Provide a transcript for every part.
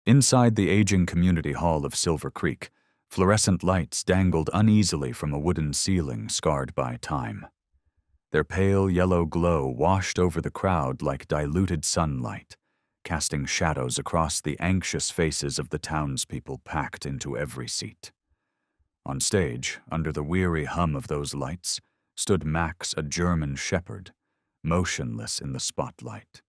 Inside the aging community hall of Silver Creek, fluorescent lights dangled uneasily from a wooden ceiling scarred by time. Their pale yellow glow washed over the crowd like diluted sunlight, casting shadows across the anxious faces of the townspeople packed into every seat. On stage, under the weary hum of those lights, stood Max, a German shepherd, motionless in the spotlight.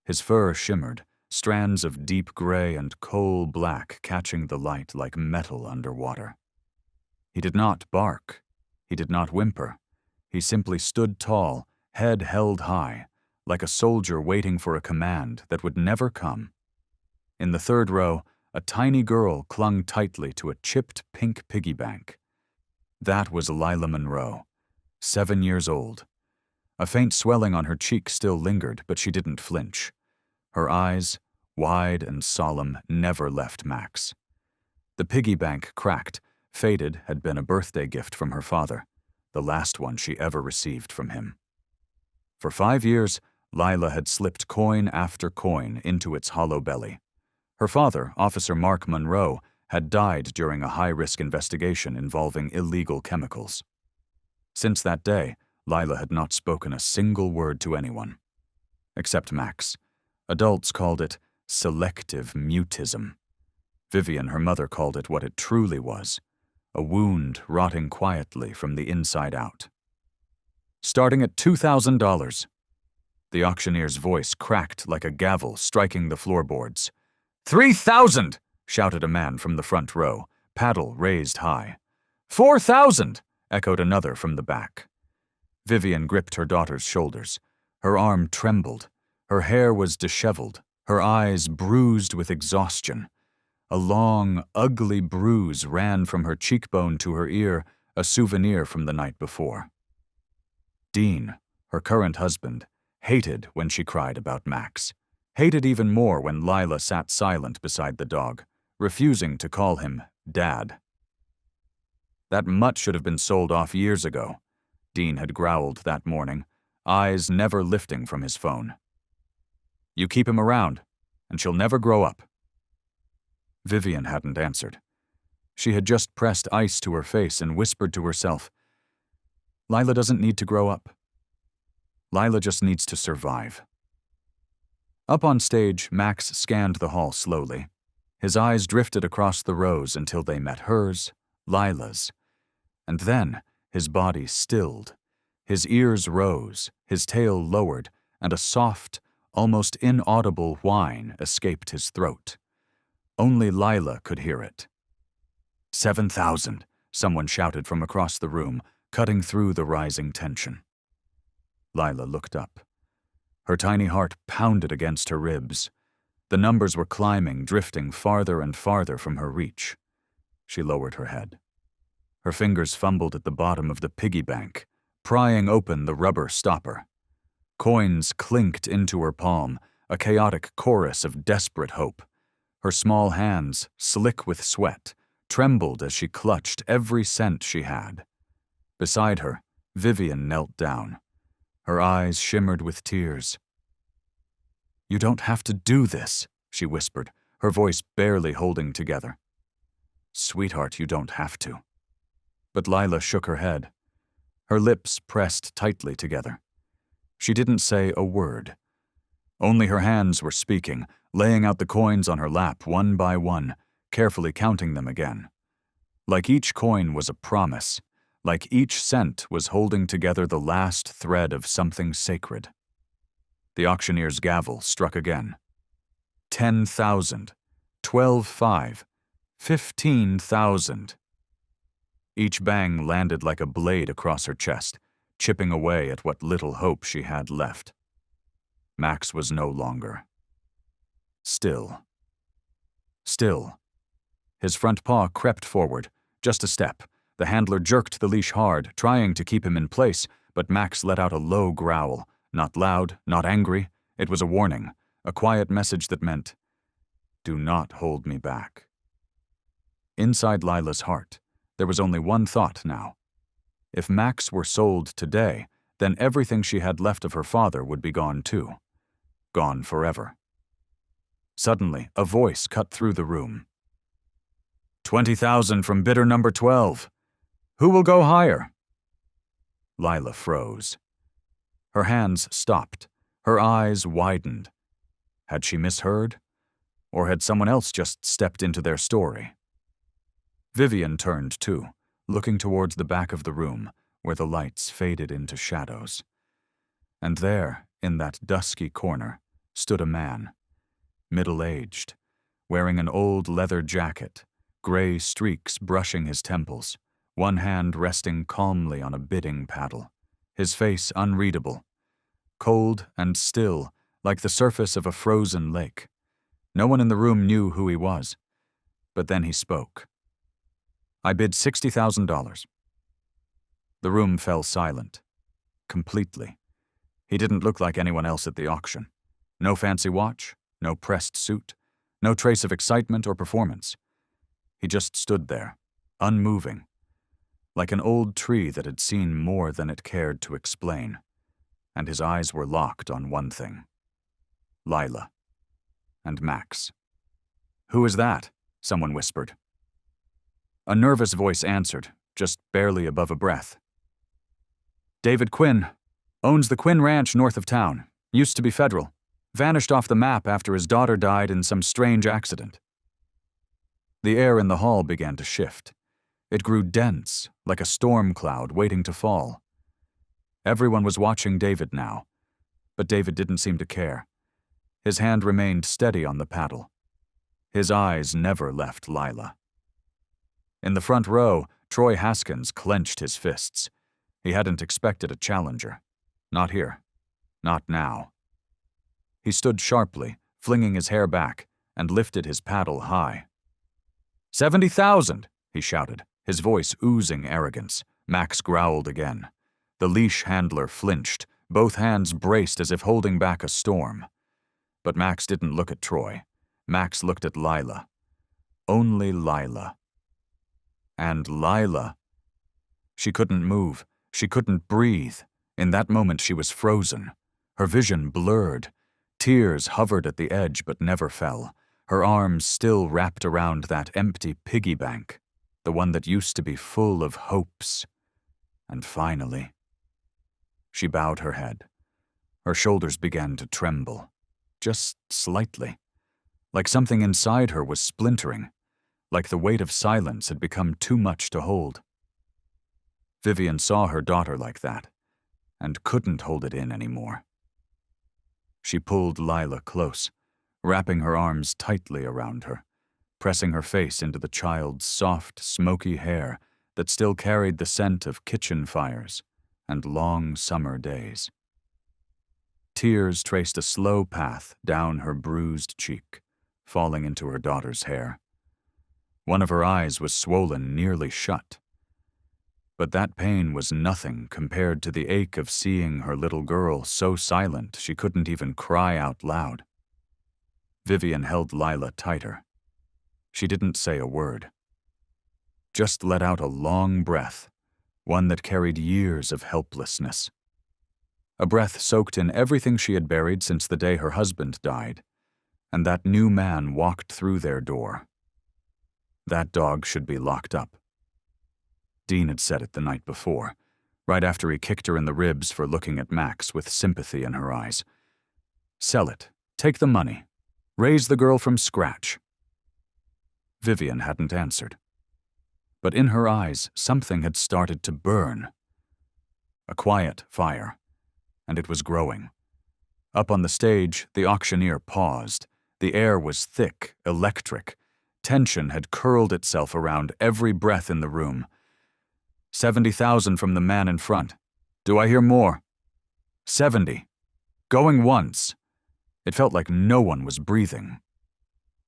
His fur shimmered, strands of deep gray and coal black catching the light like metal underwater. He did not bark. He did not whimper. He simply stood tall, head held high, like a soldier waiting for a command that would never come. In the third row, a tiny girl clung tightly to a chipped pink piggy bank. That was Lila Monroe, 7 years old. A faint swelling on her cheek still lingered, but she didn't flinch. Her eyes, wide and solemn, never left Max. The piggy bank cracked, faded, had been a birthday gift from her father, the last one she ever received from him. For 5 years, Lila had slipped coin after coin into its hollow belly. Her father, Officer Mark Monroe, had died during a high-risk investigation involving illegal chemicals. Since that day, Lila had not spoken a single word to anyone. Except Max. Adults called it selective mutism. Vivian, her mother, called it what it truly was, a wound rotting quietly from the inside out. Starting at $2,000. The auctioneer's voice cracked like a gavel striking the floorboards. $3,000! Shouted a man from the front row, paddle raised high. $4,000! Echoed another from the back. Vivian gripped her daughter's shoulders. Her arm trembled. Her hair was disheveled, her eyes bruised with exhaustion. A long, ugly bruise ran from her cheekbone to her ear, a souvenir from the night before. Dean, her current husband, hated when she cried about Max. Hated even more when Lila sat silent beside the dog, refusing to call him Dad. That mutt should have been sold off years ago, Dean had growled that morning, eyes never lifting from his phone. You keep him around, and she'll never grow up. Vivian hadn't answered. She had just pressed ice to her face and whispered to herself, Lila doesn't need to grow up. Lila just needs to survive. Up on stage, Max scanned the hall slowly. His eyes drifted across the rows until they met hers, Lila's. And then his body stilled. His ears rose, his tail lowered, and a soft, almost inaudible whine escaped his throat. Only Lila could hear it. 7,000, someone shouted from across the room, cutting through the rising tension. Lila looked up. Her tiny heart pounded against her ribs. The numbers were climbing, drifting farther and farther from her reach. She lowered her head. Her fingers fumbled at the bottom of the piggy bank, prying open the rubber stopper. Coins clinked into her palm, a chaotic chorus of desperate hope. Her small hands, slick with sweat, trembled as she clutched every cent she had. Beside her, Vivian knelt down. Her eyes shimmered with tears. You don't have to do this, she whispered, her voice barely holding together. Sweetheart, you don't have to. But Lila shook her head. Her lips pressed tightly together. She didn't say a word. Only her hands were speaking, laying out the coins on her lap one by one, carefully counting them again. Like each coin was a promise, like each cent was holding together the last thread of something sacred. The auctioneer's gavel struck again. 10,000, 12,500, 15,000. Each bang landed like a blade across her chest, chipping away at what little hope she had left. Max was no longer. Still. His front paw crept forward, just a step. The handler jerked the leash hard, trying to keep him in place, but Max let out a low growl, not loud, not angry. It was a warning, a quiet message that meant, do not hold me back. Inside Lila's heart, there was only one thought now. If Max were sold today, then everything she had left of her father would be gone too. Gone forever. Suddenly, a voice cut through the room. 20,000 from bidder number 12. Who will go higher? Lila froze. Her hands stopped. Her eyes widened. Had she misheard? Or had someone else just stepped into their story? Vivian turned too, looking towards the back of the room, where the lights faded into shadows. And there, in that dusky corner, stood a man, middle-aged, wearing an old leather jacket, gray streaks brushing his temples, one hand resting calmly on a bidding paddle, his face unreadable, cold and still, like the surface of a frozen lake. No one in the room knew who he was, but then he spoke. I bid $60,000. The room fell silent, completely. He didn't look like anyone else at the auction. No fancy watch, no pressed suit, no trace of excitement or performance. He just stood there, unmoving, like an old tree that had seen more than it cared to explain, and his eyes were locked on one thing: Lila and Max. Who is that? Someone whispered. A nervous voice answered, just barely above a breath. David Quinn. Owns the Quinn Ranch north of town. Used to be federal. Vanished off the map after his daughter died in some strange accident. The air in the hall began to shift. It grew dense, like a storm cloud waiting to fall. Everyone was watching David now, but David didn't seem to care. His hand remained steady on the paddle. His eyes never left Lila. In the front row, Troy Haskins clenched his fists. He hadn't expected a challenger. Not here. Not now. He stood sharply, flinging his hair back, and lifted his paddle high. 70,000, he shouted, his voice oozing arrogance. Max growled again. The leash handler flinched, both hands braced as if holding back a storm. But Max didn't look at Troy. Max looked at Lila. Only Lila. And Lila. She couldn't move. She couldn't breathe. In that moment she was frozen. Her vision blurred. Tears hovered at the edge but never fell. Her arms still wrapped around that empty piggy bank, the one that used to be full of hopes. And finally, she bowed her head. Her shoulders began to tremble, just slightly, like something inside her was splintering, like the weight of silence had become too much to hold. Vivian saw her daughter like that, and couldn't hold it in anymore. She pulled Lila close, wrapping her arms tightly around her, pressing her face into the child's soft, smoky hair that still carried the scent of kitchen fires and long summer days. Tears traced a slow path down her bruised cheek, falling into her daughter's hair. One of her eyes was swollen nearly shut. But that pain was nothing compared to the ache of seeing her little girl so silent she couldn't even cry out loud. Vivian held Lila tighter. She didn't say a word. Just let out a long breath, one that carried years of helplessness. A breath soaked in everything she had buried since the day her husband died, and that new man walked through their door. That dog should be locked up. Dean had said it the night before, right after he kicked her in the ribs for looking at Max with sympathy in her eyes. Sell it. Take the money. Raise the girl from scratch. Vivian hadn't answered. But in her eyes, something had started to burn. A quiet fire, and it was growing. Up on the stage, the auctioneer paused. The air was thick, electric. Tension had curled itself around every breath in the room. 70,000 from the man in front. Do I hear more? 70. Going once. It felt like no one was breathing.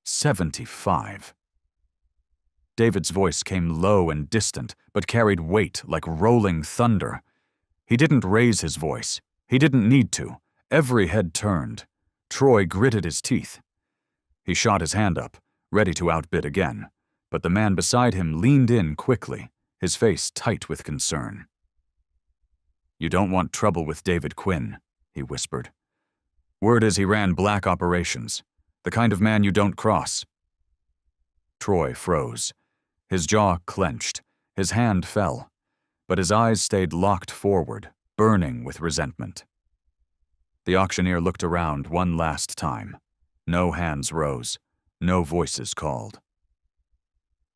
75. David's voice came low and distant, but carried weight like rolling thunder. He didn't raise his voice. He didn't need to. Every head turned. Troy gritted his teeth. He shot his hand up, ready to outbid again, but the man beside him leaned in quickly, his face tight with concern. You don't want trouble with David Quinn, he whispered. Word is he ran black operations. The kind of man you don't cross." Troy froze. His jaw clenched. His hand fell. But his eyes stayed locked forward, burning with resentment. The auctioneer looked around one last time. No hands rose. No voices called.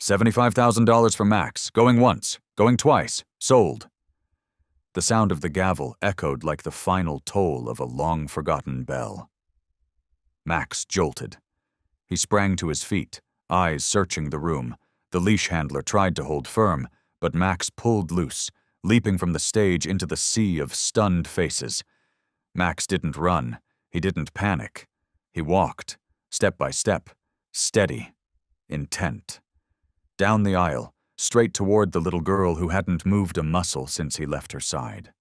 $75,000 for Max. Going once. Going twice. Sold. The sound of the gavel echoed like the final toll of a long-forgotten bell. Max jolted. He sprang to his feet, eyes searching the room. The leash handler tried to hold firm, but Max pulled loose, leaping from the stage into the sea of stunned faces. Max didn't run. He didn't panic. He walked, step by step, steady, intent. Down the aisle, straight toward the little girl who hadn't moved a muscle since he left her side.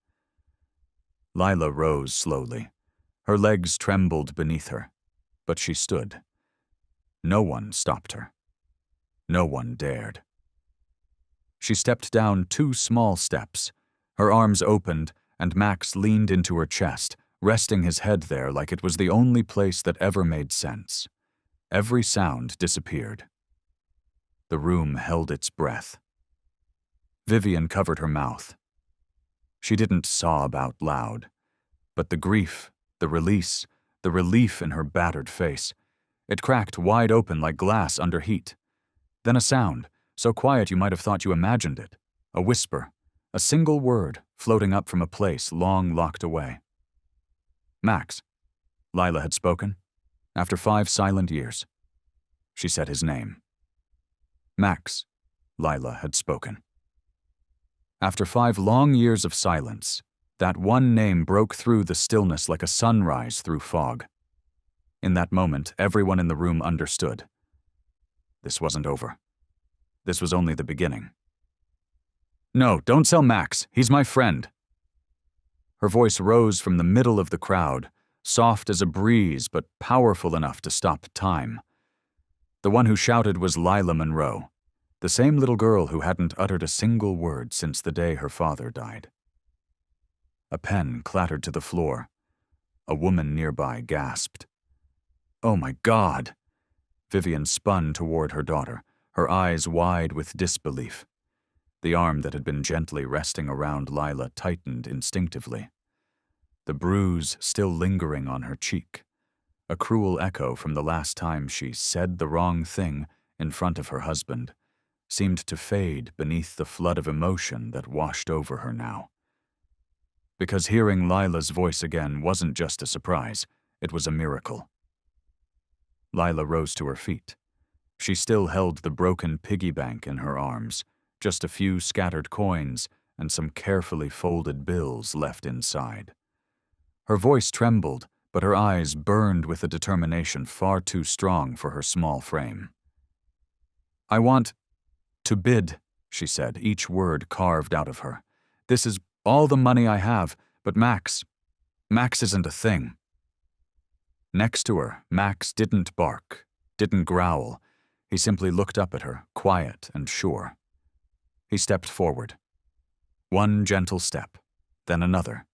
Lila rose slowly. Her legs trembled beneath her, but she stood. No one stopped her. No one dared. She stepped down 2 small steps. Her arms opened, and Max leaned into her chest, resting his head there like it was the only place that ever made sense. Every sound disappeared. The room held its breath. Vivian covered her mouth. She didn't sob out loud, but the grief, the release, the relief in her battered face, it cracked wide open like glass under heat. Then a sound, so quiet you might have thought you imagined it, a whisper, a single word floating up from a place long locked away. Max, Lila had spoken, after 5 silent years. She said his name. Max, Lila had spoken. After 5 long years of silence, that one name broke through the stillness like a sunrise through fog. In that moment, everyone in the room understood. This wasn't over. This was only the beginning. "No, don't sell Max. He's my friend." Her voice rose from the middle of the crowd, soft as a breeze but powerful enough to stop time. The one who shouted was Lila Monroe, the same little girl who hadn't uttered a single word since the day her father died. A pen clattered to the floor. A woman nearby gasped. "Oh my God!" Vivian spun toward her daughter, her eyes wide with disbelief. The arm that had been gently resting around Lila tightened instinctively. The bruise still lingering on her cheek, a cruel echo from the last time she said the wrong thing in front of her husband, seemed to fade beneath the flood of emotion that washed over her now. Because hearing Lila's voice again wasn't just a surprise, it was a miracle. Lila rose to her feet. She still held the broken piggy bank in her arms, just a few scattered coins and some carefully folded bills left inside. Her voice trembled, but her eyes burned with a determination far too strong for her small frame. "I want to bid," she said, each word carved out of her. "This is all the money I have, but Max isn't a thing." Next to her, Max didn't bark, didn't growl. He simply looked up at her, quiet and sure. He stepped forward. One gentle step, then another.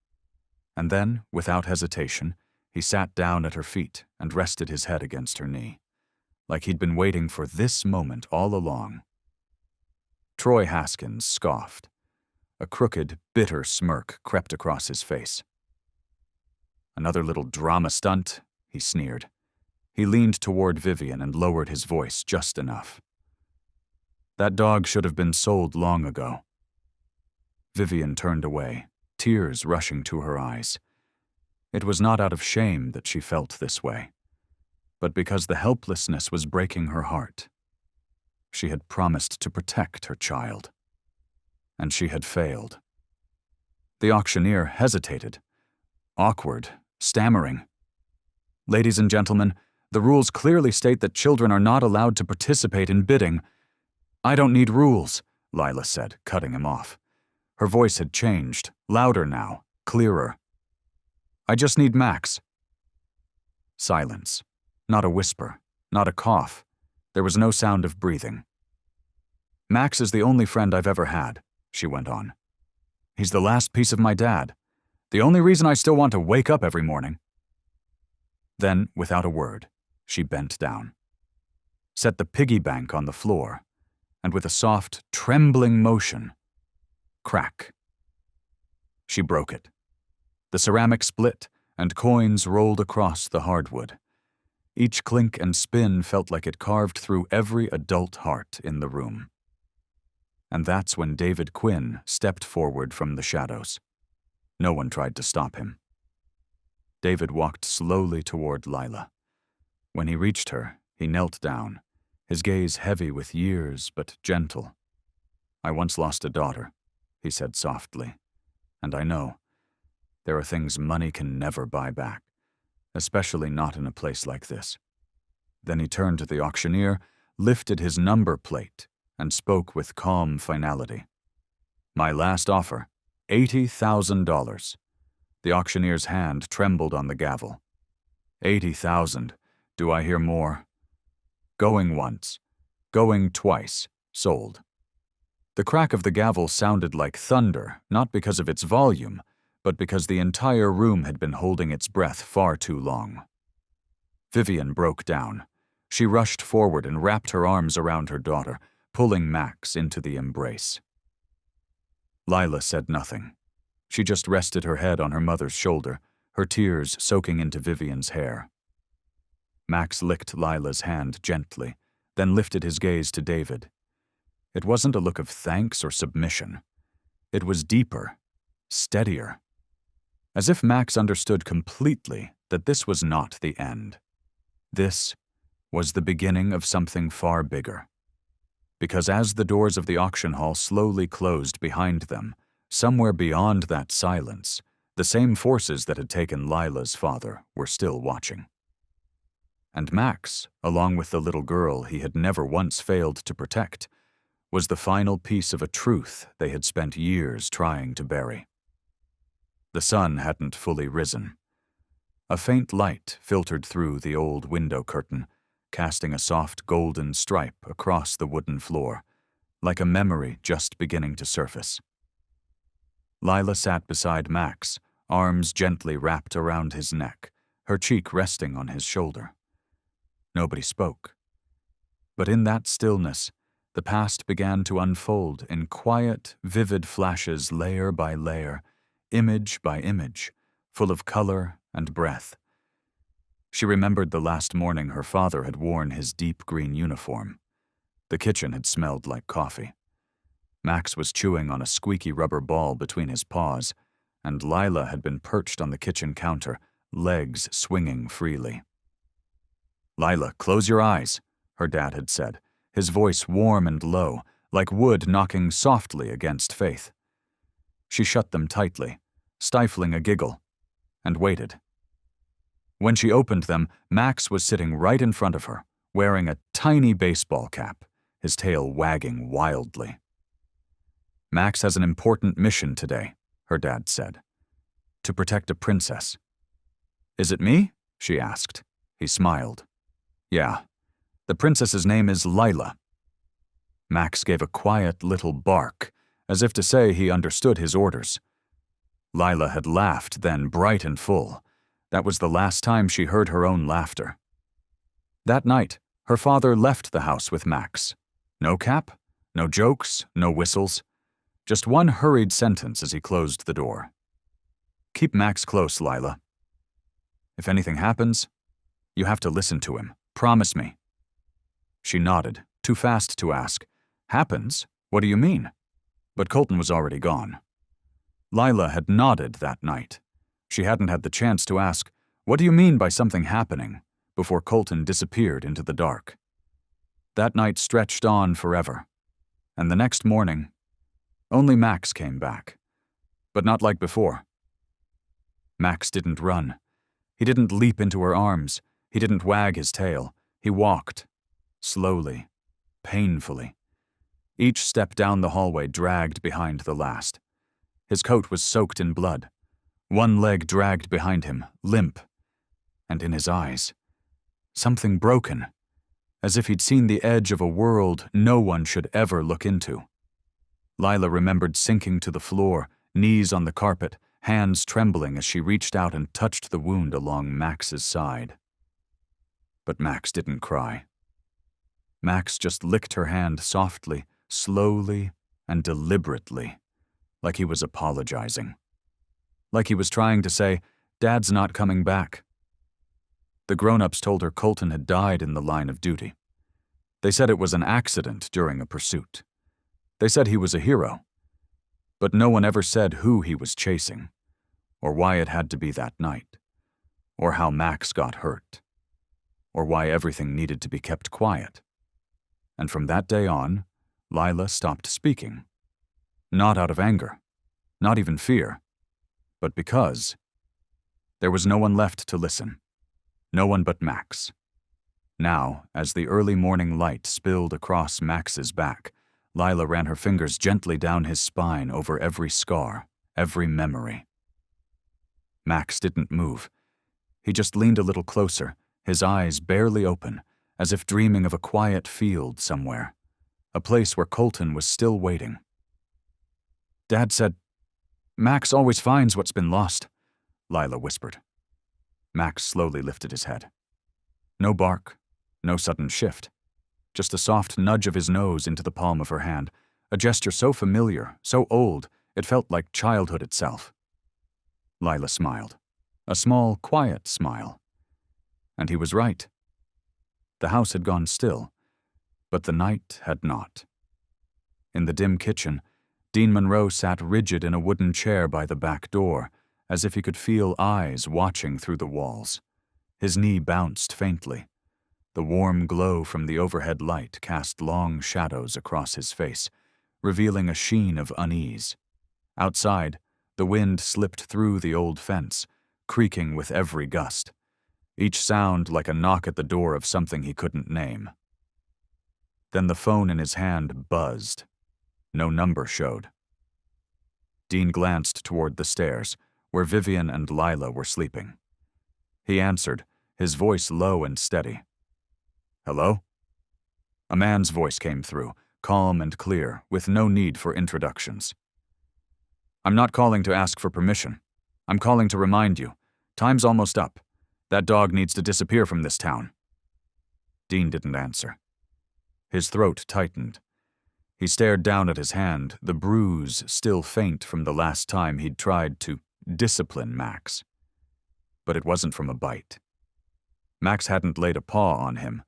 And then, without hesitation, he sat down at her feet and rested his head against her knee, like he'd been waiting for this moment all along. Troy Haskins scoffed. A crooked, bitter smirk crept across his face. "Another little drama stunt?" he sneered. He leaned toward Vivian and lowered his voice just enough. "That dog should have been sold long ago." Vivian turned away, tears rushing to her eyes. It was not out of shame that she felt this way, but because the helplessness was breaking her heart. She had promised to protect her child, and she had failed. The auctioneer hesitated, awkward, stammering. "Ladies and gentlemen, the rules clearly state that children are not allowed to participate in bidding." "I don't need rules," Lila said, cutting him off. Her voice had changed, louder now, clearer. "I just need Max." Silence. Not a whisper, not a cough. There was no sound of breathing. "Max is the only friend I've ever had," she went on. "He's the last piece of my dad. The only reason I still want to wake up every morning." Then, without a word, She bent down, set the piggy bank on the floor, and with a soft, trembling motion, crack. She broke it. The ceramic split, and coins rolled across the hardwood. Each clink and spin felt like it carved through every adult heart in the room. And that's when David Quinn stepped forward from the shadows. No one tried to stop him. David walked slowly toward Lila. When he reached her, he knelt down, his gaze heavy with years but gentle. "I once lost a daughter," he said softly, "and I know there are things money can never buy back, especially not in a place like this." Then he turned to the auctioneer, lifted his number plate, and spoke with calm finality. "My last offer, $80,000. The auctioneer's hand trembled on the gavel. $80,000. Do I hear more? Going once, going twice, sold." The crack of the gavel sounded like thunder, not because of its volume, but because the entire room had been holding its breath far too long. Vivian broke down. She rushed forward and wrapped her arms around her daughter, pulling Max into the embrace. Lila said nothing. She just rested her head on her mother's shoulder, her tears soaking into Vivian's hair. Max licked Lila's hand gently, then lifted his gaze to David. It wasn't a look of thanks or submission. It was deeper, steadier. As if Max understood completely that this was not the end. This was the beginning of something far bigger. Because as the doors of the auction hall slowly closed behind them, somewhere beyond that silence, the same forces that had taken Lila's father were still watching. And Max, along with the little girl he had never once failed to protect, was the final piece of a truth they had spent years trying to bury. The sun hadn't fully risen. A faint light filtered through the old window curtain, casting a soft golden stripe across the wooden floor, like a memory just beginning to surface. Lila sat beside Max, arms gently wrapped around his neck, her cheek resting on his shoulder. Nobody spoke. But in that stillness, the past began to unfold in quiet, vivid flashes, layer by layer, image by image, full of color and breath. She remembered the last morning her father had worn his deep green uniform. The kitchen had smelled like coffee. Max was chewing on a squeaky rubber ball between his paws, and Lila had been perched on the kitchen counter, legs swinging freely. "Lila, close your eyes," her dad had said, his voice warm and low, like wood knocking softly against faith. She shut them tightly, stifling a giggle, and waited. When she opened them, Max was sitting right in front of her, wearing a tiny baseball cap, his tail wagging wildly. "Max has an important mission today," her dad said. "To protect a princess." "Is it me?" she asked. He smiled. "Yeah. The princess's name is Lila." Max gave a quiet little bark, as if to say he understood his orders. Lila had laughed then, bright and full. That was the last time she heard her own laughter. That night, her father left the house with Max. No cap, no jokes, no whistles. Just one hurried sentence as he closed the door. "Keep Max close, Lila. If anything happens, you have to listen to him. Promise me." She nodded, too fast to ask, "Happens? What do you mean?" But Colton was already gone. Lila had nodded that night. She hadn't had the chance to ask, "What do you mean by something happening?" before Colton disappeared into the dark. That night stretched on forever. And the next morning, only Max came back. But not like before. Max didn't run. He didn't leap into her arms. He didn't wag his tail. He walked. Slowly. Painfully. Each step down the hallway dragged behind the last. His coat was soaked in blood. One leg dragged behind him, limp. And in his eyes, something broken, as if he'd seen the edge of a world no one should ever look into. Lila remembered sinking to the floor, knees on the carpet, hands trembling as she reached out and touched the wound along Max's side. But Max didn't cry. Max just licked her hand softly, slowly, and deliberately, like he was apologizing. Like he was trying to say, "Dad's not coming back." The grown-ups told her Colton had died in the line of duty. They said it was an accident during a pursuit. They said he was a hero. But no one ever said who he was chasing, or why it had to be that night, or how Max got hurt, or why everything needed to be kept quiet. And from that day on, Lila stopped speaking. Not out of anger, not even fear, but because there was no one left to listen. No one but Max. Now, as the early morning light spilled across Max's back, Lila ran her fingers gently down his spine over every scar, every memory. Max didn't move. He just leaned a little closer, his eyes barely open, as if dreaming of a quiet field somewhere, a place where Colton was still waiting. Dad said, "Max always finds what's been lost," Lila whispered. Max slowly lifted his head. No bark, no sudden shift. Just a soft nudge of his nose into the palm of her hand, a gesture so familiar, so old, it felt like childhood itself. Lila smiled, a small, quiet smile. And he was right. The house had gone still, but the night had not. In the dim kitchen, Dean Monroe sat rigid in a wooden chair by the back door, as if he could feel eyes watching through the walls. His knee bounced faintly. The warm glow from the overhead light cast long shadows across his face, revealing a sheen of unease. Outside, the wind slipped through the old fence, creaking with every gust, each sound like a knock at the door of something he couldn't name. Then the phone in his hand buzzed. No number showed. Dean glanced toward the stairs, where Vivian and Lila were sleeping. He answered, his voice low and steady. "Hello?" A man's voice came through, calm and clear, with no need for introductions. "I'm not calling to ask for permission. I'm calling to remind you. Time's almost up. That dog needs to disappear from this town." Dean didn't answer. His throat tightened. He stared down at his hand, the bruise still faint from the last time he'd tried to discipline Max. But it wasn't from a bite. Max hadn't laid a paw on him.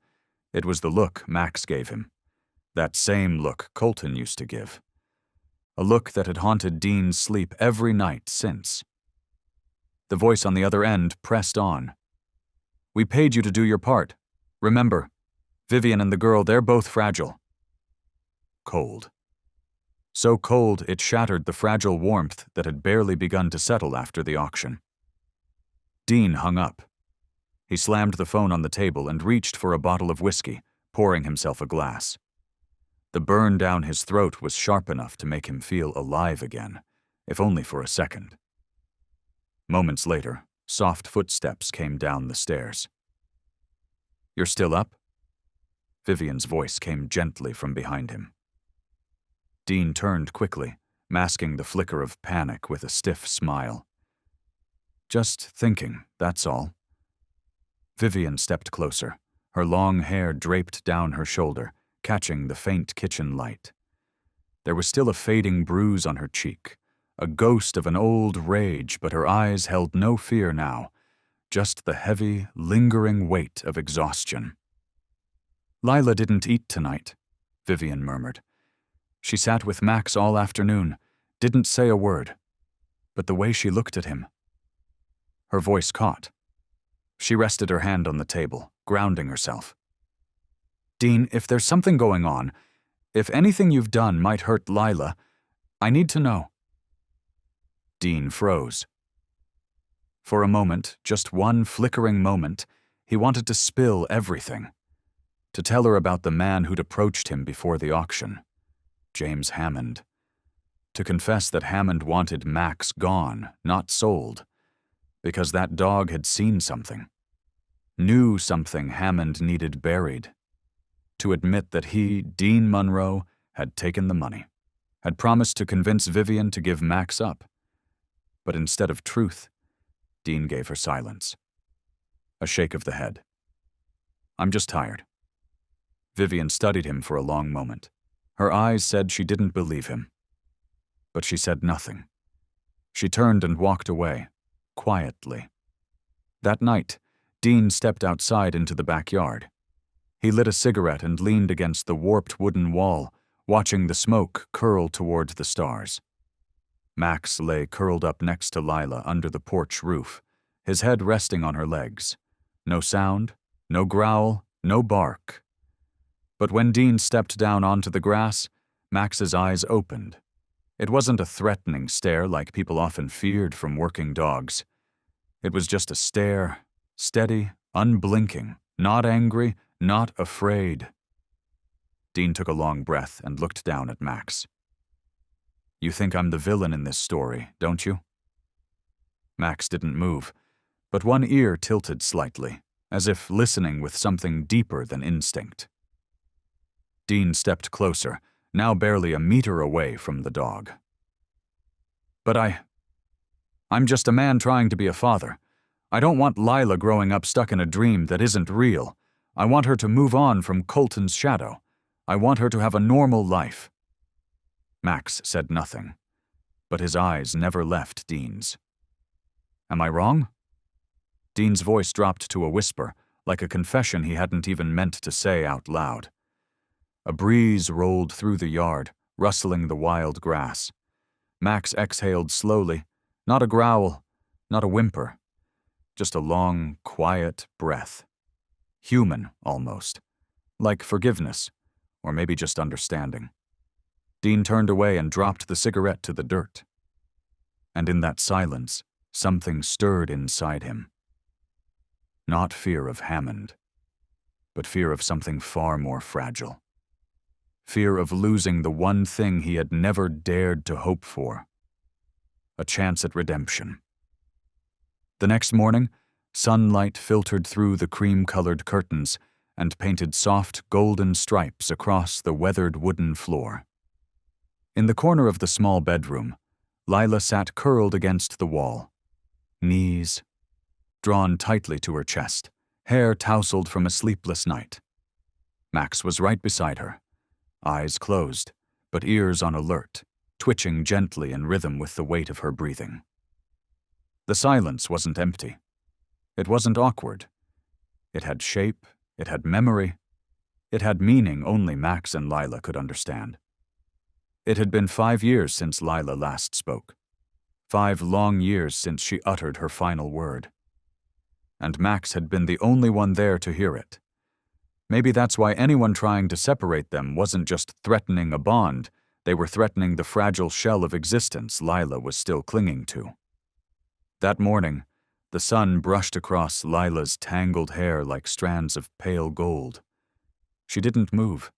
It was the look Max gave him. That same look Colton used to give. A look that had haunted Dean's sleep every night since. The voice on the other end pressed on. "We paid you to do your part. Remember, Vivian and the girl, they're both fragile." Cold. So cold it shattered the fragile warmth that had barely begun to settle after the auction. Dean hung up. He slammed the phone on the table and reached for a bottle of whiskey, pouring himself a glass. The burn down his throat was sharp enough to make him feel alive again, if only for a second. Moments later, soft footsteps came down the stairs. "You're still up?" Vivian's voice came gently from behind him. Dean turned quickly, masking the flicker of panic with a stiff smile. "Just thinking, that's all." Vivian stepped closer, her long hair draped down her shoulder, catching the faint kitchen light. There was still a fading bruise on her cheek, a ghost of an old rage, but her eyes held no fear now, just the heavy, lingering weight of exhaustion. "Lila didn't eat tonight," Vivian murmured. "She sat with Max all afternoon, didn't say a word. But the way she looked at him..." Her voice caught. She rested her hand on the table, grounding herself. "Dean, if there's something going on, if anything you've done might hurt Lila, I need to know." Dean froze. For a moment, just one flickering moment, he wanted to spill everything. To tell her about the man who'd approached him before the auction. James Hammond. To confess that Hammond wanted Max gone, not sold. Because that dog had seen something. Knew something Hammond needed buried. To admit that he, Dean Monroe, had taken the money. Had promised to convince Vivian to give Max up. But instead of truth, Dean gave her silence. A shake of the head. I'm just tired." Vivian studied him for a long moment. Her eyes said she didn't believe him. But she said nothing. She turned and walked away, quietly. That night, Dean stepped outside into the backyard. He lit a cigarette and leaned against the warped wooden wall, watching the smoke curl toward the stars. Max lay curled up next to Lila under the porch roof, his head resting on her legs. No sound, no growl, no bark. But when Dean stepped down onto the grass, Max's eyes opened. It wasn't a threatening stare like people often feared from working dogs. It was just a stare, steady, unblinking, not angry, not afraid. Dean took a long breath and looked down at Max. "You think I'm the villain in this story, don't you?" Max didn't move, but one ear tilted slightly, as if listening with something deeper than instinct. Dean stepped closer, now barely a meter away from the dog. "But I'm just a man trying to be a father. I don't want Lila growing up stuck in a dream that isn't real. I want her to move on from Colton's shadow. I want her to have a normal life." Max said nothing, but his eyes never left Dean's. "Am I wrong?" Dean's voice dropped to a whisper, like a confession he hadn't even meant to say out loud. A breeze rolled through the yard, rustling the wild grass. Max exhaled slowly, not a growl, not a whimper, just a long, quiet breath. Human, almost. Like forgiveness, or maybe just understanding. Dean turned away and dropped the cigarette to the dirt. And in that silence, something stirred inside him. Not fear of Hammond, but fear of something far more fragile. Fear of losing the one thing he had never dared to hope for. A chance at redemption. The next morning, sunlight filtered through the cream-colored curtains and painted soft golden stripes across the weathered wooden floor. In the corner of the small bedroom, Lila sat curled against the wall, knees drawn tightly to her chest, hair tousled from a sleepless night. Max was right beside her, eyes closed, but ears on alert, twitching gently in rhythm with the weight of her breathing. The silence wasn't empty. It wasn't awkward. It had shape, it had memory, it had meaning only Max and Lila could understand. It had been 5 years since Lila last spoke. 5 long years since she uttered her final word. And Max had been the only one there to hear it. Maybe that's why anyone trying to separate them wasn't just threatening a bond, they were threatening the fragile shell of existence Lila was still clinging to. That morning, the sun brushed across Lila's tangled hair like strands of pale gold. She didn't move.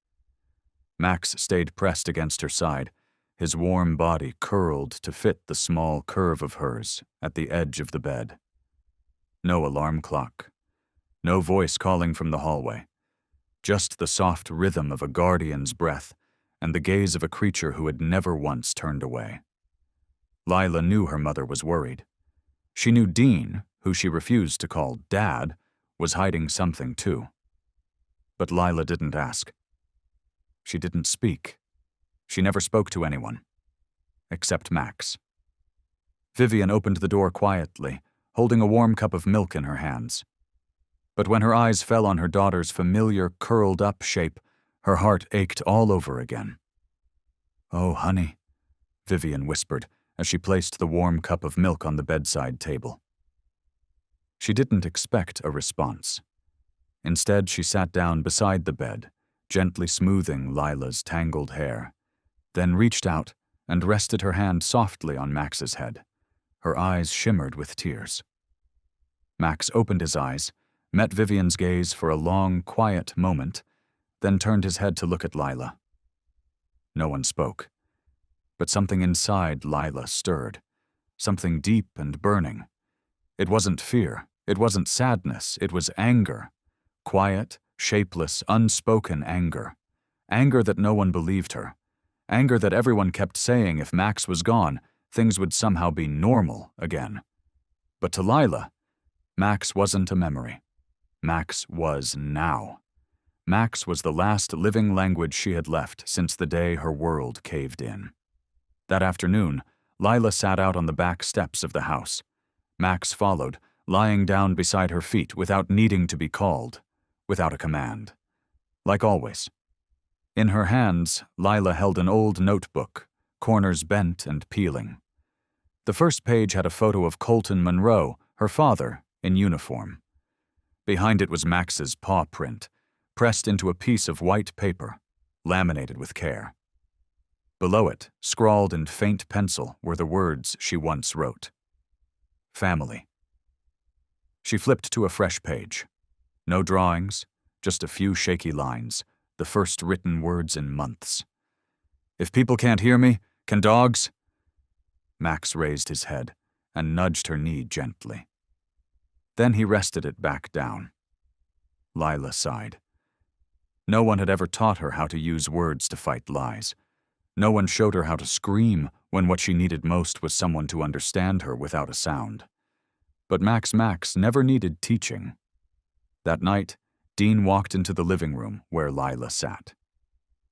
Max stayed pressed against her side, his warm body curled to fit the small curve of hers at the edge of the bed. No alarm clock. No voice calling from the hallway. Just the soft rhythm of a guardian's breath and the gaze of a creature who had never once turned away. Lila knew her mother was worried. She knew Dean, who she refused to call Dad, was hiding something too. But Lila didn't ask. She didn't speak. She never spoke to anyone. Except Max. Vivian opened the door quietly, holding a warm cup of milk in her hands. But when her eyes fell on her daughter's familiar, curled-up shape, her heart ached all over again. "Oh, honey," Vivian whispered as she placed the warm cup of milk on the bedside table. She didn't expect a response. Instead, she sat down beside the bed, gently smoothing Lila's tangled hair, then reached out and rested her hand softly on Max's head. Her eyes shimmered with tears. Max opened his eyes, met Vivian's gaze for a long, quiet moment, then turned his head to look at Lila. No one spoke, but something inside Lila stirred, something deep and burning. It wasn't fear, it wasn't sadness, it was anger. Quiet, shapeless, unspoken anger. Anger that no one believed her. Anger that everyone kept saying if Max was gone, things would somehow be normal again. But to Lila, Max wasn't a memory. Max was now. Max was the last living language she had left since the day her world caved in. That afternoon, Lila sat out on the back steps of the house. Max followed, lying down beside her feet without needing to be called, without a command. Like always. In her hands, Lila held an old notebook, corners bent and peeling. The first page had a photo of Colton Monroe, her father, in uniform. Behind it was Max's paw print, pressed into a piece of white paper, laminated with care. Below it, scrawled in faint pencil, were the words she once wrote. Family. She flipped to a fresh page. No drawings, just a few shaky lines, the first written words in months. If people can't hear me, can dogs? Max raised his head and nudged her knee gently. Then he rested it back down. Lila sighed. No one had ever taught her how to use words to fight lies. No one showed her how to scream when what she needed most was someone to understand her without a sound. But Max never needed teaching. That night, Dean walked into the living room where Lila sat.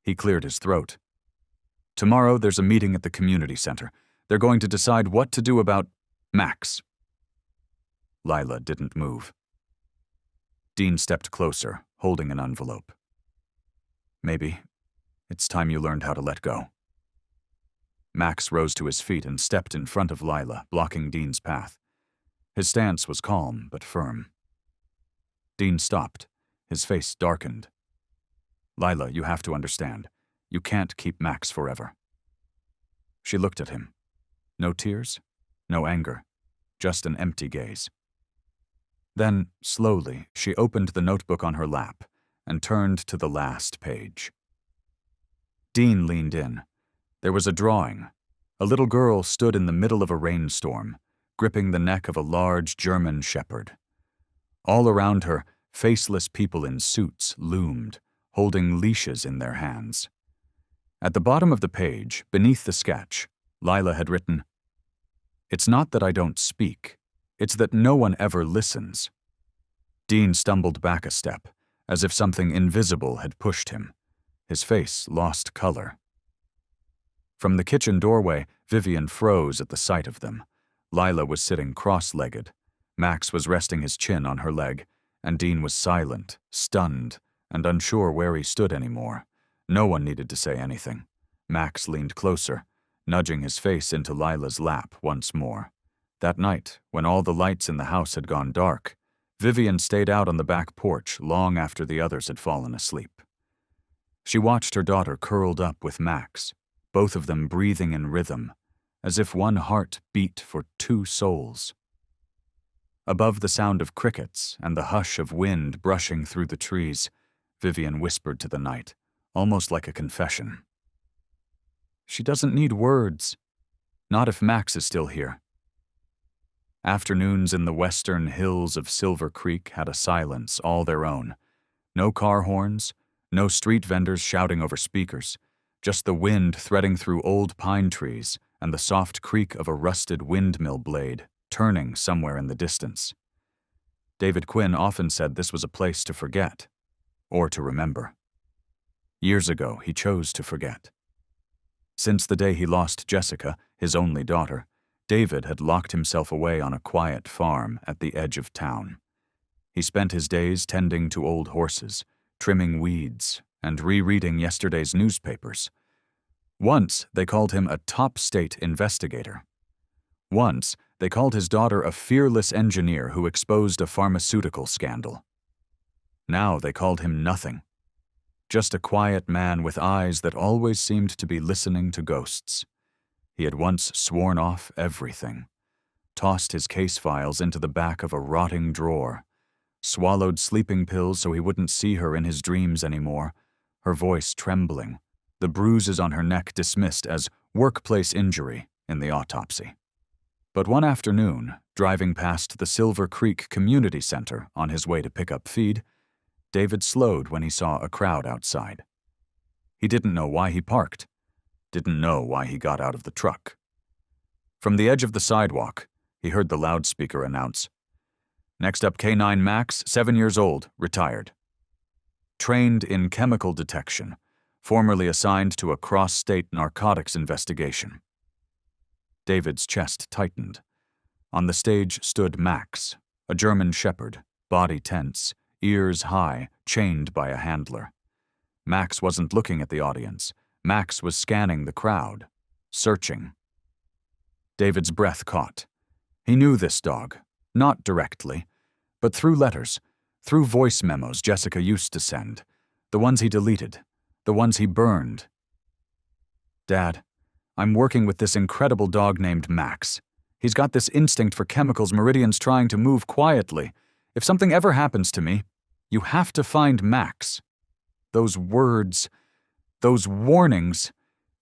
He cleared his throat. Tomorrow there's a meeting at the community center. They're going to decide what to do about Max. Lila didn't move. Dean stepped closer, holding an envelope. Maybe it's time you learned how to let go. Max rose to his feet and stepped in front of Lila, blocking Dean's path. His stance was calm but firm. Dean stopped. His face darkened. Lila, you have to understand. You can't keep Max forever. She looked at him. No tears, no anger, just an empty gaze. Then, slowly, she opened the notebook on her lap and turned to the last page. Dean leaned in. There was a drawing. A little girl stood in the middle of a rainstorm, gripping the neck of a large German shepherd. All around her, faceless people in suits loomed, holding leashes in their hands. At the bottom of the page, beneath the sketch, Lila had written, "It's not that I don't speak. It's that no one ever listens." Dean stumbled back a step, as if something invisible had pushed him. His face lost color. From the kitchen doorway, Vivian froze at the sight of them. Lila was sitting cross-legged. Max was resting his chin on her leg, and Dean was silent, stunned, and unsure where he stood anymore. No one needed to say anything. Max leaned closer, nudging his face into Lila's lap once more. That night, when all the lights in the house had gone dark, Vivian stayed out on the back porch long after the others had fallen asleep. She watched her daughter curled up with Max, both of them breathing in rhythm, as if one heart beat for two souls. Above the sound of crickets and the hush of wind brushing through the trees, Vivian whispered to the night, almost like a confession. She doesn't need words. Not if Max is still here. Afternoons in the western hills of Silver Creek had a silence all their own. No car horns, no street vendors shouting over speakers, just the wind threading through old pine trees and the soft creak of a rusted windmill blade turning somewhere in the distance. David Quinn often said this was a place to forget, or to remember. Years ago, he chose to forget. Since the day he lost Jessica, his only daughter, David had locked himself away on a quiet farm at the edge of town. He spent his days tending to old horses, trimming weeds, and rereading yesterday's newspapers. Once, they called him a top state investigator. Once, they called his daughter a fearless engineer who exposed a pharmaceutical scandal. Now they called him nothing. Just a quiet man with eyes that always seemed to be listening to ghosts. He had once sworn off everything, tossed his case files into the back of a rotting drawer, swallowed sleeping pills so he wouldn't see her in his dreams anymore, her voice trembling, the bruises on her neck dismissed as workplace injury in the autopsy. But one afternoon, driving past the Silver Creek Community Center on his way to pick up feed, David slowed when he saw a crowd outside. He didn't know why he parked, didn't know why he got out of the truck. From the edge of the sidewalk, he heard the loudspeaker announce, Next up, K9 Max, 7 years old, retired. Trained in chemical detection, formerly assigned to a cross-state narcotics investigation. David's chest tightened. On the stage stood Max, a German shepherd, body tense, ears high, chained by a handler. Max wasn't looking at the audience. Max was scanning the crowd, searching. David's breath caught. He knew this dog, not directly, but through letters, through voice memos Jessica used to send, the ones he deleted, the ones he burned. "Dad, I'm working with this incredible dog named Max. He's got this instinct for chemicals Meridian's trying to move quietly. If something ever happens to me, you have to find Max." Those words, those warnings,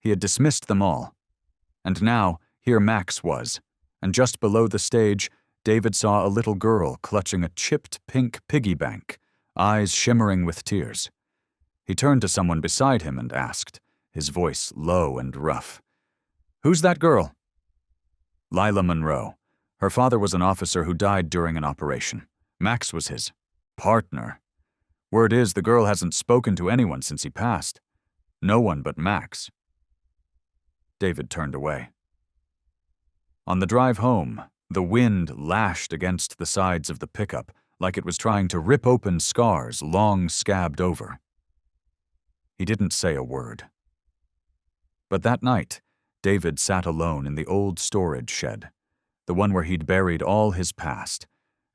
he had dismissed them all. And now, here Max was, and just below the stage, David saw a little girl clutching a chipped pink piggy bank, eyes shimmering with tears. He turned to someone beside him and asked, his voice low and rough, "Who's that girl?" Lila Monroe. Her father was an officer who died during an operation. Max was his partner. Word is the girl hasn't spoken to anyone since he passed. No one but Max. David turned away. On the drive home, the wind lashed against the sides of the pickup like it was trying to rip open scars long scabbed over. He didn't say a word. But that night, David sat alone in the old storage shed, the one where he'd buried all his past,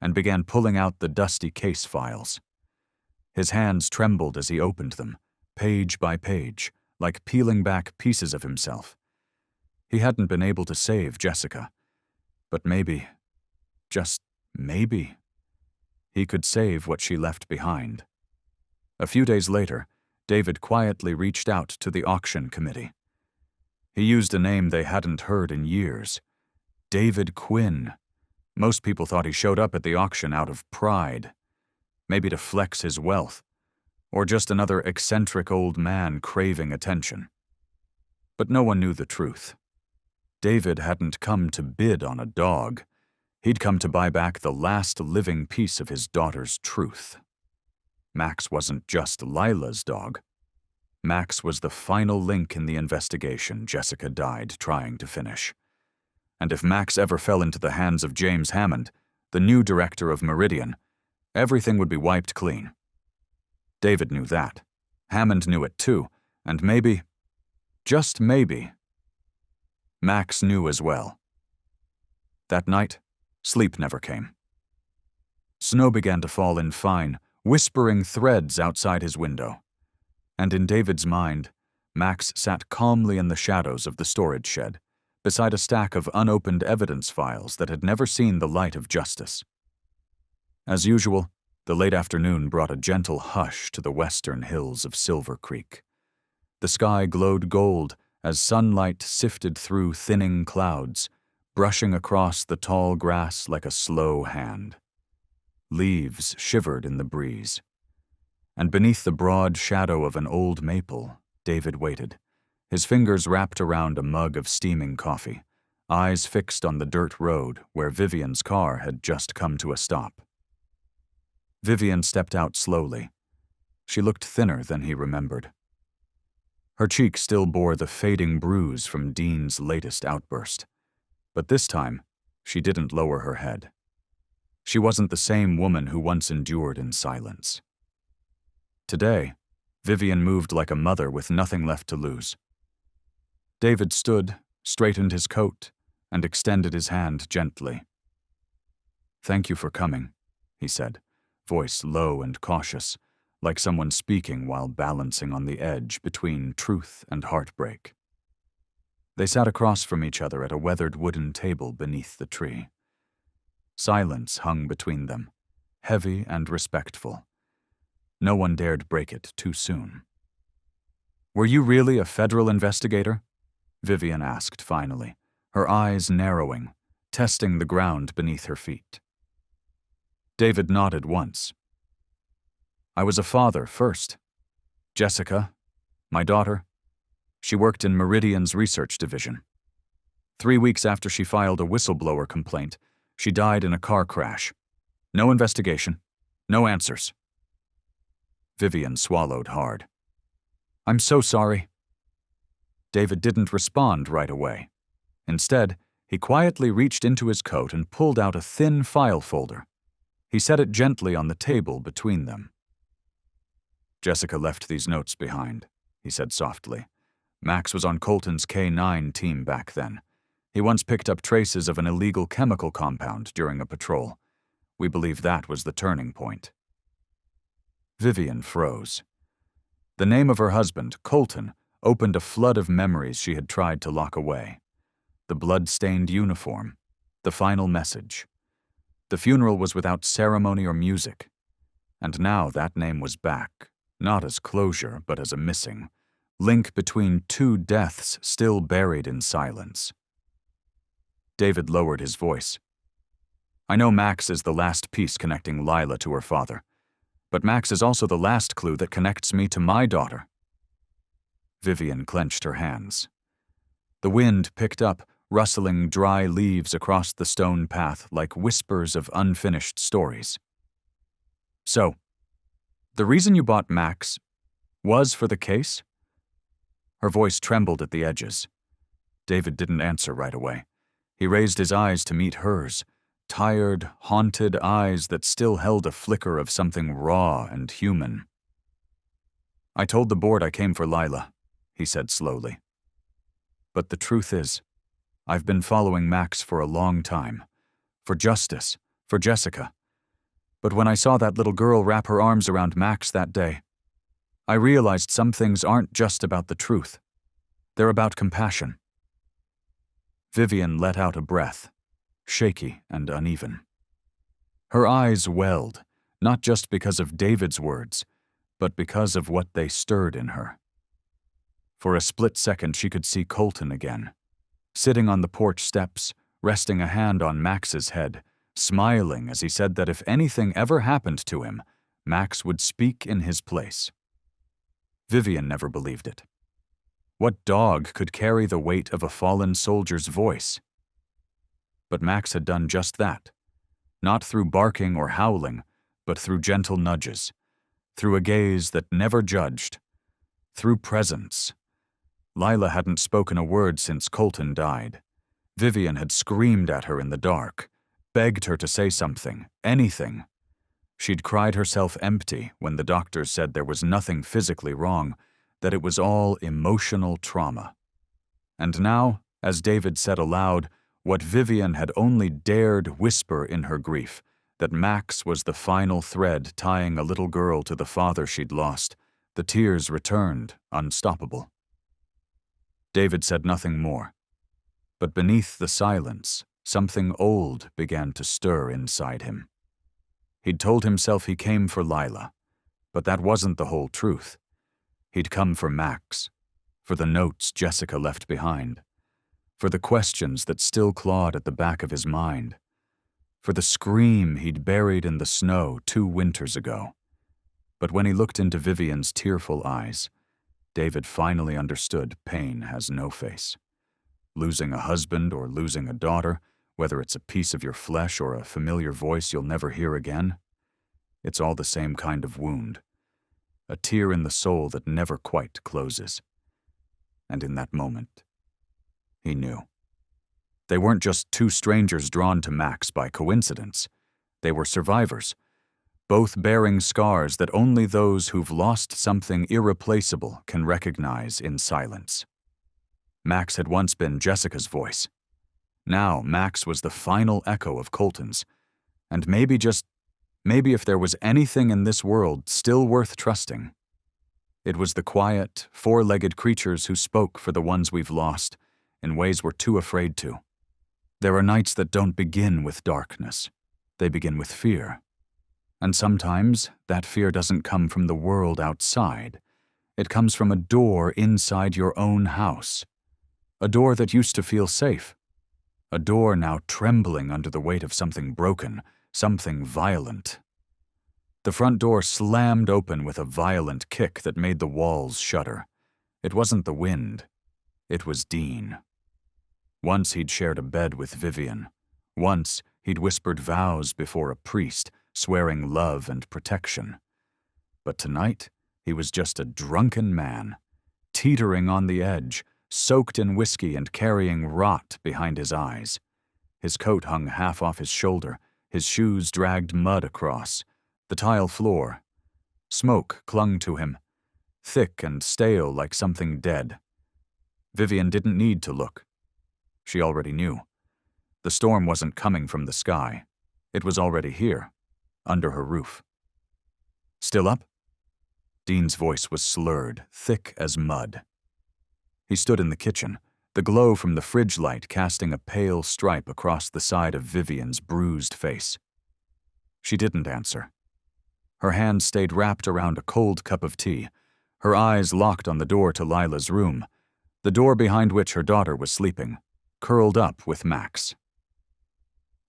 and began pulling out the dusty case files. His hands trembled as he opened them, page by page, like peeling back pieces of himself. He hadn't been able to save Jessica, but maybe, just maybe, he could save what she left behind. A few days later, David quietly reached out to the auction committee. He used a name they hadn't heard in years. David Quinn. Most people thought he showed up at the auction out of pride. Maybe to flex his wealth, or just another eccentric old man craving attention. But no one knew the truth. David hadn't come to bid on a dog. He'd come to buy back the last living piece of his daughter's truth. Max wasn't just Lila's dog. Max was the final link in the investigation Jessica died trying to finish. And if Max ever fell into the hands of James Hammond, the new director of Meridian, everything would be wiped clean. David knew that. Hammond knew it too, and maybe, just maybe, Max knew as well. That night, sleep never came. Snow began to fall in fine, whispering threads outside his window. And in David's mind, Max sat calmly in the shadows of the storage shed, beside a stack of unopened evidence files that had never seen the light of justice. As usual, the late afternoon brought a gentle hush to the western hills of Silver Creek. The sky glowed gold as sunlight sifted through thinning clouds, brushing across the tall grass like a slow hand. Leaves shivered in the breeze. And beneath the broad shadow of an old maple, David waited, his fingers wrapped around a mug of steaming coffee, eyes fixed on the dirt road where Vivian's car had just come to a stop. Vivian stepped out slowly. She looked thinner than he remembered. Her cheek still bore the fading bruise from Dean's latest outburst, but this time, she didn't lower her head. She wasn't the same woman who once endured in silence. Today, Vivian moved like a mother with nothing left to lose. David stood, straightened his coat, and extended his hand gently. "Thank you for coming," he said, voice low and cautious, like someone speaking while balancing on the edge between truth and heartbreak. They sat across from each other at a weathered wooden table beneath the tree. Silence hung between them, heavy and respectful. No one dared break it too soon. "Were you really a federal investigator?" Vivian asked finally, her eyes narrowing, testing the ground beneath her feet. David nodded once. "I was a father first. Jessica, my daughter, she worked in Meridian's research division. 3 weeks after she filed a whistleblower complaint, she died in a car crash. No investigation. No answers. Vivian swallowed hard. I'm so sorry. David didn't respond right away. Instead, he quietly reached into his coat and pulled out a thin file folder. He set it gently on the table between them. Jessica left these notes behind, he said softly. Max was on Colton's K-9 team back then. He once picked up traces of an illegal chemical compound during a patrol. We believe that was the turning point. Vivian froze. The name of her husband, Colton, opened a flood of memories she had tried to lock away. The blood-stained uniform, the final message. The funeral was without ceremony or music. And now that name was back, not as closure, but as a missing link between two deaths still buried in silence. David lowered his voice. I know Max is the last piece connecting Lila to her father, but Max is also the last clue that connects me to my daughter. Vivian clenched her hands. The wind picked up, rustling dry leaves across the stone path like whispers of unfinished stories. So, the reason you bought Max was for the case? Her voice trembled at the edges. David didn't answer right away. He raised his eyes to meet hers, tired, haunted eyes that still held a flicker of something raw and human. I told the board I came for Lila, he said slowly. But the truth is, I've been following Max for a long time. For justice, for Jessica. But when I saw that little girl wrap her arms around Max that day, I realized some things aren't just about the truth. They're about compassion. Vivian let out a breath, shaky and uneven. Her eyes welled, not just because of David's words, but because of what they stirred in her. For a split second she could see Colton again, sitting on the porch steps, resting a hand on Max's head, smiling as he said that if anything ever happened to him, Max would speak in his place. Vivian never believed it. What dog could carry the weight of a fallen soldier's voice? But Max had done just that, not through barking or howling, but through gentle nudges, through a gaze that never judged, through presence. Lila hadn't spoken a word since Colton died. Vivian had screamed at her in the dark, begged her to say something, anything. She'd cried herself empty when the doctors said there was nothing physically wrong, that it was all emotional trauma. And now, as David said aloud, what Vivian had only dared whisper in her grief, that Max was the final thread tying a little girl to the father she'd lost, the tears returned, unstoppable. David said nothing more. But beneath the silence, something old began to stir inside him. He'd told himself he came for Lila, but that wasn't the whole truth. He'd come for Max, for the notes Jessica left behind, for the questions that still clawed at the back of his mind, for the scream he'd buried in the snow 2 winters ago. But when he looked into Vivian's tearful eyes, David finally understood pain has no face. Losing a husband or losing a daughter, whether it's a piece of your flesh or a familiar voice you'll never hear again, it's all the same kind of wound, a tear in the soul that never quite closes. And in that moment, he knew. They weren't just 2 strangers drawn to Max by coincidence. They were survivors, both bearing scars that only those who've lost something irreplaceable can recognize in silence. Max had once been Jessica's voice. Now Max was the final echo of Colton's. And maybe if there was anything in this world still worth trusting, it was the quiet, 4-legged creatures who spoke for the ones we've lost in ways we're too afraid to. There are nights that don't begin with darkness. They begin with fear. And sometimes that fear doesn't come from the world outside. It comes from a door inside your own house. A door that used to feel safe. A door now trembling under the weight of something broken, something violent. The front door slammed open with a violent kick that made the walls shudder. It wasn't the wind. It was Dean. Once he'd shared a bed with Vivian. Once he'd whispered vows before a priest, swearing love and protection. But tonight, he was just a drunken man, teetering on the edge, soaked in whiskey and carrying rot behind his eyes. His coat hung half off his shoulder, his shoes dragged mud across, the tile floor. Smoke clung to him, thick and stale like something dead. Vivian didn't need to look. She already knew. The storm wasn't coming from the sky. It was already here, under her roof. Still up? Dean's voice was slurred, thick as mud. He stood in the kitchen, the glow from the fridge light casting a pale stripe across the side of Vivian's bruised face. She didn't answer. Her hand stayed wrapped around a cold cup of tea, her eyes locked on the door to Lila's room, the door behind which her daughter was sleeping, curled up with Max.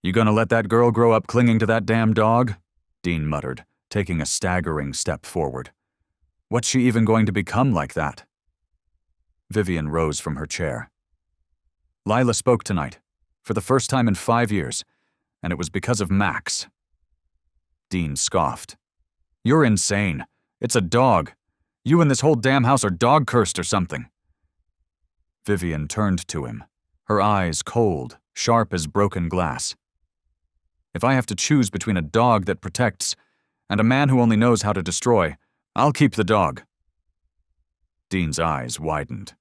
"You gonna let that girl grow up clinging to that damn dog?" Dean muttered, taking a staggering step forward. "What's she even going to become like that?" Vivian rose from her chair. "Lila spoke tonight, for the first time in 5 years, and it was because of Max." Dean scoffed. "You're insane. It's a dog. You and this whole damn house are dog-cursed or something." Vivian turned to him, her eyes cold, sharp as broken glass. "If I have to choose between a dog that protects and a man who only knows how to destroy, I'll keep the dog." Dean's eyes widened.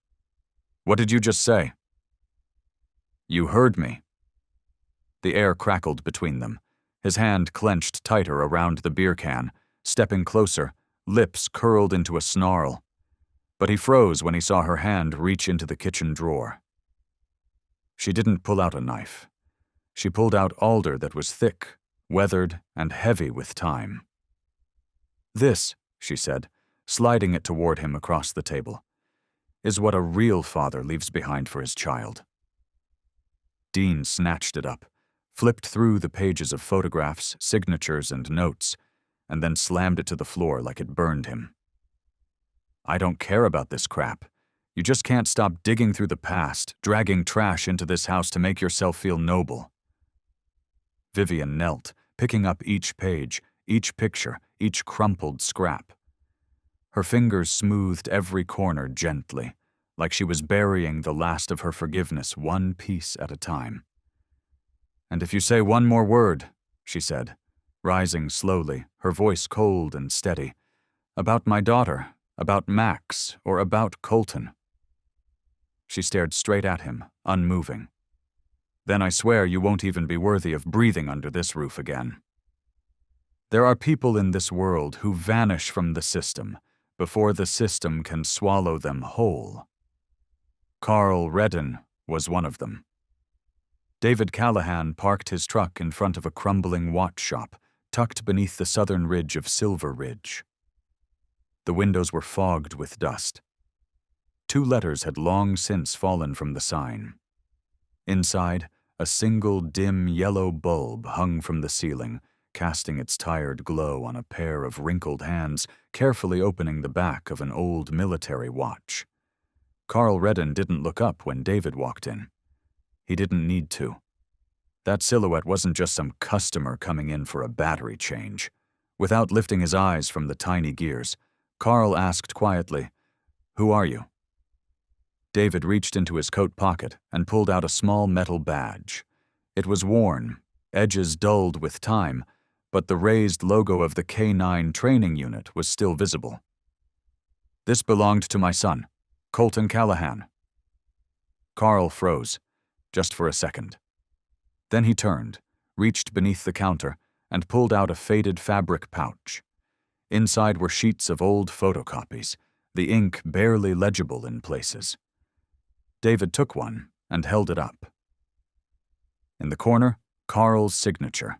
"What did you just say?" "You heard me." The air crackled between them, his hand clenched tighter around the beer can, stepping closer, lips curled into a snarl. But he froze when he saw her hand reach into the kitchen drawer. She didn't pull out a knife. She pulled out alder that was thick, weathered, and heavy with time. "This," she said, sliding it toward him across the table, "is what a real father leaves behind for his child." Dean snatched it up, flipped through the pages of photographs, signatures, and notes, and then slammed it to the floor like it burned him. "I don't care about this crap. You just can't stop digging through the past, dragging trash into this house to make yourself feel noble." Vivian knelt, picking up each page, each picture, each crumpled scrap. Her fingers smoothed every corner gently, like she was burying the last of her forgiveness one piece at a time. "And if you say one more word," she said, rising slowly, her voice cold and steady, "about my daughter, about Max, or about Colton." She stared straight at him, unmoving. "Then I swear you won't even be worthy of breathing under this roof again." There are people in this world who vanish from the system before the system can swallow them whole. Carl Redden was one of them. David Callahan parked his truck in front of a crumbling watch shop, tucked beneath the southern ridge of Silver Ridge. The windows were fogged with dust. 2 letters had long since fallen from the sign. Inside, a single dim yellow bulb hung from the ceiling, casting its tired glow on a pair of wrinkled hands carefully opening the back of an old military watch. Carl Redden didn't look up when David walked in. He didn't need to. That silhouette wasn't just some customer coming in for a battery change. Without lifting his eyes from the tiny gears, Carl asked quietly, "Who are you?" David reached into his coat pocket and pulled out a small metal badge. It was worn, edges dulled with time, but the raised logo of the K9 training unit was still visible. "This belonged to my son, Colton Callahan." Carl froze, just for a second. Then he turned, reached beneath the counter, and pulled out a faded fabric pouch. Inside were sheets of old photocopies, the ink barely legible in places. David took one and held it up. In the corner, Carl's signature.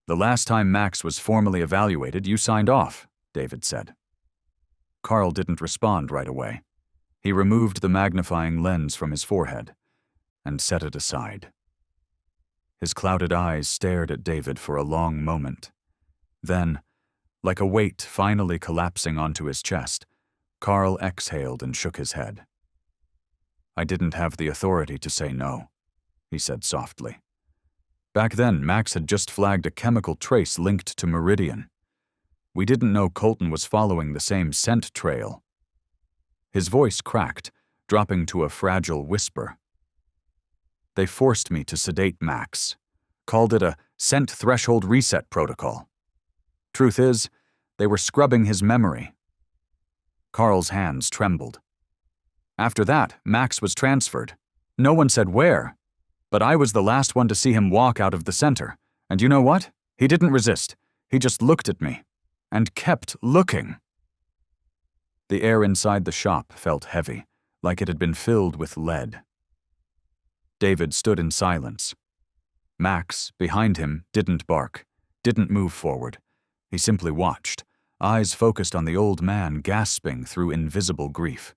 "The last time Max was formally evaluated, you signed off," David said. Carl didn't respond right away. He removed the magnifying lens from his forehead and set it aside. His clouded eyes stared at David for a long moment. Then, like a weight finally collapsing onto his chest, Carl exhaled and shook his head. "I didn't have the authority to say no," he said softly. Back then, Max had just flagged a chemical trace linked to Meridian. We didn't know Colton was following the same scent trail. His voice cracked, dropping to a fragile whisper. They forced me to sedate Max, called it a scent threshold reset protocol. Truth is, they were scrubbing his memory. Carl's hands trembled. After that, Max was transferred. No one said where, but I was the last one to see him walk out of the center. And you know what? He didn't resist. He just looked at me. And kept looking. The air inside the shop felt heavy, like it had been filled with lead. David stood in silence. Max, behind him, didn't bark, didn't move forward. He simply watched, eyes focused on the old man gasping through invisible grief.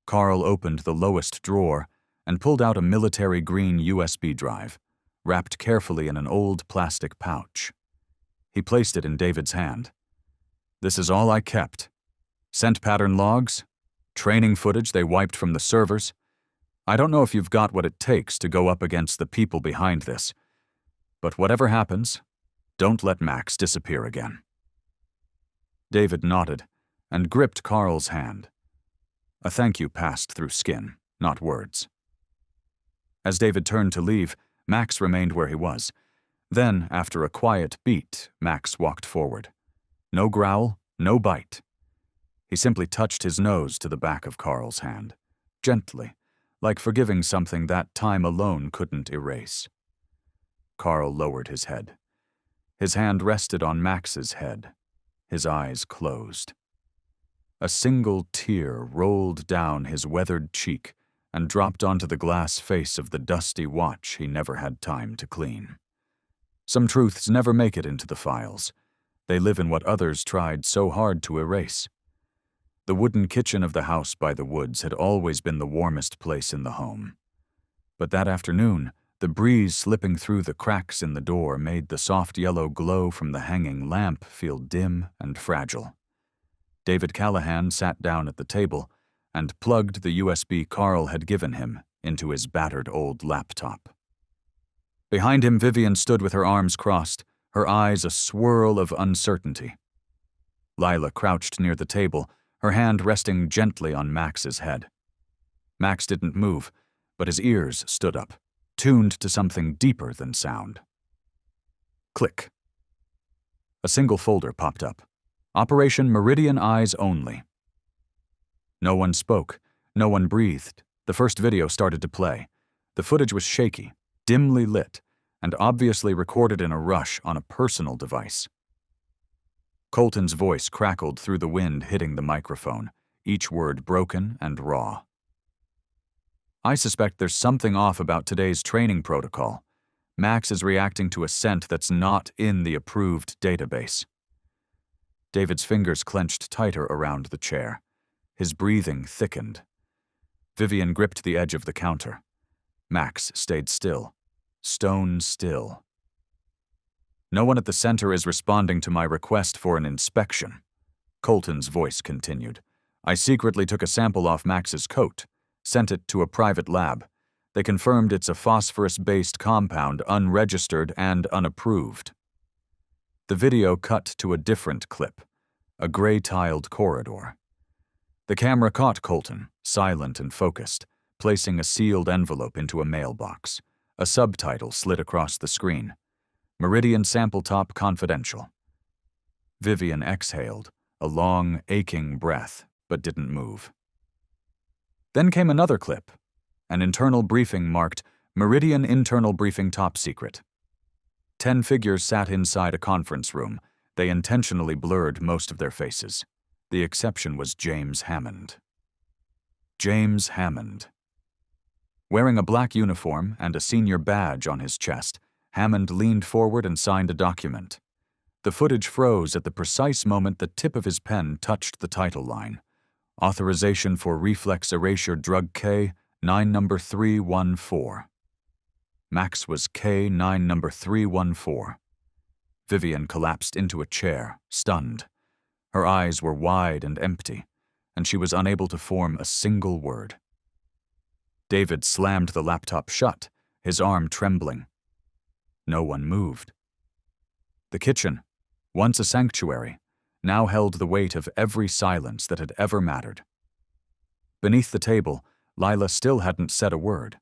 Carl opened the lowest drawer and pulled out a military green USB drive, wrapped carefully in an old plastic pouch. He placed it in David's hand. This is all I kept. Scent pattern logs, training footage they wiped from the servers. I don't know if you've got what it takes to go up against the people behind this, but whatever happens, don't let Max disappear again. David nodded and gripped Carl's hand. A thank you passed through skin, not words. As David turned to leave, Max remained where he was. Then, after a quiet beat, Max walked forward. No growl, no bite. He simply touched his nose to the back of Carl's hand, gently, like forgiving something that time alone couldn't erase. Carl lowered his head. His hand rested on Max's head. His eyes closed. A single tear rolled down his weathered cheek and dropped onto the glass face of the dusty watch he never had time to clean. Some truths never make it into the files. They live in what others tried so hard to erase. The wooden kitchen of the house by the woods had always been the warmest place in the home. But that afternoon, the breeze slipping through the cracks in the door made the soft yellow glow from the hanging lamp feel dim and fragile. David Callahan sat down at the table and plugged the USB Carl had given him into his battered old laptop. Behind him, Vivian stood with her arms crossed, her eyes a swirl of uncertainty. Lila crouched near the table, her hand resting gently on Max's head. Max didn't move, but his ears stood up, tuned to something deeper than sound. Click. A single folder popped up. Operation Meridian Eyes Only. No one spoke, no one breathed. The first video started to play. The footage was shaky, dimly lit, and obviously recorded in a rush on a personal device. Colton's voice crackled through the wind hitting the microphone, each word broken and raw. I suspect there's something off about today's training protocol. Max is reacting to a scent that's not in the approved database. David's fingers clenched tighter around the chair. His breathing thickened. Vivian gripped the edge of the counter. Max stayed still. Stone still. No one at the center is responding to my request for an inspection. Colton's voice continued. I secretly took a sample off Max's coat, sent it to a private lab. They confirmed it's a phosphorus-based compound, unregistered and unapproved. The video cut to a different clip, a gray-tiled corridor. The camera caught Colton, silent and focused, placing a sealed envelope into a mailbox. A subtitle slid across the screen. Meridian Sample Top Confidential. Vivian exhaled, a long, aching breath, but didn't move. Then came another clip. An internal briefing marked Meridian Internal Briefing Top Secret. 10 figures sat inside a conference room. They intentionally blurred most of their faces. The exception was James Hammond. James Hammond. Wearing a black uniform and a senior badge on his chest, Hammond leaned forward and signed a document. The footage froze at the precise moment the tip of his pen touched the title line. Authorization for Reflex Erasure Drug K, 9 number 314. Max was K9 number 314. Vivian collapsed into a chair, stunned. Her eyes were wide and empty, and she was unable to form a single word. David slammed the laptop shut, his arm trembling. No one moved. The kitchen, once a sanctuary, now held the weight of every silence that had ever mattered. Beneath the table, Lila still hadn't said a word,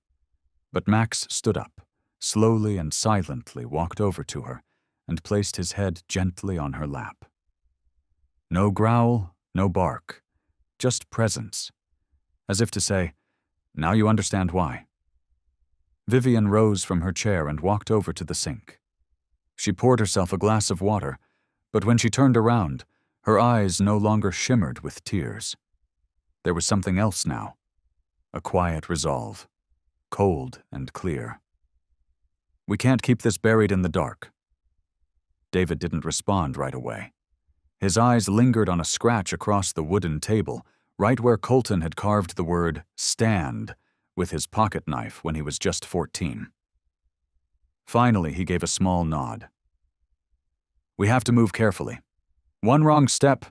but Max stood up, slowly and silently walked over to her, and placed his head gently on her lap. No growl, no bark, just presence, as if to say, "Now you understand why." Vivian rose from her chair and walked over to the sink. She poured herself a glass of water, but when she turned around, her eyes no longer shimmered with tears. There was something else now, a quiet resolve, cold and clear. "We can't keep this buried in the dark." David didn't respond right away. His eyes lingered on a scratch across the wooden table, right where Colton had carved the word "stand" with his pocket knife when he was just 14. Finally, he gave a small nod. "We have to move carefully. One wrong step,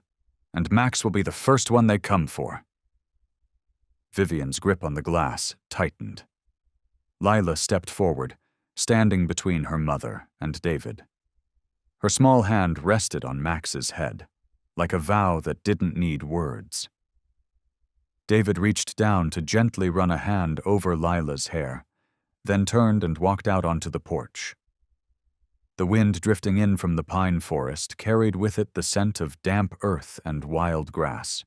and Max will be the first one they come for." Vivian's grip on the glass tightened. Lila stepped forward, standing between her mother and David. Her small hand rested on Max's head, like a vow that didn't need words. David reached down to gently run a hand over Lila's hair, then turned and walked out onto the porch. The wind drifting in from the pine forest carried with it the scent of damp earth and wild grass.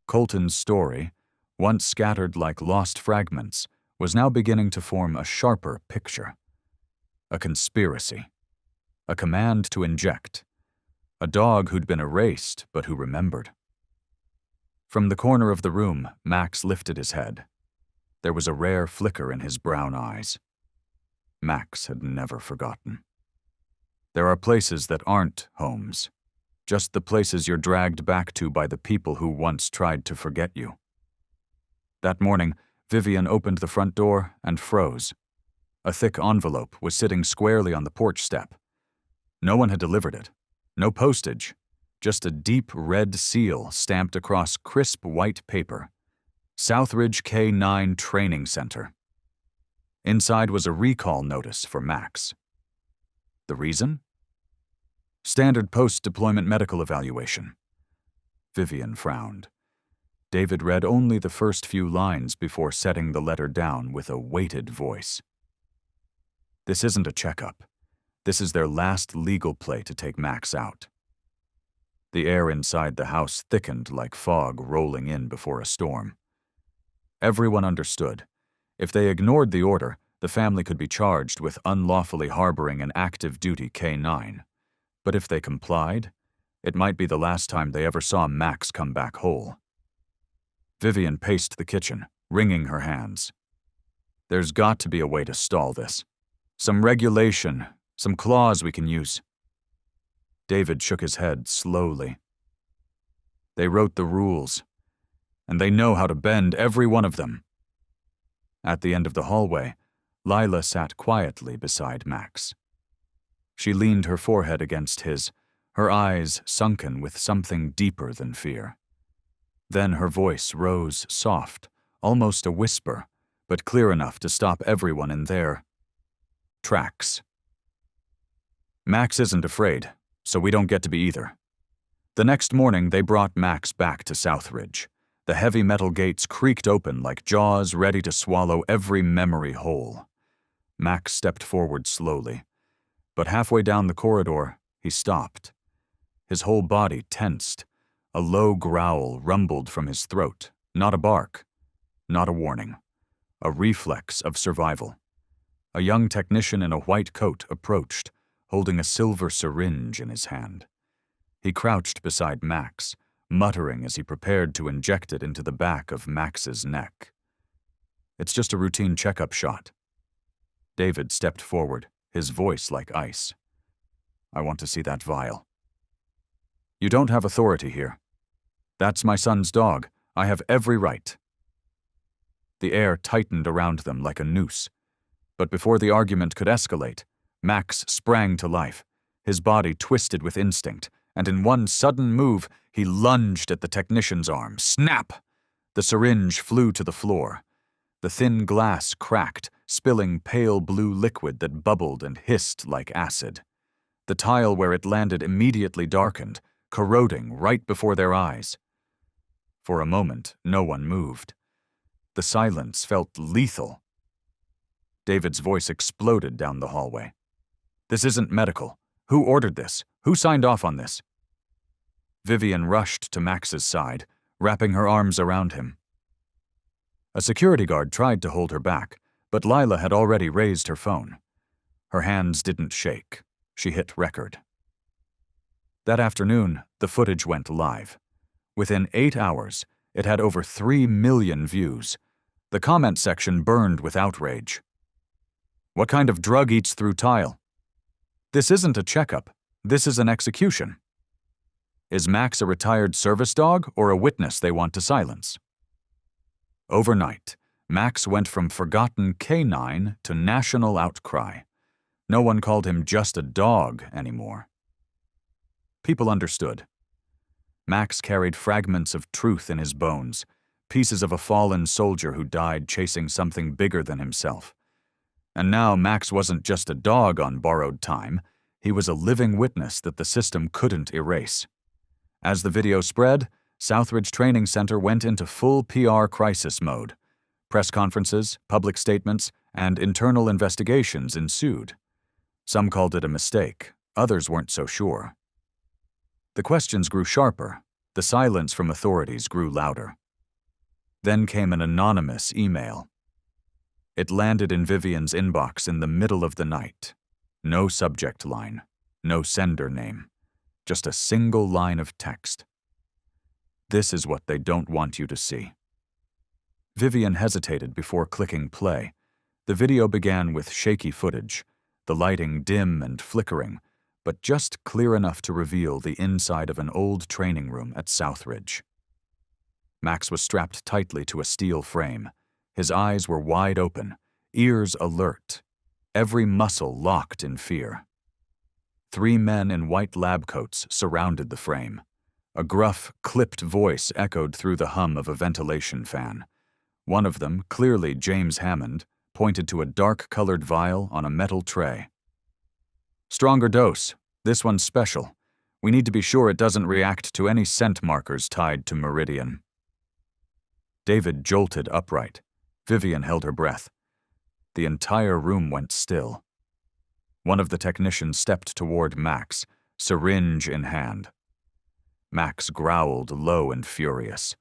Colton's story, once scattered like lost fragments, was now beginning to form a sharper picture. A conspiracy. A command to inject. A dog who'd been erased, but who remembered. From the corner of the room, Max lifted his head. There was a rare flicker in his brown eyes. Max had never forgotten. There are places that aren't homes, just the places you're dragged back to by the people who once tried to forget you. That morning, Vivian opened the front door and froze. A thick envelope was sitting squarely on the porch step. No one had delivered it. No postage. Just a deep red seal stamped across crisp white paper. Southridge K-9 Training Center. Inside was a recall notice for Max. The reason? Standard post-deployment medical evaluation. Vivian frowned. David read only the first few lines before setting the letter down with a weighted voice. This isn't a checkup. This is their last legal play to take Max out. The air inside the house thickened like fog rolling in before a storm. Everyone understood. If they ignored the order, the family could be charged with unlawfully harboring an active duty K-9. But if they complied, it might be the last time they ever saw Max come back whole. Vivian paced the kitchen, wringing her hands. There's got to be a way to stall this. Some regulation, some clause we can use. David shook his head slowly. They wrote the rules, and they know how to bend every one of them. At the end of the hallway, Lila sat quietly beside Max. She leaned her forehead against his, her eyes sunken with something deeper than fear. Then her voice rose soft, almost a whisper, but clear enough to stop everyone in their tracks. Max isn't afraid, so we don't get to be either. The next morning, they brought Max back to Southridge. The heavy metal gates creaked open like jaws ready to swallow every memory whole. Max stepped forward slowly, but halfway down the corridor, he stopped. His whole body tensed. A low growl rumbled from his throat, not a bark, not a warning, a reflex of survival. A young technician in a white coat approached, holding a silver syringe in his hand. He crouched beside Max, muttering as he prepared to inject it into the back of Max's neck. It's just a routine checkup shot. David stepped forward, his voice like ice. I want to see that vial. You don't have authority here. That's my son's dog. I have every right. The air tightened around them like a noose. But before the argument could escalate, Max sprang to life, his body twisted with instinct, and in one sudden move, he lunged at the technician's arm. Snap! The syringe flew to the floor. The thin glass cracked, spilling pale blue liquid that bubbled and hissed like acid. The tile where it landed immediately darkened, corroding right before their eyes. For a moment, no one moved. The silence felt lethal. David's voice exploded down the hallway. "This isn't medical. Who ordered this? Who signed off on this?" Vivian rushed to Max's side, wrapping her arms around him. A security guard tried to hold her back, but Lila had already raised her phone. Her hands didn't shake. She hit record. That afternoon, the footage went live. Within 8 hours, it had over 3 million views. The comment section burned with outrage. "What kind of drug eats through tile? This isn't a checkup. This is an execution. Is Max a retired service dog or a witness they want to silence?" Overnight, Max went from forgotten canine to national outcry. No one called him just a dog anymore. People understood. Max carried fragments of truth in his bones, pieces of a fallen soldier who died chasing something bigger than himself. And now Max wasn't just a dog on borrowed time, he was a living witness that the system couldn't erase. As the video spread, Southridge Training Center went into full PR crisis mode. Press conferences, public statements, and internal investigations ensued. Some called it a mistake, others weren't so sure. The questions grew sharper, the silence from authorities grew louder. Then came an anonymous email. It landed in Vivian's inbox in the middle of the night. No subject line, no sender name, just a single line of text. "This is what they don't want you to see." Vivian hesitated before clicking play. The video began with shaky footage, the lighting dim and flickering, but just clear enough to reveal the inside of an old training room at Southridge. Max was strapped tightly to a steel frame. His eyes were wide open, ears alert, every muscle locked in fear. 3 men in white lab coats surrounded the frame. A gruff, clipped voice echoed through the hum of a ventilation fan. One of them, clearly James Hammond, pointed to a dark-colored vial on a metal tray. "Stronger dose. This one's special. We need to be sure it doesn't react to any scent markers tied to Meridian." David jolted upright. Vivian held her breath. The entire room went still. One of the technicians stepped toward Max, syringe in hand. Max growled, low and furious.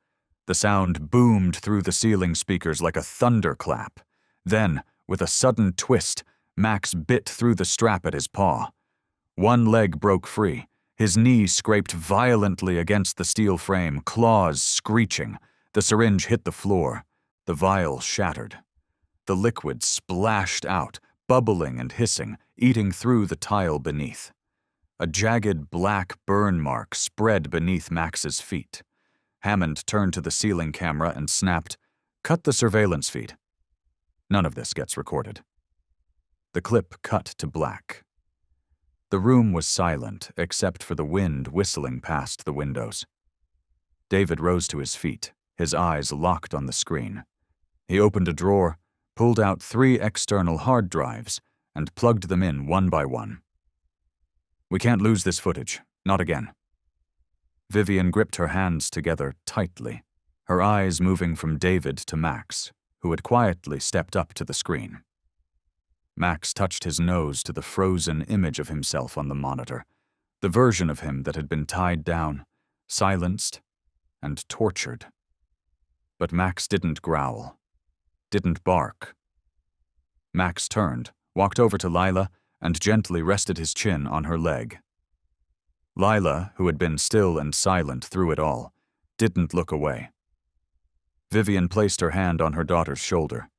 The sound boomed through the ceiling speakers like a thunderclap. Then, with a sudden twist, Max bit through the strap at his paw. One leg broke free. His knee scraped violently against the steel frame, claws screeching. The syringe hit the floor. The vial shattered. The liquid splashed out, bubbling and hissing, eating through the tile beneath. A jagged black burn mark spread beneath Max's feet. Hammond turned to the ceiling camera and snapped, "Cut the surveillance feed." None of this gets recorded. The clip cut to black. The room was silent, except for the wind whistling past the windows. David rose to his feet, his eyes locked on the screen. He opened a drawer, pulled out 3 external hard drives, and plugged them in one by one. "We can't lose this footage, not again." Vivian gripped her hands together tightly, her eyes moving from David to Max, who had quietly stepped up to the screen. Max touched his nose to the frozen image of himself on the monitor, the version of him that had been tied down, silenced, and tortured. But Max didn't growl, didn't bark. Max turned, walked over to Lila, and gently rested his chin on her leg. Lila, who had been still and silent through it all, didn't look away. Vivian placed her hand on her daughter's shoulder.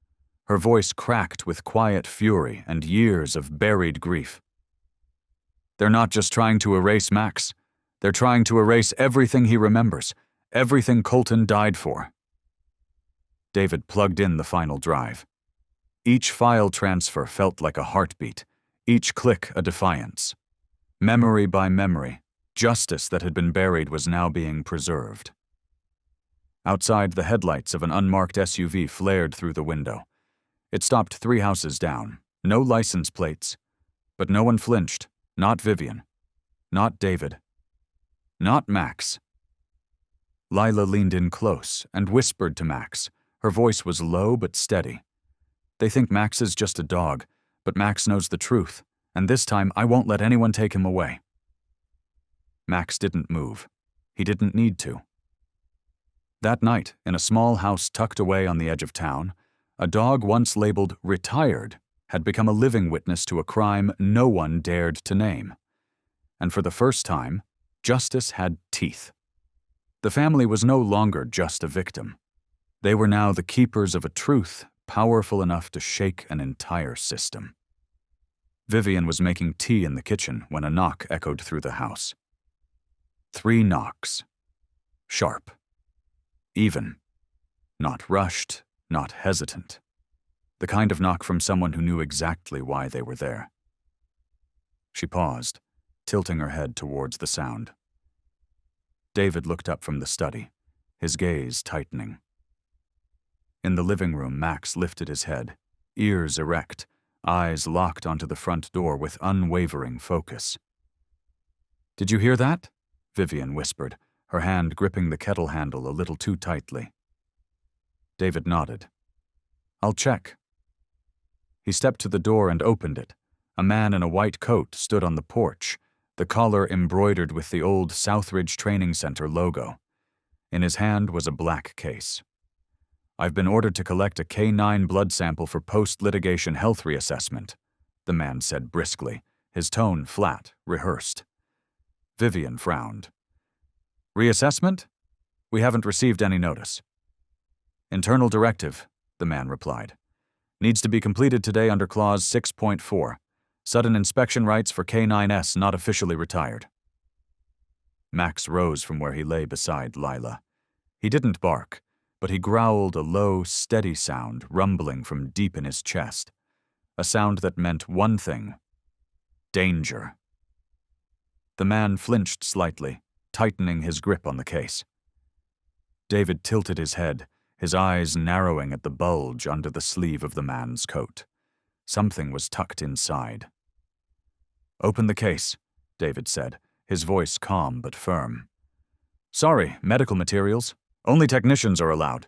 Her voice cracked with quiet fury and years of buried grief. "They're not just trying to erase Max. They're trying to erase everything he remembers, everything Colton died for." David plugged in the final drive. Each file transfer felt like a heartbeat, each click a defiance. Memory by memory, justice that had been buried was now being preserved. Outside, the headlights of an unmarked SUV flared through the window. It stopped 3 houses down, no license plates. But no one flinched. Not Vivian. Not David. Not Max. Lila leaned in close and whispered to Max. Her voice was low but steady. They think Max is just a dog, but Max knows the truth, and this time I won't let anyone take him away. Max didn't move. He didn't need to. That night, in a small house tucked away on the edge of town, a dog once labeled retired had become a living witness to a crime no one dared to name. And for the first time, justice had teeth. The family was no longer just a victim. They were now the keepers of a truth powerful enough to shake an entire system. Vivian was making tea in the kitchen when a knock echoed through the house. 3 knocks. Sharp. Even. Not rushed, not hesitant. The kind of knock from someone who knew exactly why they were there. She paused, tilting her head towards the sound. David looked up from the study, his gaze tightening. In the living room, Max lifted his head, ears erect, eyes locked onto the front door with unwavering focus. "Did you hear that?" Vivian whispered, her hand gripping the kettle handle a little too tightly. David nodded. "I'll check." He stepped to the door and opened it. A man in a white coat stood on the porch, the collar embroidered with the old Southridge Training Center logo. In his hand was a black case. "I've been ordered to collect a K9 blood sample for post-litigation health reassessment," the man said briskly, his tone flat, rehearsed. Vivian frowned. "Reassessment? We haven't received any notice." "Internal directive," the man replied. "Needs to be completed today under Clause 6.4. Sudden inspection rights for K9S not officially retired." Max rose from where he lay beside Lila. He didn't bark, but he growled a low, steady sound rumbling from deep in his chest. A sound that meant one thing: danger. The man flinched slightly, tightening his grip on the case. David tilted his head, his eyes narrowing at the bulge under the sleeve of the man's coat. Something was tucked inside. "Open the case," David said, his voice calm but firm. "Sorry, medical materials. Only technicians are allowed."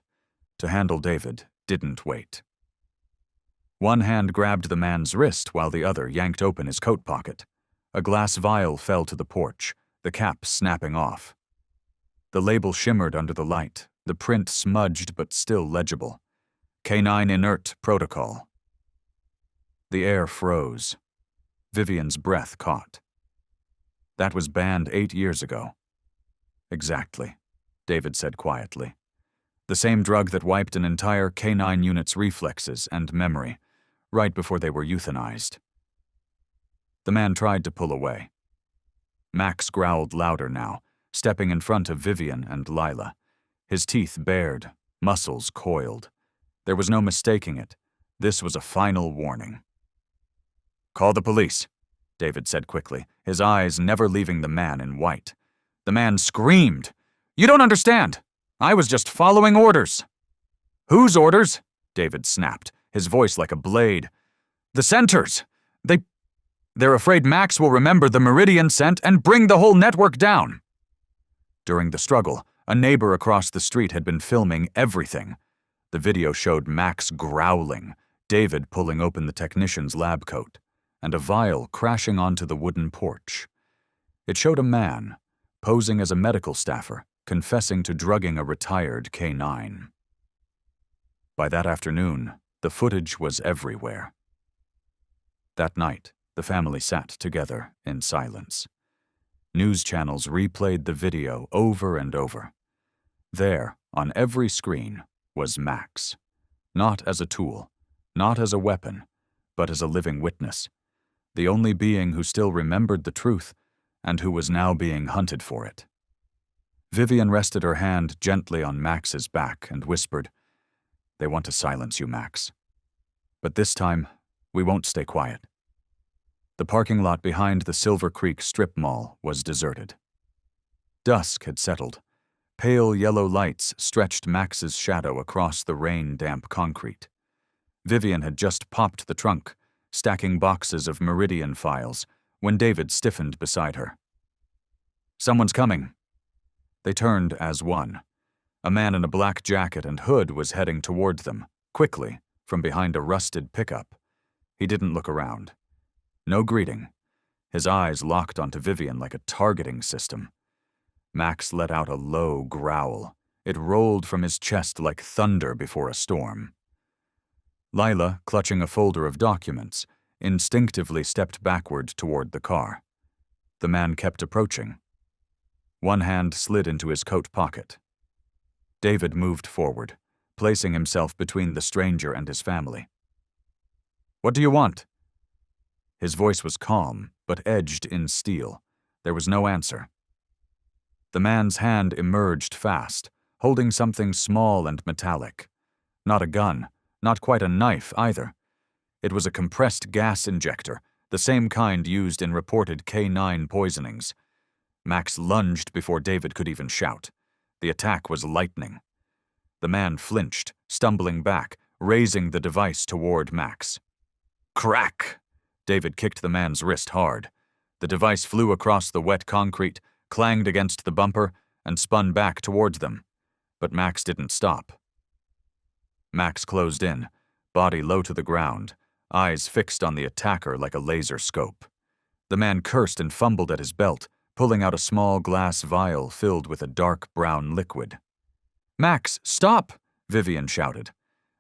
To handle David didn't wait. One hand grabbed the man's wrist while the other yanked open his coat pocket. A glass vial fell to the porch, the cap snapping off. The label shimmered under the light, the print smudged but still legible. K9 Inert Protocol. The air froze. Vivian's breath caught. That was banned 8 years ago. "Exactly," David said quietly. "The same drug that wiped an entire K9 unit's reflexes and memory, right before they were euthanized." The man tried to pull away. Max growled louder now, stepping in front of Vivian and Lila. His teeth bared, muscles coiled. There was no mistaking it. This was a final warning. "Call the police," David said quickly, his eyes never leaving the man in white. The man screamed. "You don't understand! I was just following orders." "Whose orders?" David snapped, his voice like a blade. "The center's. They're afraid Max will remember the Meridian scent and bring the whole network down." During the struggle, a neighbor across the street had been filming everything. The video showed Max growling, David pulling open the technician's lab coat, and a vial crashing onto the wooden porch. It showed a man, posing as a medical staffer, confessing to drugging a retired K9. By that afternoon, the footage was everywhere. That night, the family sat together in silence. News channels replayed the video over and over. There, on every screen, was Max. Not as a tool, not as a weapon, but as a living witness. The only being who still remembered the truth and who was now being hunted for it. Vivian rested her hand gently on Max's back and whispered, "They want to silence you, Max. But this time, we won't stay quiet." The parking lot behind the Silver Creek strip mall was deserted. Dusk had settled. Pale yellow lights stretched Max's shadow across the rain-damp concrete. Vivian had just popped the trunk, stacking boxes of Meridian files, when David stiffened beside her. "Someone's coming." They turned as one. A man in a black jacket and hood was heading toward them, quickly, from behind a rusted pickup. He didn't look around. No greeting. His eyes locked onto Vivian like a targeting system. Max let out a low growl. It rolled from his chest like thunder before a storm. Lila, clutching a folder of documents, instinctively stepped backward toward the car. The man kept approaching. One hand slid into his coat pocket. David moved forward, placing himself between the stranger and his family. "What do you want?" His voice was calm, but edged in steel. There was no answer. The man's hand emerged fast, holding something small and metallic. Not a gun, not quite a knife either. It was a compressed gas injector, the same kind used in reported K9 poisonings. Max lunged before David could even shout. The attack was lightning. The man flinched, stumbling back, raising the device toward Max. Crack! David kicked the man's wrist hard. The device flew across the wet concrete, clanged against the bumper, and spun back towards them. But Max didn't stop. Max closed in, body low to the ground, eyes fixed on the attacker like a laser scope. The man cursed and fumbled at his belt, pulling out a small glass vial filled with a dark brown liquid. "Max, stop!" Vivian shouted.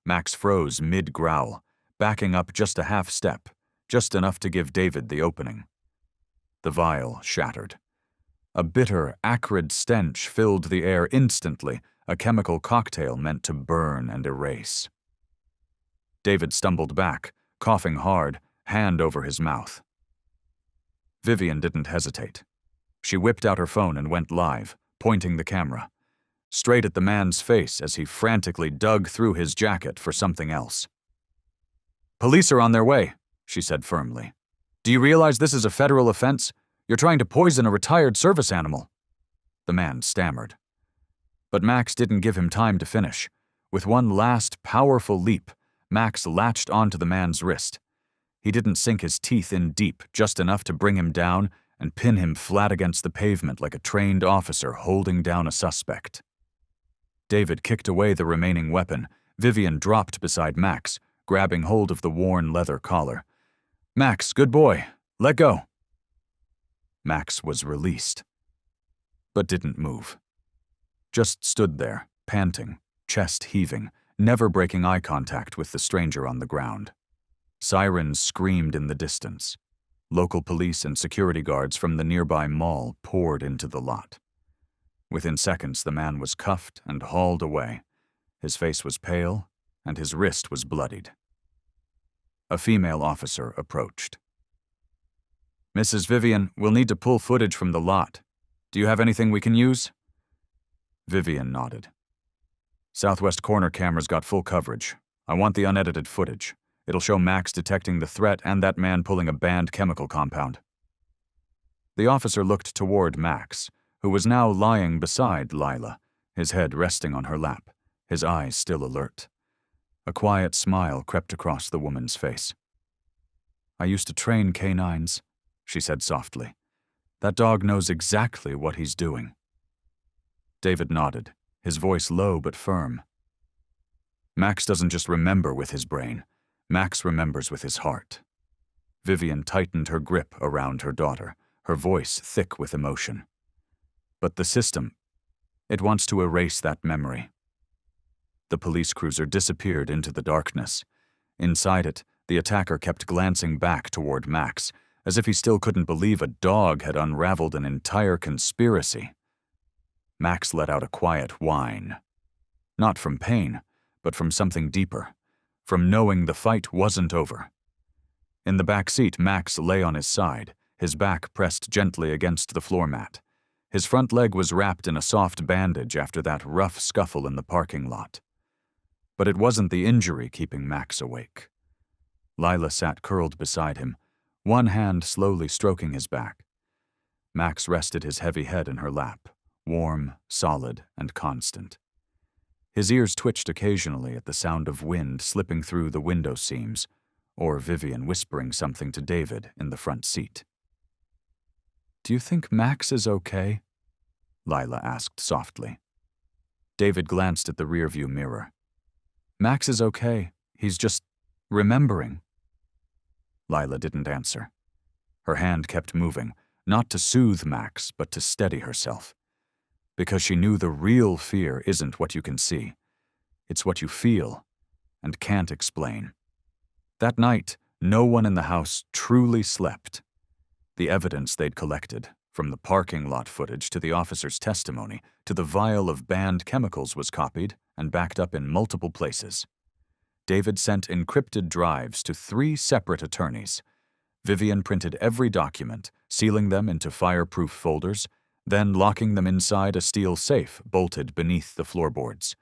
Max froze mid-growl, backing up just a half step, just enough to give David the opening. The vial shattered. A bitter, acrid stench filled the air instantly, a chemical cocktail meant to burn and erase. David stumbled back, coughing hard, hand over his mouth. Vivian didn't hesitate. She whipped out her phone and went live, pointing the camera, straight at the man's face as he frantically dug through his jacket for something else. "Police are on their way," she said firmly. "Do you realize this is a federal offense? You're trying to poison a retired service animal." The man stammered. But Max didn't give him time to finish. With one last, powerful leap, Max latched onto the man's wrist. He didn't sink his teeth in deep, just enough to bring him down and pin him flat against the pavement like a trained officer holding down a suspect. David kicked away the remaining weapon. Vivian dropped beside Max, grabbing hold of the worn leather collar. "Max, good boy. Let go." Max was released, but didn't move. Just stood there, panting, chest heaving, never breaking eye contact with the stranger on the ground. Sirens screamed in the distance. Local police and security guards from the nearby mall poured into the lot. Within seconds, the man was cuffed and hauled away. His face was pale, and his wrist was bloodied. A female officer approached. "Mrs. Vivian, we'll need to pull footage from the lot. Do you have anything we can use?" Vivian nodded. "Southwest corner cameras got full coverage. I want the unedited footage. It'll show Max detecting the threat and that man pulling a banned chemical compound." The officer looked toward Max, who was now lying beside Lila, his head resting on her lap, his eyes still alert. A quiet smile crept across the woman's face. "I used to train canines," she said softly. "That dog knows exactly what he's doing." David nodded, his voice low but firm. "Max doesn't just remember with his brain. Max remembers with his heart." Vivian tightened her grip around her daughter, her voice thick with emotion. "But the system, it wants to erase that memory." The police cruiser disappeared into the darkness. Inside it, the attacker kept glancing back toward Max, as if he still couldn't believe a dog had unraveled an entire conspiracy. Max let out a quiet whine. Not from pain, but from something deeper, from knowing the fight wasn't over. In the back seat, Max lay on his side, his back pressed gently against the floor mat. His front leg was wrapped in a soft bandage after that rough scuffle in the parking lot. But it wasn't the injury keeping Max awake. Lila sat curled beside him, one hand slowly stroking his back. Max rested his heavy head in her lap, warm, solid, and constant. His ears twitched occasionally at the sound of wind slipping through the window seams, or Vivian whispering something to David in the front seat. "Do you think Max is okay?" Lila asked softly. David glanced at the rearview mirror. "Max is okay. He's just remembering." Lila didn't answer. Her hand kept moving, not to soothe Max, but to steady herself. Because she knew the real fear isn't what you can see. It's what you feel and can't explain. That night, no one in the house truly slept. The evidence they'd collected, from the parking lot footage to the officer's testimony to the vial of banned chemicals, was copied and backed up in multiple places. David sent encrypted drives to 3 separate attorneys. Vivian printed every document, sealing them into fireproof folders, then locking them inside a steel safe bolted beneath the floorboards.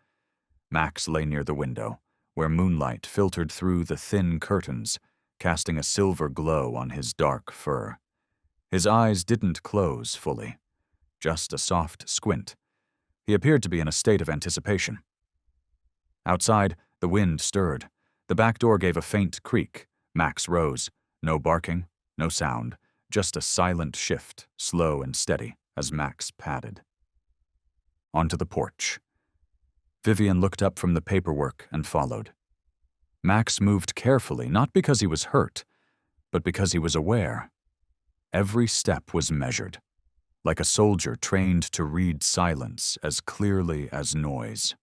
Max lay near the window, where moonlight filtered through the thin curtains, casting a silver glow on his dark fur. His eyes didn't close fully, just a soft squint. He appeared to be in a state of anticipation. Outside, the wind stirred. The back door gave a faint creak. Max rose. No barking, no sound, just a silent shift, slow and steady, as Max padded. Onto the porch. Vivian looked up from the paperwork and followed. Max moved carefully, not because he was hurt, but because he was aware. Every step was measured, like a soldier trained to read silence as clearly as noise.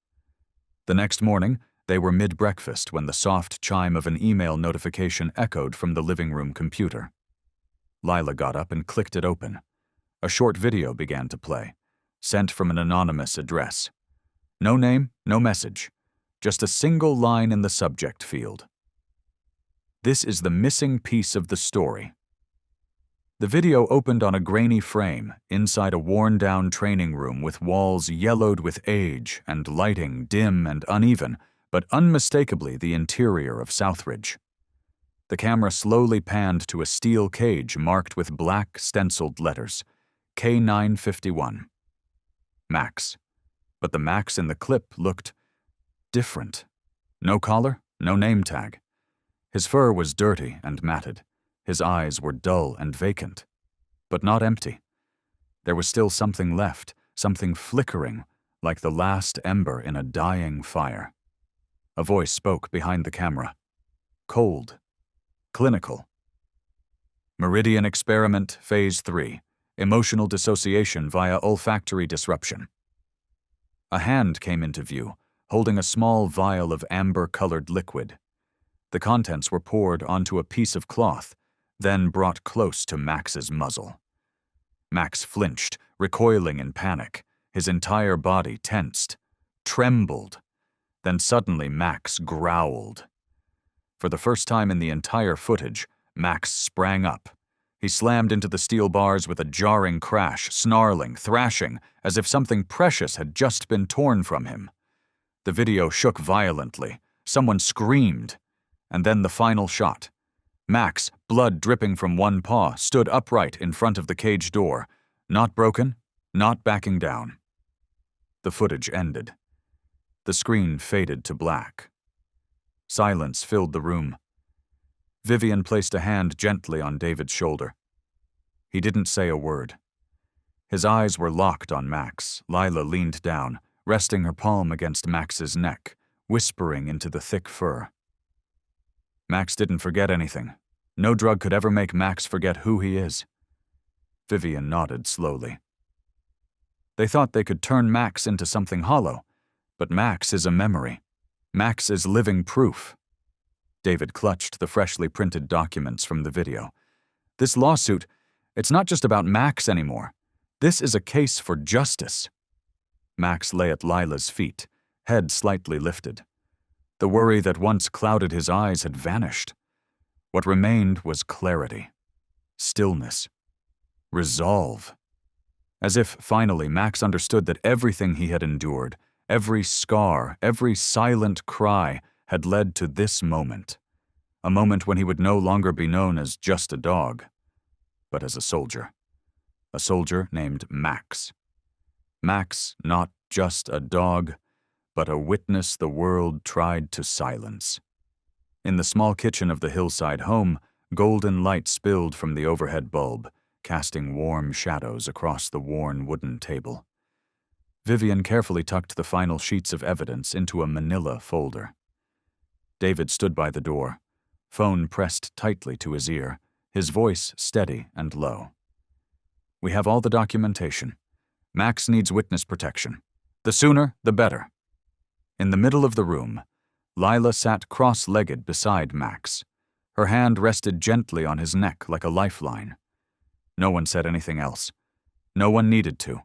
The next morning, they were mid-breakfast when the soft chime of an email notification echoed from the living room computer. Lila got up and clicked it open. A short video began to play, sent from an anonymous address. No name, no message, just a single line in the subject field. "This is the missing piece of the story." The video opened on a grainy frame inside a worn-down training room with walls yellowed with age and lighting dim and uneven, but unmistakably the interior of Southridge. The camera slowly panned to a steel cage marked with black stenciled letters, K951. Max. But the Max in the clip looked different. No collar, no name tag. His fur was dirty and matted. His eyes were dull and vacant, but not empty. There was still something left, something flickering, like the last ember in a dying fire. A voice spoke behind the camera. Cold. Clinical. Meridian Experiment Phase 3. Emotional dissociation via olfactory disruption. A hand came into view, holding a small vial of amber-colored liquid. The contents were poured onto a piece of cloth, then brought close to Max's muzzle. Max flinched, recoiling in panic. His entire body tensed, trembled. Then suddenly Max growled. For the first time in the entire footage, Max sprang up. He slammed into the steel bars with a jarring crash, snarling, thrashing, as if something precious had just been torn from him. The video shook violently. Someone screamed. And then the final shot. Max, blood dripping from one paw, stood upright in front of the cage door, not broken, not backing down. The footage ended. The screen faded to black. Silence filled the room. Vivian placed a hand gently on David's shoulder. He didn't say a word. His eyes were locked on Max. Lila leaned down, resting her palm against Max's neck, whispering into the thick fur. Max didn't forget anything. No drug could ever make Max forget who he is. Vivian nodded slowly. They thought they could turn Max into something hollow, but Max is a memory. Max is living proof. David clutched the freshly printed documents from the video. This lawsuit, it's not just about Max anymore. This is a case for justice. Max lay at Lila's feet, head slightly lifted. The worry that once clouded his eyes had vanished. What remained was clarity, stillness, resolve. As if finally Max understood that everything he had endured, every scar, every silent cry, had led to this moment. A moment when he would no longer be known as just a dog, but as a soldier. A soldier named Max. Max, not just a dog, but a witness the world tried to silence. In the small kitchen of the hillside home, golden light spilled from the overhead bulb, casting warm shadows across the worn wooden table. Vivian carefully tucked the final sheets of evidence into a manila folder. David stood by the door, phone pressed tightly to his ear, his voice steady and low. "We have all the documentation. Max needs witness protection. The sooner, the better." In the middle of the room, Lila sat cross-legged beside Max. Her hand rested gently on his neck like a lifeline. No one said anything else. No one needed to.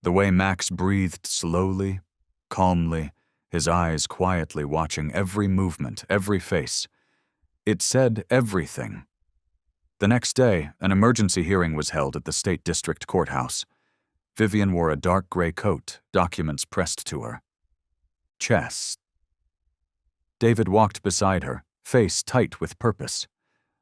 The way Max breathed slowly, calmly, his eyes quietly watching every movement, every face. It said everything. The next day, an emergency hearing was held at the State District Courthouse. Vivian wore a dark gray coat, documents pressed to her. Chest. David walked beside her, face tight with purpose.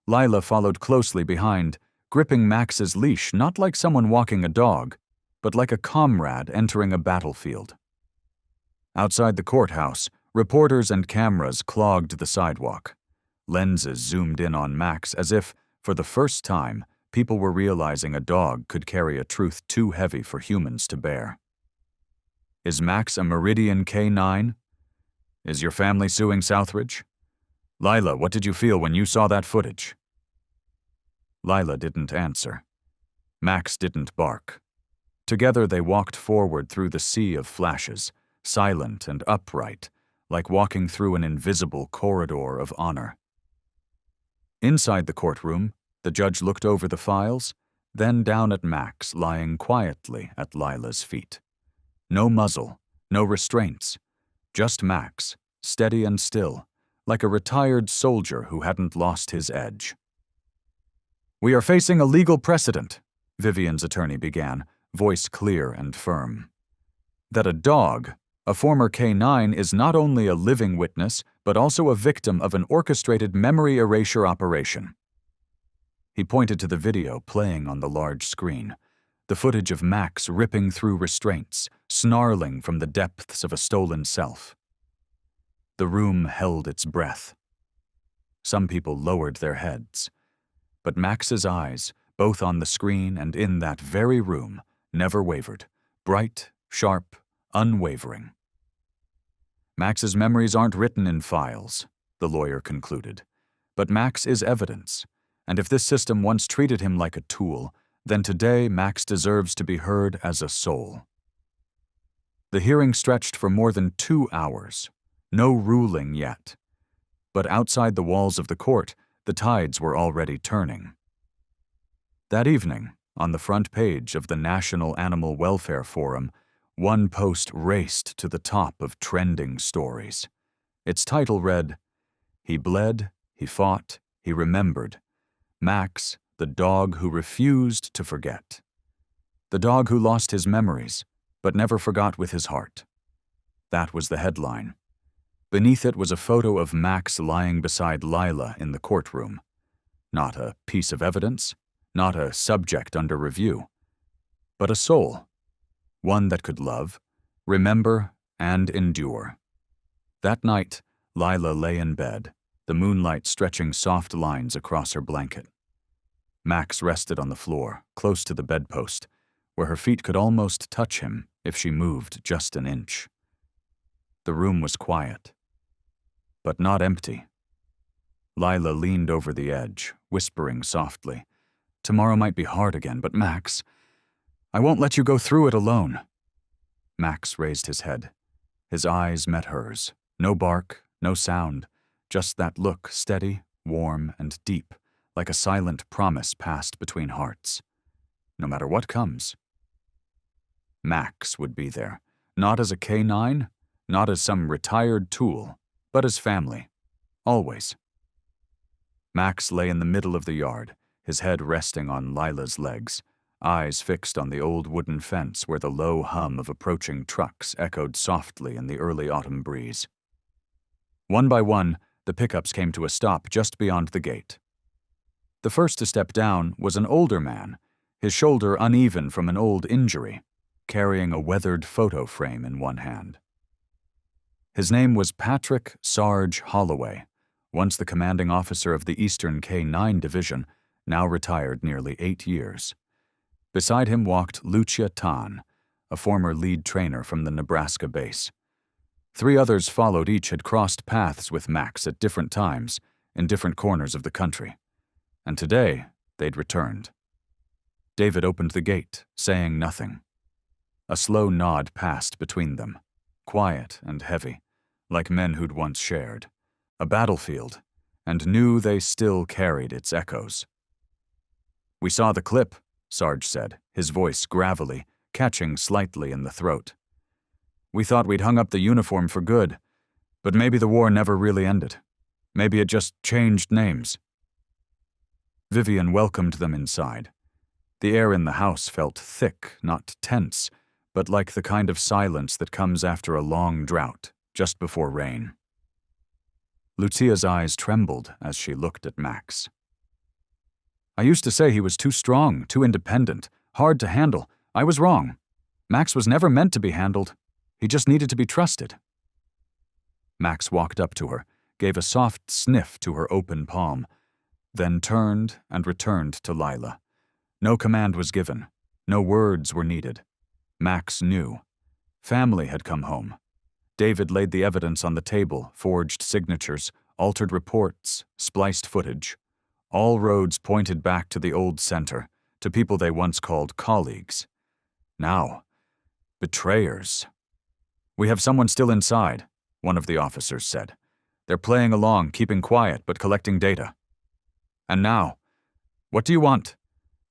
Lila followed closely behind, gripping Max's leash not like someone walking a dog, but like a comrade entering a battlefield. Outside the courthouse, reporters and cameras clogged the sidewalk. Lenses zoomed in on Max as if, for the first time, people were realizing a dog could carry a truth too heavy for humans to bear. "Is Max a Meridian K9? Is your family suing Southridge? Lila, what did you feel when you saw that footage?" Lila didn't answer. Max didn't bark. Together they walked forward through the sea of flashes, silent and upright, like walking through an invisible corridor of honor. Inside the courtroom, the judge looked over the files, then down at Max lying quietly at Lila's feet. No muzzle, no restraints, just Max, steady and still, like a retired soldier who hadn't lost his edge. "We are facing a legal precedent," Vivian's attorney began, voice clear and firm. "That a dog, a former K9, is not only a living witness, but also a victim of an orchestrated memory erasure operation." He pointed to the video playing on the large screen, the footage of Max ripping through restraints, snarling from the depths of a stolen self. The room held its breath. Some people lowered their heads. But Max's eyes, both on the screen and in that very room, never wavered, bright, sharp, unwavering. "Max's memories aren't written in files," the lawyer concluded. "But Max is evidence, and if this system once treated him like a tool, then today Max deserves to be heard as a soul." The hearing stretched for more than 2 hours. No ruling yet. But outside the walls of the court, the tides were already turning. That evening, on the front page of the National Animal Welfare Forum, one post raced to the top of trending stories. Its title read, "He bled, he fought, he remembered. Max, the dog who refused to forget. The dog who lost his memories, but never forgot with his heart." That was the headline. Beneath it was a photo of Max lying beside Lila in the courtroom. Not a piece of evidence, not a subject under review, but a soul. One that could love, remember, and endure. That night, Lila lay in bed, the moonlight stretching soft lines across her blanket. Max rested on the floor, close to the bedpost, where her feet could almost touch him if she moved just an inch. The room was quiet, but not empty. Lila leaned over the edge, whispering softly, "Tomorrow might be hard again, but Max, I won't let you go through it alone." Max raised his head. His eyes met hers. No bark, no sound, just that look, steady, warm, and deep, like a silent promise passed between hearts. No matter what comes. Max would be there, not as a K9, not as some retired tool, but as family. Always. Max lay in the middle of the yard, his head resting on Lila's legs, eyes fixed on the old wooden fence where the low hum of approaching trucks echoed softly in the early autumn breeze. One by one, the pickups came to a stop just beyond the gate. The first to step down was an older man, his shoulder uneven from an old injury, carrying a weathered photo frame in one hand. His name was Patrick Sarge Holloway, once the commanding officer of the Eastern K-9 Division, now retired nearly 8 years. Beside him walked Lucia Tan, a former lead trainer from the Nebraska base. 3 others followed. Each had crossed paths with Max at different times in different corners of the country. And today, they'd returned. David opened the gate, saying nothing. A slow nod passed between them, quiet and heavy, like men who'd once shared a battlefield, and knew they still carried its echoes. "We saw the clip," Sarge said, his voice gravelly, catching slightly in the throat. "We thought we'd hung up the uniform for good, but maybe the war never really ended. Maybe it just changed names." Vivian welcomed them inside. The air in the house felt thick, not tense, but like the kind of silence that comes after a long drought, just before rain. Lucia's eyes trembled as she looked at Max. "I used to say he was too strong, too independent, hard to handle. I was wrong. Max was never meant to be handled. He just needed to be trusted." Max walked up to her, gave a soft sniff to her open palm, then turned and returned to Lila. No command was given. No words were needed. Max knew. Family had come home. David laid the evidence on the table, forged signatures, altered reports, spliced footage. All roads pointed back to the old center, to people they once called colleagues. Now, betrayers. "We have someone still inside," one of the officers said. "They're playing along, keeping quiet, but collecting data." "And now, what do you want?"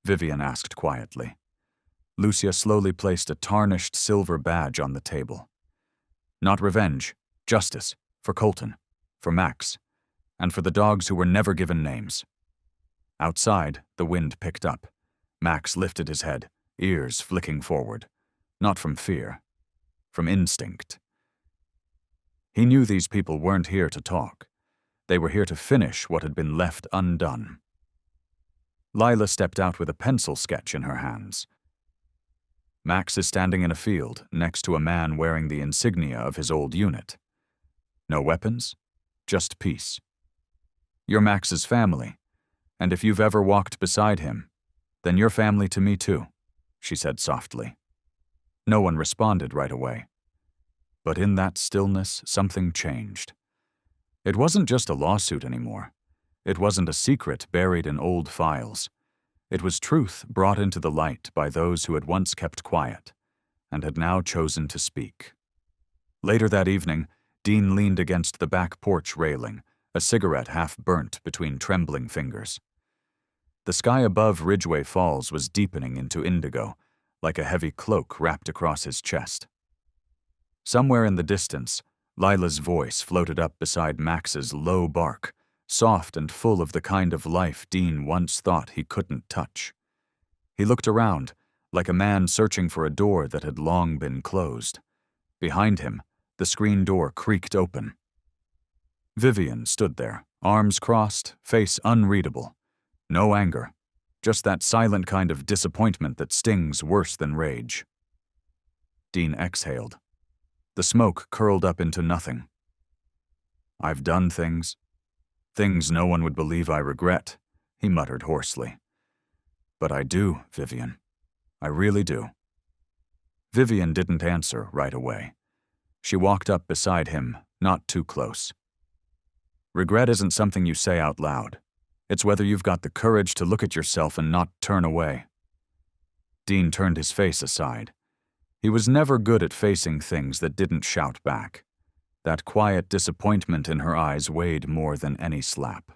Vivian asked quietly. Lucia slowly placed a tarnished silver badge on the table. "Not revenge, justice, for Colton, for Max, and for the dogs who were never given names." Outside, the wind picked up. Max lifted his head, ears flicking forward. Not from fear, from instinct. He knew these people weren't here to talk. They were here to finish what had been left undone. Lila stepped out with a pencil sketch in her hands. Max is standing in a field next to a man wearing the insignia of his old unit. No weapons, just peace. "You're Max's family, and if you've ever walked beside him, then you're family to me too," she said softly. No one responded right away. But in that stillness, something changed. It wasn't just a lawsuit anymore. It wasn't a secret buried in old files. It was truth brought into the light by those who had once kept quiet and had now chosen to speak. Later that evening, Dean leaned against the back porch railing, a cigarette half burnt between trembling fingers. The sky above Ridgeway Falls was deepening into indigo, like a heavy cloak wrapped across his chest. Somewhere in the distance, Lila's voice floated up beside Max's low bark, soft and full of the kind of life Dean once thought he couldn't touch. He looked around, like a man searching for a door that had long been closed. Behind him, the screen door creaked open. Vivian stood there, arms crossed, face unreadable. No anger, just that silent kind of disappointment that stings worse than rage. Dean exhaled. The smoke curled up into nothing. "I've done things no one would believe I regret," he muttered hoarsely. "But I do, Vivian. I really do." Vivian didn't answer right away. She walked up beside him, not too close. "Regret isn't something you say out loud. It's whether you've got the courage to look at yourself and not turn away." Dean turned his face aside. He was never good at facing things that didn't shout back. That quiet disappointment in her eyes weighed more than any slap.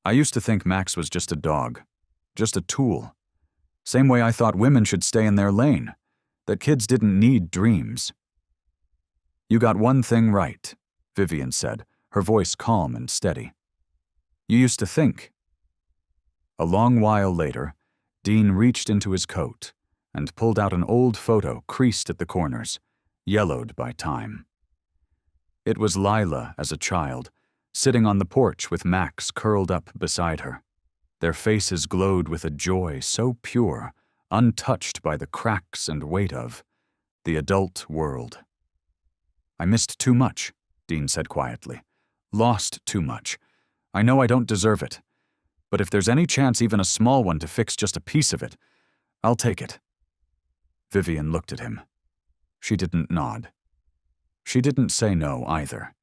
"I used to think Max was just a dog, just a tool. Same way I thought women should stay in their lane, that kids didn't need dreams." "You got one thing right," Vivian said, her voice calm and steady. "You used to think." A long while later, Dean reached into his coat and pulled out an old photo creased at the corners, yellowed by time. It was Lila as a child, sitting on the porch with Max curled up beside her. Their faces glowed with a joy so pure, untouched by the cracks and weight of the adult world. I missed too much, Dean said quietly. Lost too much. I know I don't deserve it. But if there's any chance, even a small one, to fix just a piece of it, I'll take it. Vivian looked at him. She didn't nod. She didn't say no either.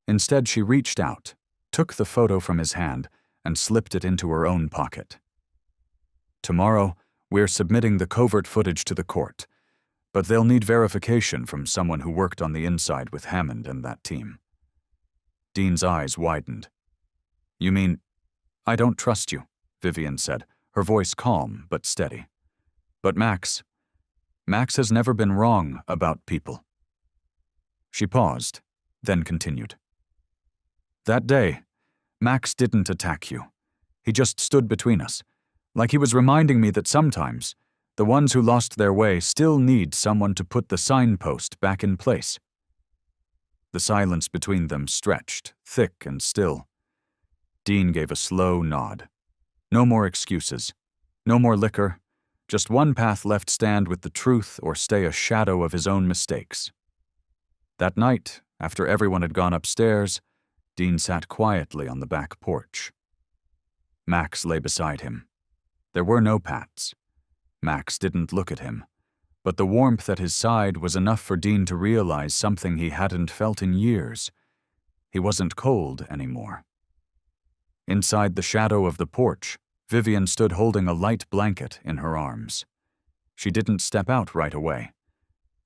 Instead, she reached out, took the photo from his hand, and slipped it into her own pocket. Tomorrow, we're submitting the covert footage to the court, but they'll need verification from someone who worked on the inside with Hammond and that team. Dean's eyes widened. You mean, I don't trust you, Vivian said, her voice calm but steady. But Max has never been wrong about people. She paused, then continued. That day, Max didn't attack you. He just stood between us, like he was reminding me that sometimes the ones who lost their way still need someone to put the signpost back in place. The silence between them stretched, thick and still. Dean gave a slow nod. No more excuses. No more liquor. Just one path left: stand with the truth or stay a shadow of his own mistakes. That night, after everyone had gone upstairs, Dean sat quietly on the back porch. Max lay beside him. There were no pats. Max didn't look at him, but the warmth at his side was enough for Dean to realize something he hadn't felt in years. He wasn't cold anymore. Inside the shadow of the porch, Vivian stood holding a light blanket in her arms. She didn't step out right away.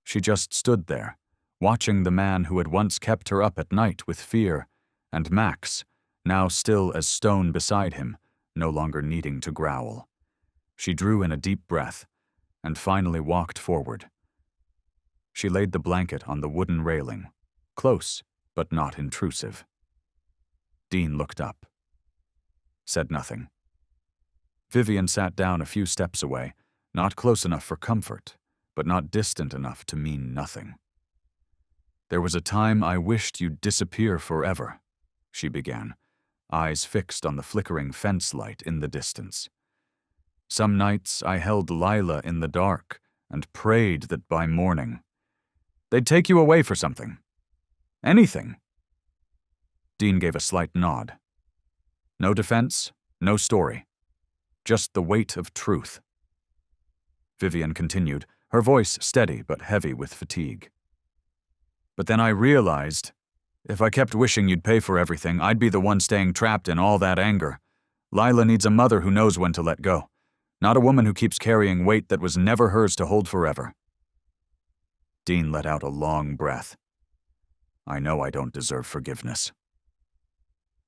She just stood there, watching the man who had once kept her up at night with fear, and Max, now still as stone beside him, no longer needing to growl. She drew in a deep breath, and finally walked forward. She laid the blanket on the wooden railing, close but not intrusive. Dean looked up. Said nothing. Vivian sat down a few steps away, not close enough for comfort, but not distant enough to mean nothing. There was a time I wished you'd disappear forever, she began, eyes fixed on the flickering fence light in the distance. Some nights I held Lila in the dark and prayed that by morning they'd take you away for something. Anything. Dean gave a slight nod. No defense, no story. Just the weight of truth. Vivian continued, her voice steady but heavy with fatigue. But then I realized, if I kept wishing you'd pay for everything, I'd be the one staying trapped in all that anger. Lila needs a mother who knows when to let go, not a woman who keeps carrying weight that was never hers to hold forever. Dean let out a long breath. I know I don't deserve forgiveness.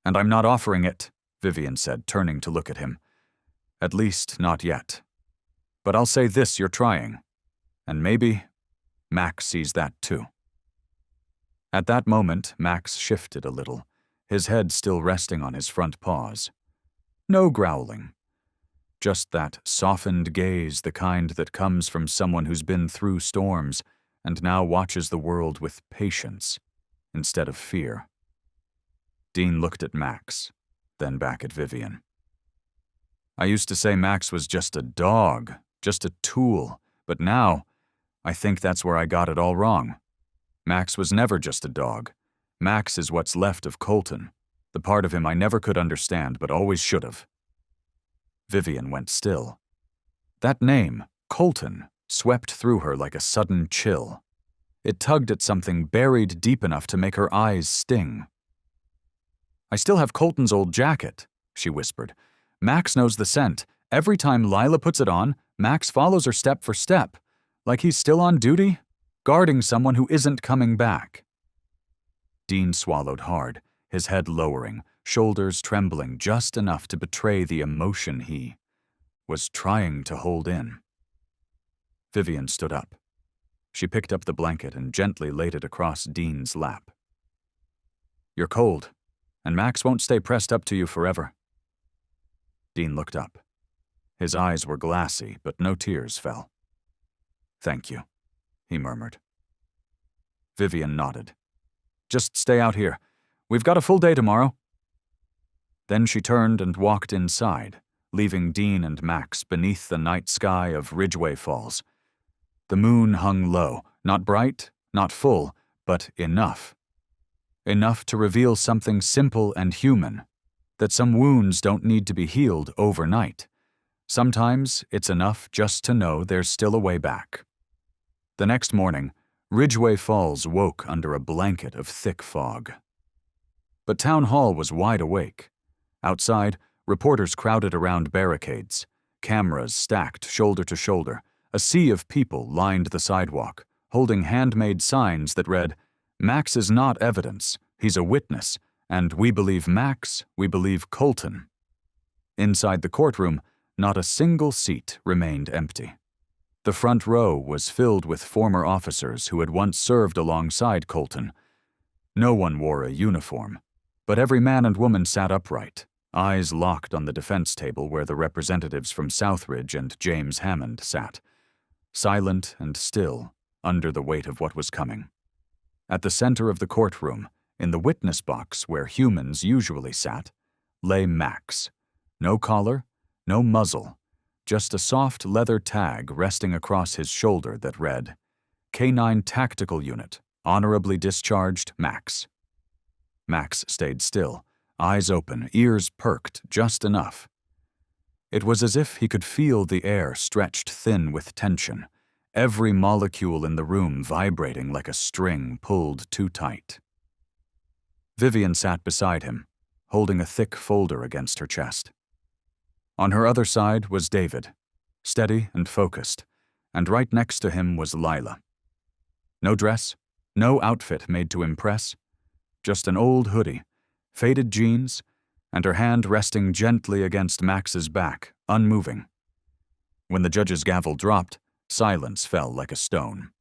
And I'm not offering it, Vivian said, turning to look at him. At least, not yet. But I'll say this: you're trying. And maybe Max sees that too. At that moment, Max shifted a little, his head still resting on his front paws. No growling. Just that softened gaze, the kind that comes from someone who's been through storms and now watches the world with patience instead of fear. Dean looked at Max, then back at Vivian. I used to say Max was just a dog, just a tool, but now I think that's where I got it all wrong. Max was never just a dog. Max is what's left of Colton, the part of him I never could understand but always should have. Vivian went still. That name, Colton, swept through her like a sudden chill. It tugged at something buried deep enough to make her eyes sting. I still have Colton's old jacket, she whispered. Max knows the scent. Every time Lila puts it on, Max follows her step for step, like he's still on duty, guarding someone who isn't coming back. Dean swallowed hard, his head lowering, shoulders trembling just enough to betray the emotion he was trying to hold in. Vivian stood up. She picked up the blanket and gently laid it across Dean's lap. You're cold, and Max won't stay pressed up to you forever. Dean looked up. His eyes were glassy, but no tears fell. Thank you, he murmured. Vivian nodded. Just stay out here. We've got a full day tomorrow. Then she turned and walked inside, leaving Dean and Max beneath the night sky of Ridgeway Falls. The moon hung low, not bright, not full, but enough. Enough to reveal something simple and human, that some wounds don't need to be healed overnight. Sometimes it's enough just to know there's still a way back. The next morning, Ridgway Falls woke under a blanket of thick fog. But Town Hall was wide awake. Outside, reporters crowded around barricades, cameras stacked shoulder to shoulder. A sea of people lined the sidewalk, holding handmade signs that read, "Max is not evidence, he's a witness, and we believe Max, we believe Colton." Inside the courtroom, not a single seat remained empty. The front row was filled with former officers who had once served alongside Colton. No one wore a uniform, but every man and woman sat upright, eyes locked on the defense table where the representatives from Southridge and James Hammond sat, silent and still under the weight of what was coming. At the center of the courtroom, in the witness box where humans usually sat, lay Max. No collar, no muzzle, just a soft leather tag resting across his shoulder that read, "K9 Tactical Unit, Honorably Discharged, Max." Max stayed still, eyes open, ears perked just enough. It was as if he could feel the air stretched thin with tension, every molecule in the room vibrating like a string pulled too tight. Vivian sat beside him, holding a thick folder against her chest. On her other side was David, steady and focused, and right next to him was Lila. No dress, no outfit made to impress, just an old hoodie, faded jeans, and her hand resting gently against Max's back, unmoving. When the judge's gavel dropped, silence fell like a stone.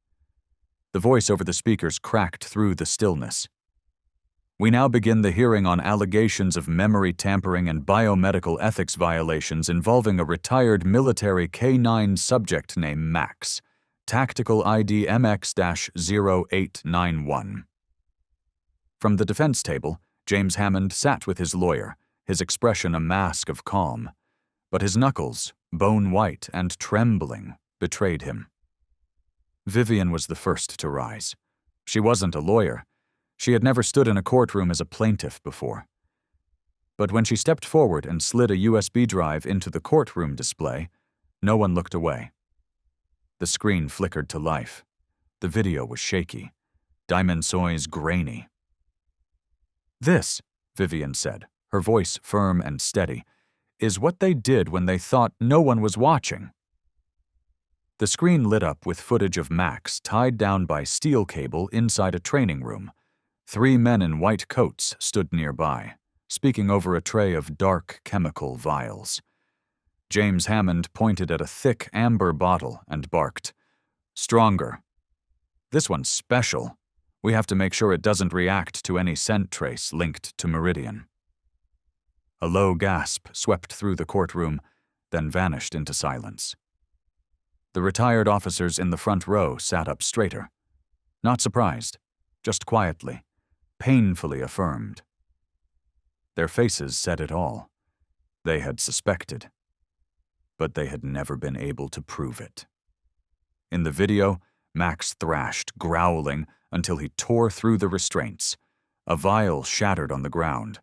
The voice over the speakers cracked through the stillness. "We now begin the hearing on allegations of memory tampering and biomedical ethics violations involving a retired military K9 subject named Max, Tactical ID MX-0891. From the defense table, James Hammond sat with his lawyer, his expression a mask of calm, but his knuckles, bone-white and trembling, betrayed him. Vivian was the first to rise. She wasn't a lawyer. She had never stood in a courtroom as a plaintiff before. But when she stepped forward and slid a USB drive into the courtroom display, no one looked away. The screen flickered to life. The video was shaky, Diamond Soy's grainy. "This," Vivian said, her voice firm and steady, "is what they did when they thought no one was watching." The screen lit up with footage of Max tied down by steel cable inside a training room. 3 men in white coats stood nearby, speaking over a tray of dark chemical vials. James Hammond pointed at a thick amber bottle and barked, "Stronger. This one's special. We have to make sure it doesn't react to any scent trace linked to Meridian." A low gasp swept through the courtroom, then vanished into silence. The retired officers in the front row sat up straighter. Not surprised, just quietly, painfully affirmed. Their faces said it all. They had suspected, but they had never been able to prove it. In the video, Max thrashed, growling, until he tore through the restraints. A vial shattered on the ground.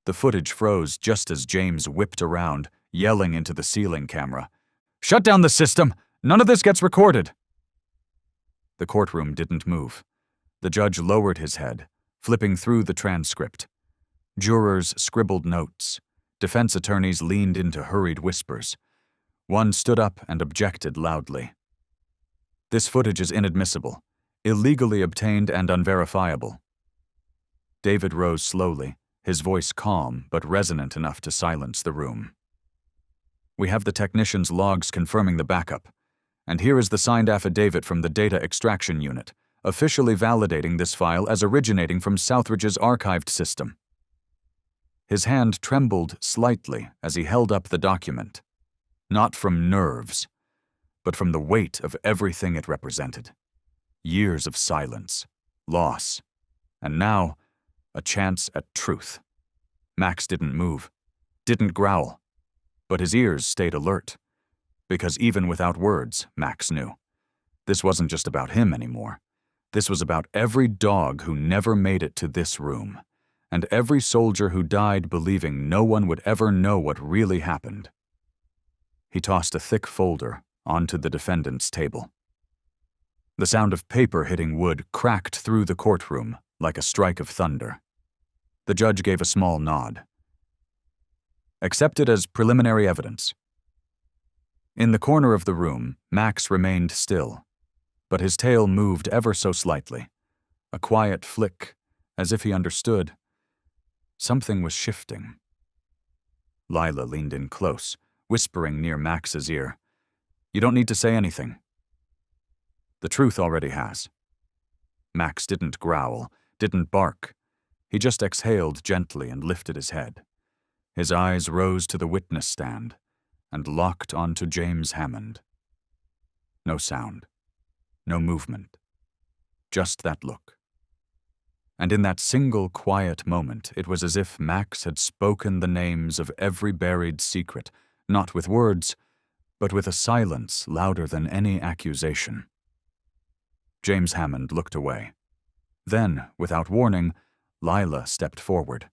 The footage froze just as James whipped around, yelling into the ceiling camera, "Shut down the system! None of this gets recorded!" The courtroom didn't move. The judge lowered his head, flipping through the transcript. Jurors scribbled notes. Defense attorneys leaned into hurried whispers. One stood up and objected loudly. "This footage is inadmissible, illegally obtained and unverifiable." David rose slowly, his voice calm but resonant enough to silence the room. "We have the technician's logs confirming the backup, and here is the signed affidavit from the Data Extraction Unit, officially validating this file as originating from Southridge's archived system." His hand trembled slightly as he held up the document, not from nerves, but from the weight of everything it represented. Years of silence, loss, and now, a chance at truth. Max didn't move, didn't growl, but his ears stayed alert, because even without words, Max knew. This wasn't just about him anymore. This was about every dog who never made it to this room, and every soldier who died believing no one would ever know what really happened. He tossed a thick folder onto the defendant's table. The sound of paper hitting wood cracked through the courtroom like a strike of thunder. The judge gave a small nod. Accepted as preliminary evidence. In the corner of the room, Max remained still, but his tail moved ever so slightly, a quiet flick, as if he understood. Something was shifting. Lila leaned in close, whispering near Max's ear. "You don't need to say anything. The truth already has." Max didn't growl, didn't bark. He just exhaled gently and lifted his head. His eyes rose to the witness stand and locked onto James Hammond. No sound, no movement, just that look. And in that single quiet moment, it was as if Max had spoken the names of every buried secret, not with words, but with a silence louder than any accusation. James Hammond looked away. Then, without warning, Lila stepped forward.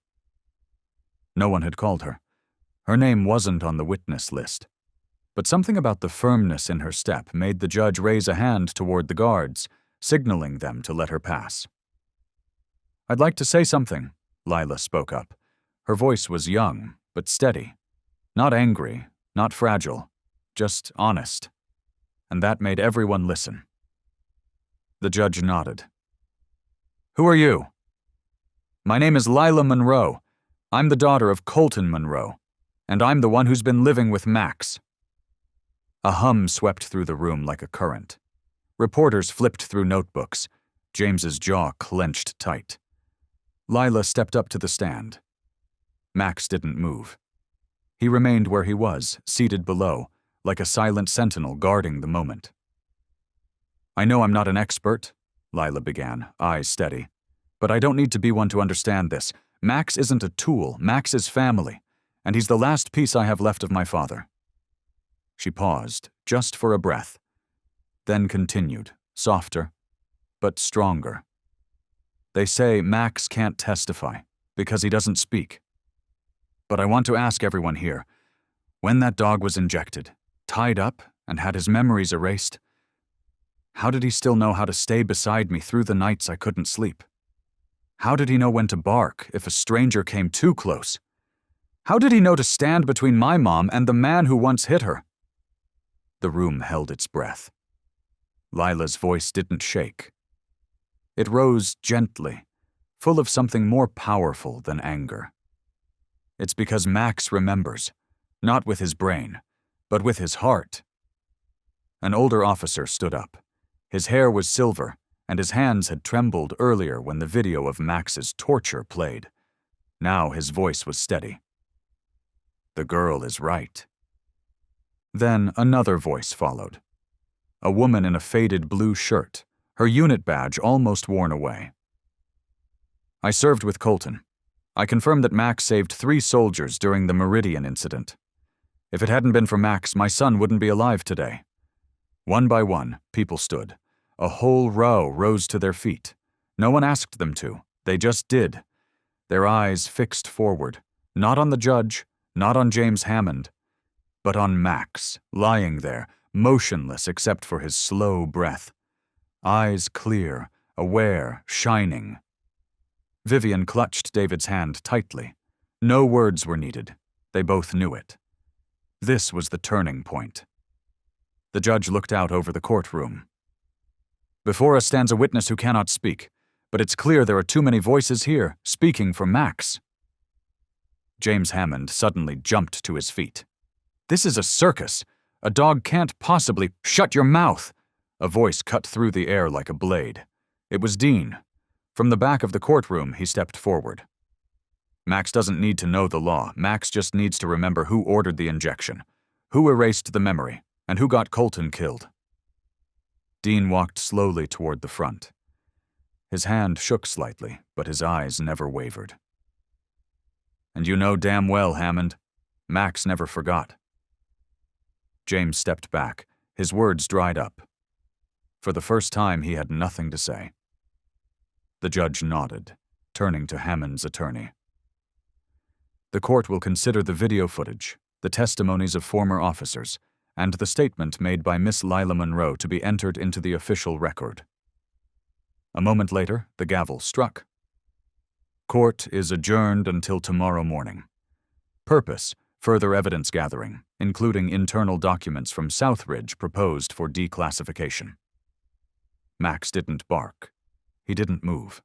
No one had called her. Her name wasn't on the witness list. But something about the firmness in her step made the judge raise a hand toward the guards, signaling them to let her pass. "I'd like to say something," Lila spoke up. Her voice was young, but steady. Not angry, not fragile, just honest. And that made everyone listen. The judge nodded. "Who are you?" "My name is Lila Monroe. I'm the daughter of Colton Monroe, and I'm the one who's been living with Max." A hum swept through the room like a current. Reporters flipped through notebooks. James's jaw clenched tight. Lila stepped up to the stand. Max didn't move. He remained where he was, seated below, like a silent sentinel guarding the moment. "I know I'm not an expert," Lila began, eyes steady, "but I don't need to be one to understand this. Max isn't a tool. Max is family, and he's the last piece I have left of my father." She paused, just for a breath, then continued, softer, but stronger. "They say Max can't testify because he doesn't speak. But I want to ask everyone here, when that dog was injected, tied up, and had his memories erased, how did he still know how to stay beside me through the nights I couldn't sleep? How did he know when to bark if a stranger came too close? How did he know to stand between my mom and the man who once hit her?" The room held its breath. Lila's voice didn't shake. It rose gently, full of something more powerful than anger. "It's because Max remembers, not with his brain, but with his heart." An older officer stood up. His hair was silver, and his hands had trembled earlier when the video of Max's torture played. Now his voice was steady. "The girl is right." Then another voice followed. A woman in a faded blue shirt, her unit badge almost worn away. "I served with Colton. I confirm that Max saved 3 soldiers during the Meridian incident. If it hadn't been for Max, my son wouldn't be alive today." One by one, people stood. A whole row rose to their feet. No one asked them to. They just did. Their eyes fixed forward, not on the judge, not on James Hammond, but on Max, lying there, motionless except for his slow breath. Eyes clear, aware, shining. Vivian clutched David's hand tightly. No words were needed. They both knew it. This was the turning point. The judge looked out over the courtroom. "Before us stands a witness who cannot speak, but it's clear there are too many voices here, speaking for Max." James Hammond suddenly jumped to his feet. "This is a circus. A dog can't possibly—" "Shut your mouth!" A voice cut through the air like a blade. It was Dean. From the back of the courtroom, he stepped forward. "Max doesn't need to know the law. Max just needs to remember who ordered the injection, who erased the memory, and who got Colton killed." Dean walked slowly toward the front. His hand shook slightly, but his eyes never wavered. "And you know damn well, Hammond, Max never forgot." James stepped back, his words dried up. For the first time, he had nothing to say. The judge nodded, turning to Hammond's attorney. The court will consider the video footage, the testimonies of former officers, and the statement made by Miss Lila Monroe to be entered into the official record. A moment later, the gavel struck. Court is adjourned until tomorrow morning. Purpose: further evidence gathering, including internal documents from Southridge proposed for declassification. Max didn't bark. He didn't move.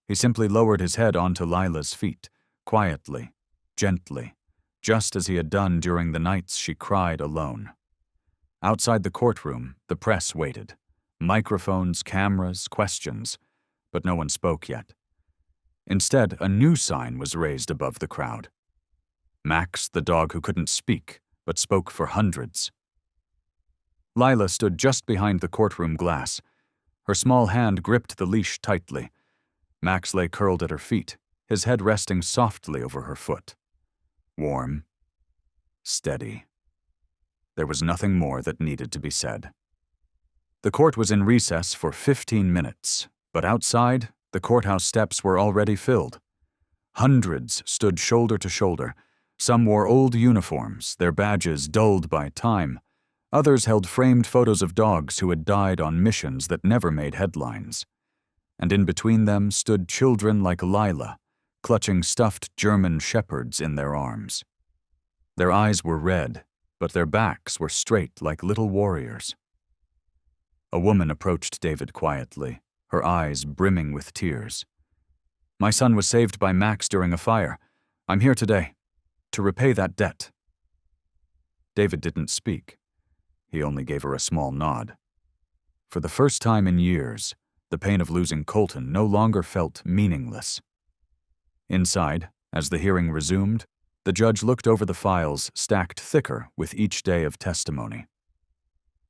He simply lowered his head onto Lila's feet, quietly, gently, just as he had done during the nights she cried alone. Outside the courtroom, the press waited. Microphones, cameras, questions, but no one spoke yet. Instead, a new sign was raised above the crowd. Max, the dog who couldn't speak, but spoke for hundreds. Lila stood just behind the courtroom glass. Her small hand gripped the leash tightly. Max lay curled at her feet, his head resting softly over her foot. Warm, steady. There was nothing more that needed to be said. The court was in recess for 15 minutes, but outside, the courthouse steps were already filled. Hundreds stood shoulder to shoulder. Some wore old uniforms, their badges dulled by time. Others held framed photos of dogs who had died on missions that never made headlines. And in between them stood children like Lila, clutching stuffed German shepherds in their arms. Their eyes were red, but their backs were straight like little warriors. A woman approached David quietly, her eyes brimming with tears. "My son was saved by Max during a fire. I'm here today, to repay that debt." David didn't speak. He only gave her a small nod. For the first time in years, the pain of losing Colton no longer felt meaningless. Inside, as the hearing resumed, the judge looked over the files stacked thicker with each day of testimony.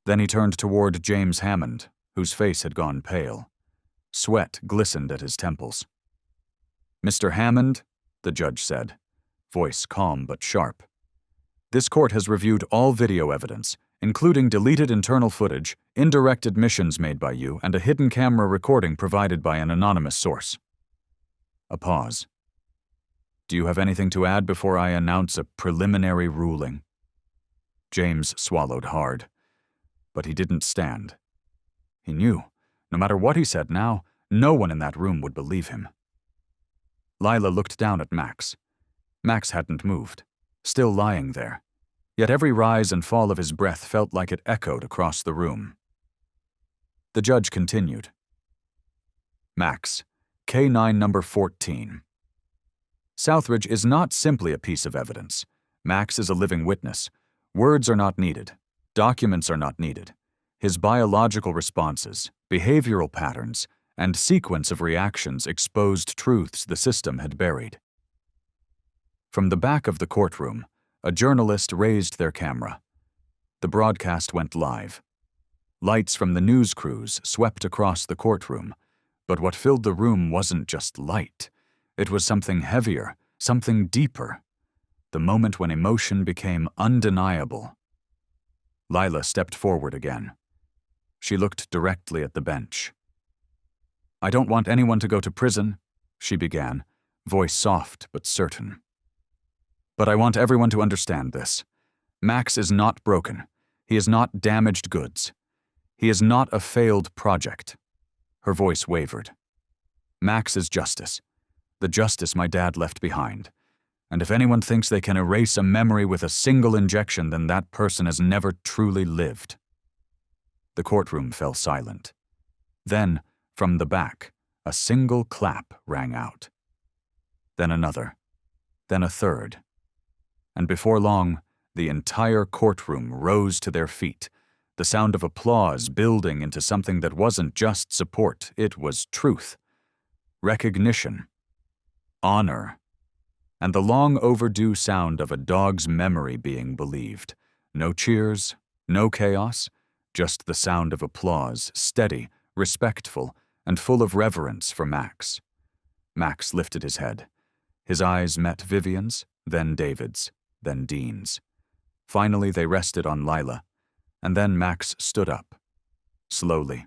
Then he turned toward James Hammond, whose face had gone pale. Sweat glistened at his temples. "Mr. Hammond," the judge said, voice calm but sharp, "this court has reviewed all video evidence, including deleted internal footage, indirect admissions made by you, and a hidden camera recording provided by an anonymous source." A pause. "Do you have anything to add before I announce a preliminary ruling?" James swallowed hard, but he didn't stand. He knew, no matter what he said now, no one in that room would believe him. Lila looked down at Max. Max hadn't moved, still lying there, yet every rise and fall of his breath felt like it echoed across the room. The judge continued. "Max, K9 number 14. Southridge is not simply a piece of evidence. Max is a living witness. Words are not needed. Documents are not needed. His biological responses, behavioral patterns, and sequence of reactions exposed truths the system had buried." From the back of the courtroom, a journalist raised their camera. The broadcast went live. Lights from the news crews swept across the courtroom, but what filled the room wasn't just light. It was something heavier, something deeper. The moment when emotion became undeniable. Lila stepped forward again. She looked directly at the bench. "I don't want anyone to go to prison," she began, voice soft but certain. "But I want everyone to understand this. Max is not broken. He is not damaged goods. He is not a failed project." Her voice wavered. "Max is justice. The justice my dad left behind. And if anyone thinks they can erase a memory with a single injection, then that person has never truly lived." The courtroom fell silent. Then, from the back, a single clap rang out. Then another. Then a third. And before long, the entire courtroom rose to their feet, the sound of applause building into something that wasn't just support, it was truth, recognition, honor, and the long overdue sound of a dog's memory being believed. No cheers, no chaos, just the sound of applause, steady, respectful, and full of reverence for Max. Max lifted his head. His eyes met Vivian's, then David's, then Dean's. Finally, they rested on Lila, and then Max stood up. Slowly,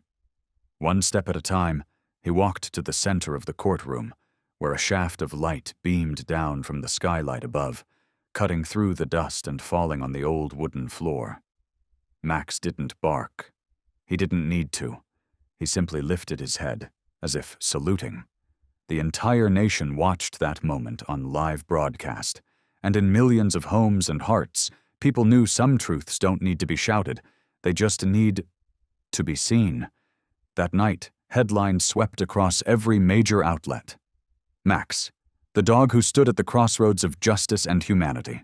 one step at a time, He walked to the center of the courtroom, where a shaft of light beamed down from the skylight above, cutting through the dust and falling on the old wooden floor. Max didn't bark. He didn't need to. He simply lifted his head, as if saluting. The entire nation watched that moment on live broadcast, and in millions of homes and hearts, people knew some truths don't need to be shouted, they just need to be seen. That night, headlines swept across every major outlet. Max, the dog who stood at the crossroads of justice and humanity.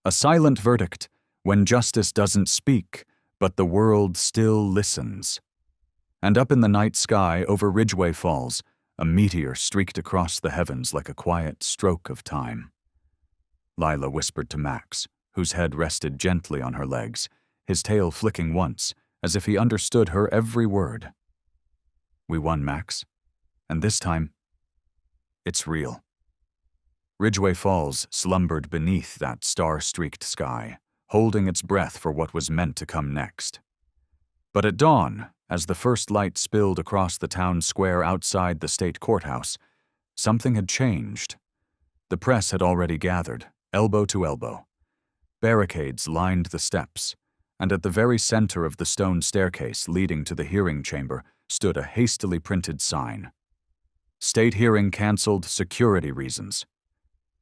A silent verdict, when justice doesn't speak, but the world still listens. And up in the night sky over Ridgway Falls, a meteor streaked across the heavens like a quiet stroke of time. Lila whispered to Max, whose head rested gently on her legs, his tail flicking once, as if he understood her every word. We won, Max. And this time, it's real. Ridgway Falls slumbered beneath that star-streaked sky, holding its breath for what was meant to come next. But at dawn, as the first light spilled across the town square outside the state courthouse, something had changed. The press had already gathered, elbow to elbow. Barricades lined the steps, and at the very center of the stone staircase leading to the hearing chamber stood a hastily printed sign. State hearing canceled, security reasons.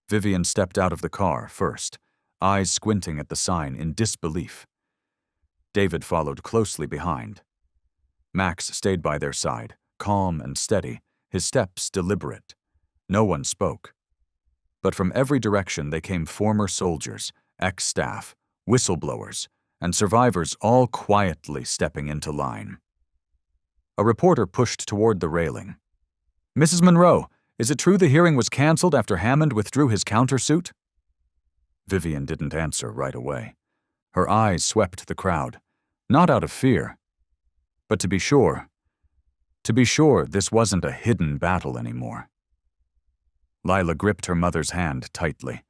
Vivian stepped out of the car first, eyes squinting at the sign in disbelief. David followed closely behind. Max stayed by their side, calm and steady, his steps deliberate. No one spoke. But from every direction they came former soldiers, ex-staff, whistleblowers, and survivors all quietly stepping into line. A reporter pushed toward the railing. "Mrs. Monroe, is it true the hearing was canceled after Hammond withdrew his countersuit?" Vivian didn't answer right away. Her eyes swept the crowd, not out of fear, but to be sure this wasn't a hidden battle anymore. Lila gripped her mother's hand tightly.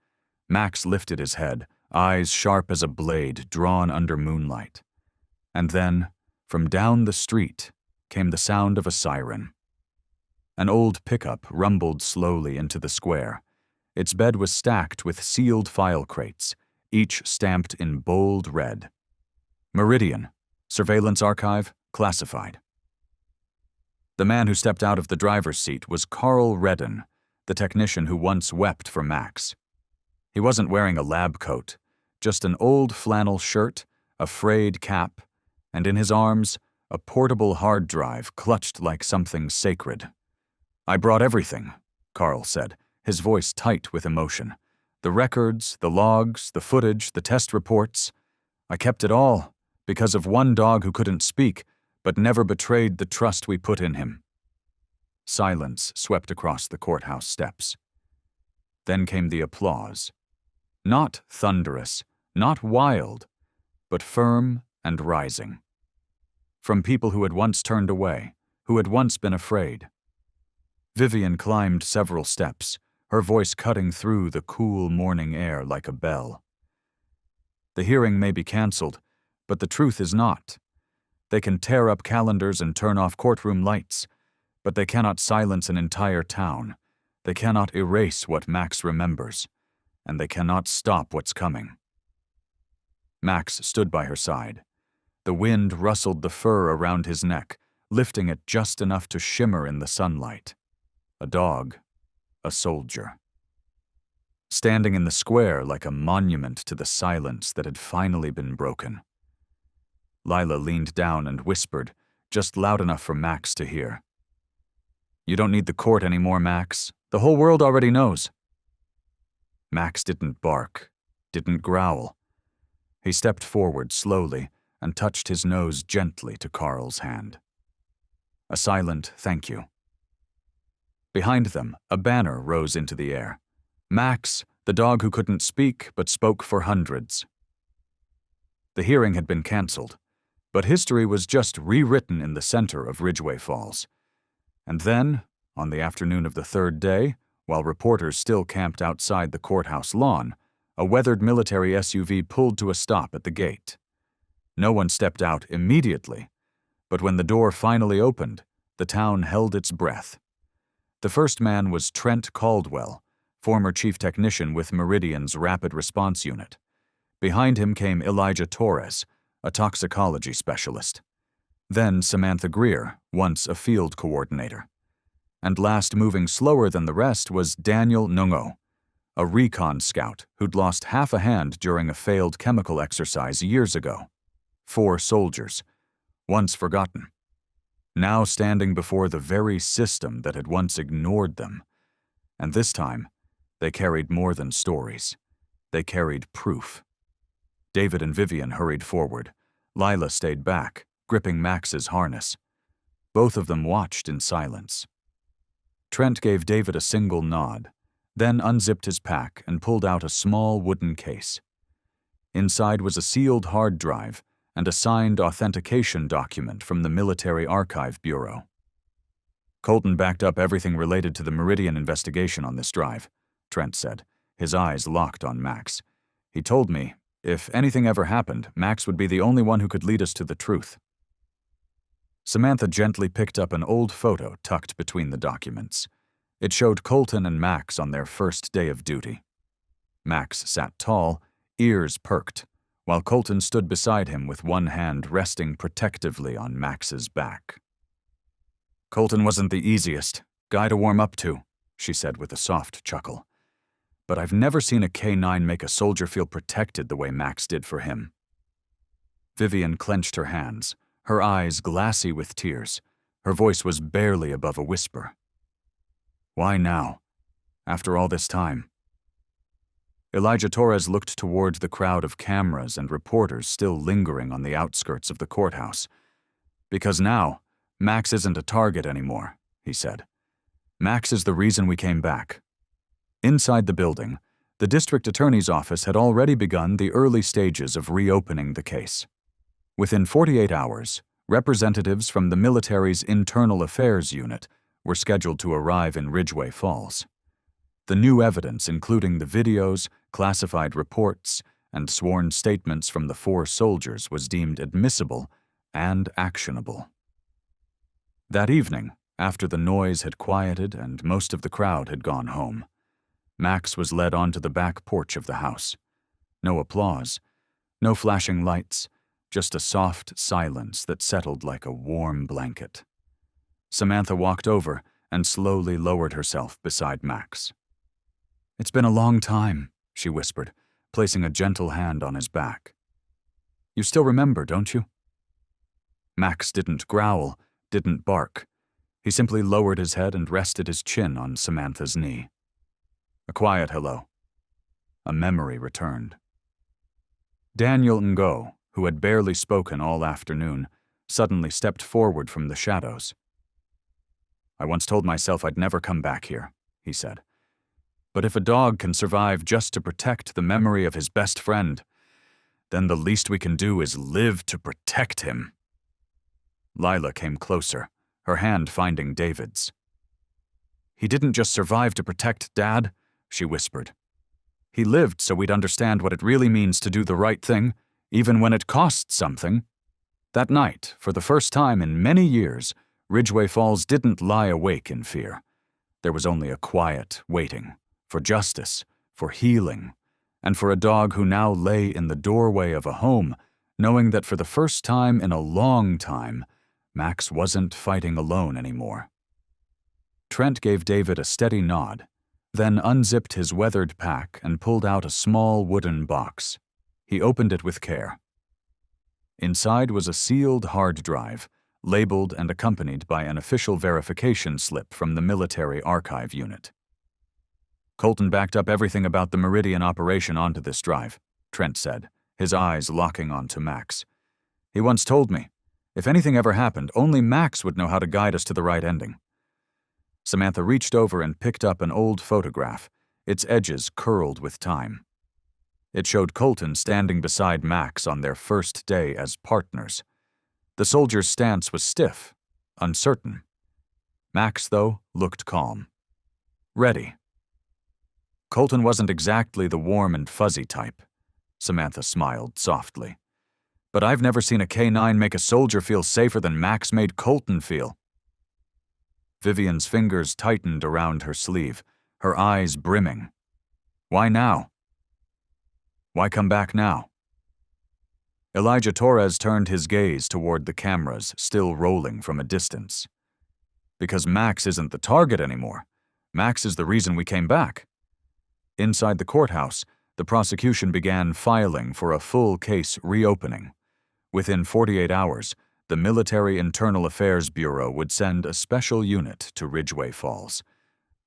Max lifted his head, eyes sharp as a blade drawn under moonlight. And then, from down the street, came the sound of a siren. An old pickup rumbled slowly into the square. Its bed was stacked with sealed file crates, each stamped in bold red. Meridian, Surveillance Archive, Classified. The man who stepped out of the driver's seat was Carl Redden, the technician who once wept for Max. He wasn't wearing a lab coat, just an old flannel shirt, a frayed cap, and in his arms, a portable hard drive clutched like something sacred. "I brought everything," Carl said, his voice tight with emotion. "The records, the logs, the footage, the test reports. I kept it all, because of one dog who couldn't speak, but never betrayed the trust we put in him." Silence swept across the courthouse steps. Then came the applause. Not thunderous, not wild, but firm and rising. From people who had once turned away, who had once been afraid. Vivian climbed several steps, her voice cutting through the cool morning air like a bell. "The hearing may be canceled, but the truth is not. They can tear up calendars and turn off courtroom lights, but they cannot silence an entire town. They cannot erase what Max remembers, and they cannot stop what's coming." Max stood by her side. The wind rustled the fur around his neck, lifting it just enough to shimmer in the sunlight. A dog, a soldier. Standing in the square like a monument to the silence that had finally been broken. Lila leaned down and whispered, just loud enough for Max to hear. "You don't need the court anymore, Max. The whole world already knows." Max didn't bark, didn't growl. He stepped forward slowly and touched his nose gently to Carl's hand. A silent thank you. Behind them, a banner rose into the air. "Max, the dog who couldn't speak but spoke for hundreds." The hearing had been canceled, but history was just rewritten in the center of Ridgway Falls. And then, on the afternoon of the third day, while reporters still camped outside the courthouse lawn, a weathered military SUV pulled to a stop at the gate. No one stepped out immediately, but when the door finally opened, the town held its breath. The first man was Trent Caldwell, former chief technician with Meridian's Rapid Response Unit. Behind him came Elijah Torres, a toxicology specialist. Then Samantha Greer, once a field coordinator. And last, moving slower than the rest, was Daniel Nungo, a recon scout who'd lost half a hand during a failed chemical exercise years ago. 4 soldiers, once forgotten, now standing before the very system that had once ignored them. And this time, they carried more than stories. They carried proof. David and Vivian hurried forward. Lila stayed back, gripping Max's harness. Both of them watched in silence. Trent gave David a single nod, then unzipped his pack and pulled out a small wooden case. Inside was a sealed hard drive and a signed authentication document from the Military Archive Bureau. Colton backed up everything related to the Meridian investigation on this drive, Trent said, his eyes locked on Max. He told me, if anything ever happened, Max would be the only one who could lead us to the truth. Samantha gently picked up an old photo tucked between the documents. It showed Colton and Max on their first day of duty. Max sat tall, ears perked, while Colton stood beside him with one hand resting protectively on Max's back. Colton wasn't the easiest guy to warm up to, she said with a soft chuckle. But I've never seen a K-9 make a soldier feel protected the way Max did for him. Vivian clenched her hands, her eyes glassy with tears. Her voice was barely above a whisper. Why now, after all this time? Elijah Torres looked toward the crowd of cameras and reporters still lingering on the outskirts of the courthouse. Because now, Max isn't a target anymore, he said. Max is the reason we came back. Inside the building, the district attorney's office had already begun the early stages of reopening the case. Within 48 hours, representatives from the military's Internal Affairs Unit were scheduled to arrive in Ridgway Falls. The new evidence, including the videos, classified reports, and sworn statements from the 4 soldiers, was deemed admissible and actionable. That evening, after the noise had quieted and most of the crowd had gone home, Max was led onto the back porch of the house. No applause, no flashing lights, just a soft silence that settled like a warm blanket. Samantha walked over and slowly lowered herself beside Max. It's been a long time, she whispered, placing a gentle hand on his back. You still remember, don't you? Max didn't growl, didn't bark. He simply lowered his head and rested his chin on Samantha's knee. A quiet hello. A memory returned. Daniel Ngo, who had barely spoken all afternoon, suddenly stepped forward from the shadows. I once told myself I'd never come back here, he said. But if a dog can survive just to protect the memory of his best friend, then the least we can do is live to protect him. Lila came closer, her hand finding David's. He didn't just survive to protect Dad, she whispered. He lived so we'd understand what it really means to do the right thing, even when it costs something. That night, for the first time in many years, Ridgway Falls didn't lie awake in fear. There was only a quiet waiting, for justice, for healing, and for a dog who now lay in the doorway of a home, knowing that for the first time in a long time, Max wasn't fighting alone anymore. Trent gave David a steady nod, then unzipped his weathered pack and pulled out a small wooden box. He opened it with care. Inside was a sealed hard drive, labeled and accompanied by an official verification slip from the Military Archive Unit. Colton backed up everything about the Meridian operation onto this drive, Trent said, his eyes locking onto Max. He once told me, if anything ever happened, only Max would know how to guide us to the right ending. Samantha reached over and picked up an old photograph, its edges curled with time. It showed Colton standing beside Max on their first day as partners. The soldier's stance was stiff, uncertain. Max, though, looked calm. Ready. Colton wasn't exactly the warm and fuzzy type. Samantha smiled softly. But I've never seen a K-9 make a soldier feel safer than Max made Colton feel. Vivian's fingers tightened around her sleeve, her eyes brimming. Why now? Why come back now? Elijah Torres turned his gaze toward the cameras still rolling from a distance. Because Max isn't the target anymore. Max is the reason we came back. Inside the courthouse, the prosecution began filing for a full case reopening. Within 48 hours, the Military Internal Affairs Bureau would send a special unit to Ridgway Falls.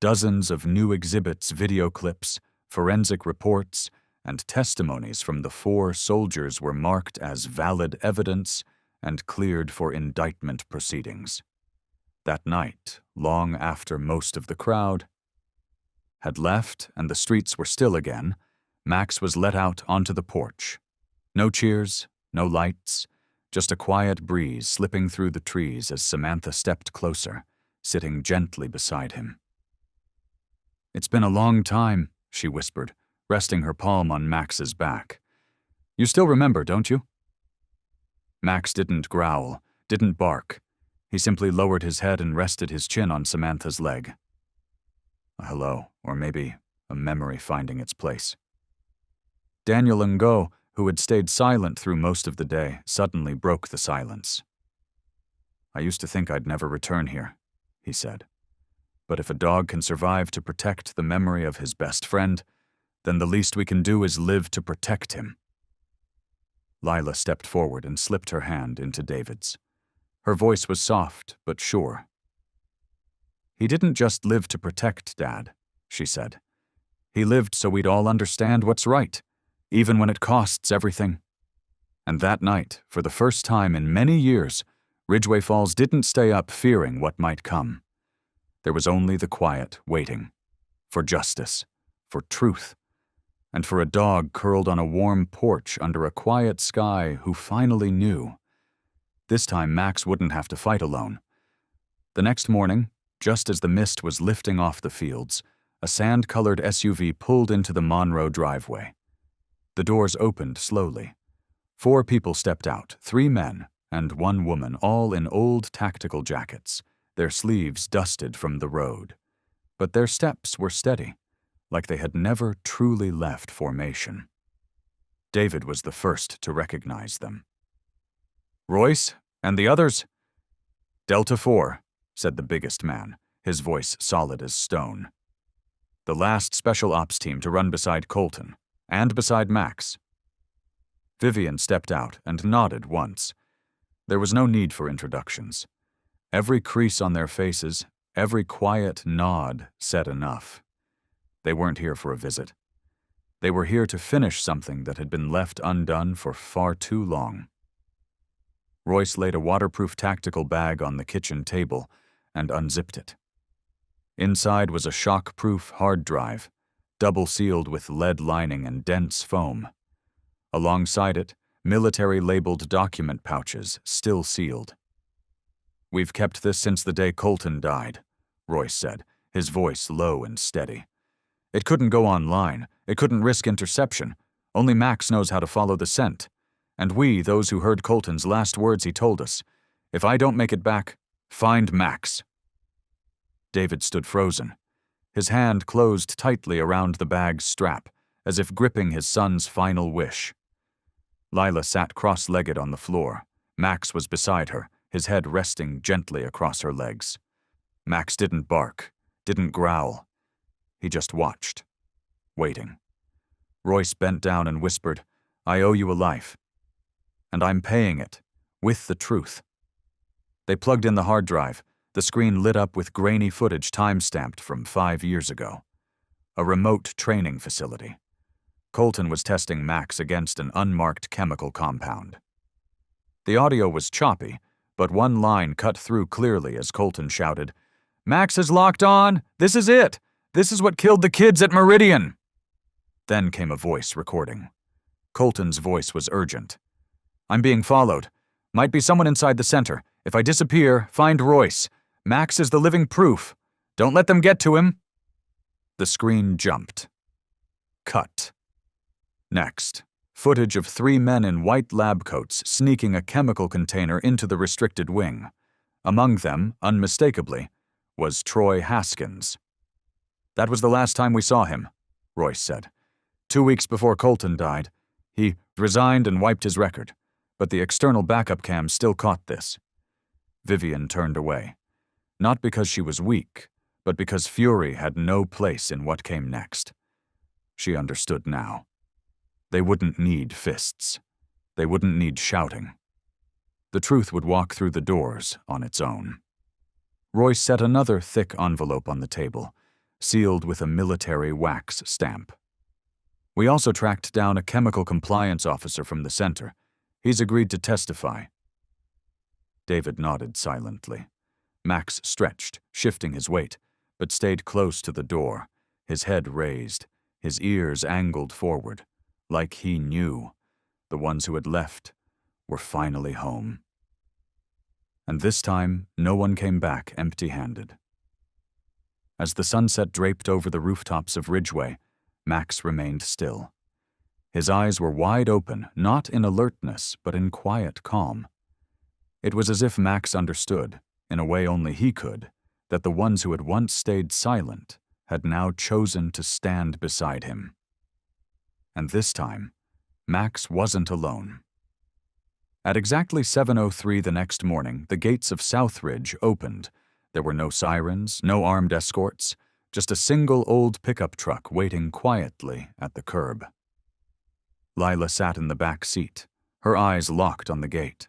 Dozens of new exhibits, video clips, forensic reports, and testimonies from the 4 soldiers were marked as valid evidence and cleared for indictment proceedings. That night, long after most of the crowd had left and the streets were still again, Max was let out onto the porch. No cheers, no lights, just a quiet breeze slipping through the trees as Samantha stepped closer, sitting gently beside him. "It's been a long time," she whispered, resting her palm on Max's back. "You still remember, don't you?" Max didn't growl, didn't bark. He simply lowered his head and rested his chin on Samantha's leg. A hello, or maybe a memory finding its place. Daniel Ngo, who had stayed silent through most of the day, suddenly broke the silence. "I used to think I'd never return here," he said. "But if a dog can survive to protect the memory of his best friend, then the least we can do is live to protect him." Lila stepped forward and slipped her hand into David's. Her voice was soft but sure. "He didn't just live to protect Dad," she said. "He lived so we'd all understand what's right, even when it costs everything." And that night, for the first time in many years, Ridgway Falls didn't stay up fearing what might come. There was only the quiet waiting. For justice. For truth. And for a dog curled on a warm porch under a quiet sky who finally knew. This time Max wouldn't have to fight alone. The next morning, just as the mist was lifting off the fields, a sand-colored SUV pulled into the Monroe driveway. The doors opened slowly. 4 people stepped out, 3 men and 1 woman, all in old tactical jackets, their sleeves dusted from the road. But their steps were steady, like they had never truly left formation. David was the first to recognize them. "Royce, and the others?" "Delta 4, said the biggest man, his voice solid as stone. "The last special ops team to run beside Colton, and beside Max." Vivian stepped out and nodded once. There was no need for introductions. Every crease on their faces, every quiet nod said enough. They weren't here for a visit. They were here to finish something that had been left undone for far too long. Royce laid a waterproof tactical bag on the kitchen table and unzipped it. Inside was a shock-proof hard drive, double-sealed with lead lining and dense foam. Alongside it, military-labeled document pouches, still sealed. "We've kept this since the day Colton died," Royce said, his voice low and steady. "It couldn't go online. It couldn't risk interception. Only Max knows how to follow the scent. And we, those who heard Colton's last words, he told us, if I don't make it back, find Max." David stood frozen. His hand closed tightly around the bag's strap, as if gripping his son's final wish. Lila sat cross-legged on the floor. Max was beside her, his head resting gently across her legs. Max didn't bark, didn't growl. He just watched, waiting. Royce bent down and whispered, "I owe you a life. And I'm paying it, with the truth." They plugged in the hard drive, the screen lit up with grainy footage time-stamped from 5 years ago. A remote training facility. Colton was testing Max against an unmarked chemical compound. The audio was choppy, but one line cut through clearly as Colton shouted, "Max is locked on! This is it! This is what killed the kids at Meridian!" Then came a voice recording. Colton's voice was urgent. "I'm being followed. Might be someone inside the center. If I disappear, find Royce. Max is the living proof. Don't let them get to him." The screen jumped. Cut. Next, footage of 3 men in white lab coats sneaking a chemical container into the restricted wing. Among them, unmistakably, was Troy Haskins. "That was the last time we saw him," Royce said. "2 weeks before Colton died, he resigned and wiped his record, but the external backup cam still caught this." Vivian turned away, not because she was weak, but because fury had no place in what came next. She understood now. They wouldn't need fists. They wouldn't need shouting. The truth would walk through the doors on its own. Royce set another thick envelope on the table, sealed with a military wax stamp. "We also tracked down a chemical compliance officer from the center. He's agreed to testify." David nodded silently. Max stretched, shifting his weight, but stayed close to the door, his head raised, his ears angled forward, like he knew the ones who had left were finally home. And this time, no one came back empty-handed. As the sunset draped over the rooftops of Ridgeway, Max remained still. His eyes were wide open, not in alertness, but in quiet calm. It was as if Max understood, in a way only he could, that the ones who had once stayed silent had now chosen to stand beside him. And this time, Max wasn't alone. At exactly 7:03 the next morning, the gates of Southridge opened. There were no sirens, no armed escorts, just a single old pickup truck waiting quietly at the curb. Lila sat in the back seat, her eyes locked on the gate.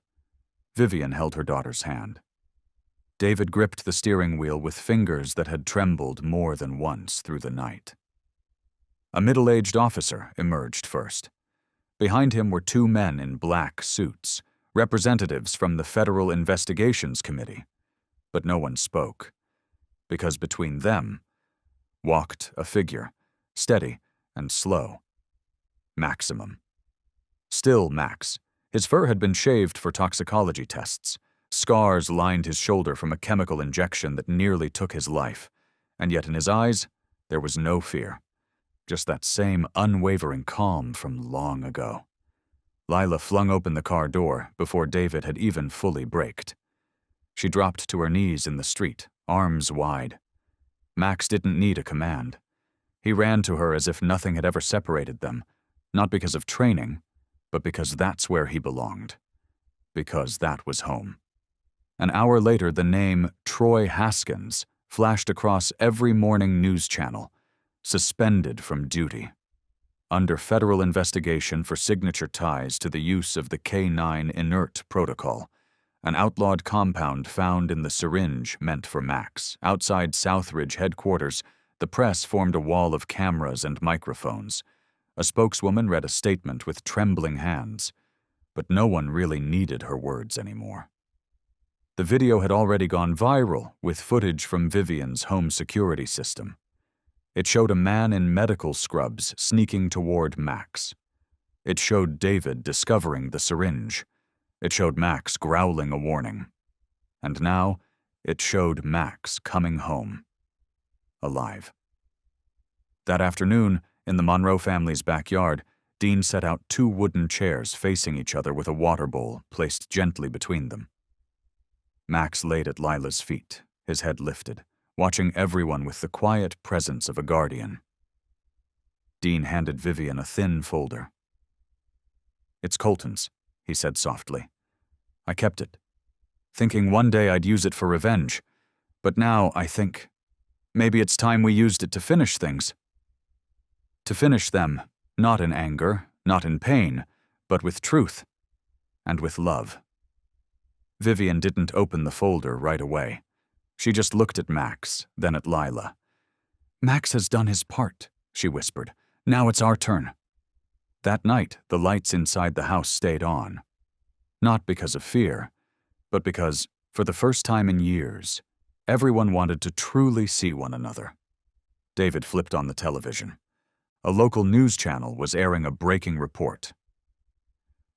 Vivian held her daughter's hand. David gripped the steering wheel with fingers that had trembled more than once through the night. A middle-aged officer emerged first. Behind him were 2 men in black suits, representatives from the Federal Investigations Committee. But no one spoke, because between them walked a figure, steady and slow. Maximum. Still Max. His fur had been shaved for toxicology tests. Scars lined his shoulder from a chemical injection that nearly took his life, and yet in his eyes there was no fear. Just that same unwavering calm from long ago. Lila flung open the car door before David had even fully braked. She dropped to her knees in the street, arms wide. Max didn't need a command. He ran to her as if nothing had ever separated them, not because of training, but because that's where he belonged. Because that was home. An hour later, the name Troy Haskins flashed across every morning news channel, suspended from duty, under federal investigation for signature ties to the use of the K9 inert protocol, an outlawed compound found in the syringe meant for Max. Outside Southridge headquarters, the press formed a wall of cameras and microphones. A spokeswoman read a statement with trembling hands, but no one really needed her words anymore. The video had already gone viral with footage from Vivian's home security system. It showed a man in medical scrubs sneaking toward Max. It showed David discovering the syringe. It showed Max growling a warning. And now, it showed Max coming home. Alive. That afternoon, in the Monroe family's backyard, Dean set out 2 wooden chairs facing each other with a water bowl placed gently between them. Max laid at Lila's feet, his head lifted, watching everyone with the quiet presence of a guardian. Dean handed Vivian a thin folder. "It's Colton's," he said softly. "I kept it, thinking one day I'd use it for revenge, but now I think maybe it's time we used it to finish things. To finish them, not in anger, not in pain, but with truth and with love." Vivian didn't open the folder right away. She just looked at Max, then at Lila. "Max has done his part," she whispered. "Now it's our turn." That night, the lights inside the house stayed on. Not because of fear, but because, for the first time in years, everyone wanted to truly see one another. David flipped on the television. A local news channel was airing a breaking report.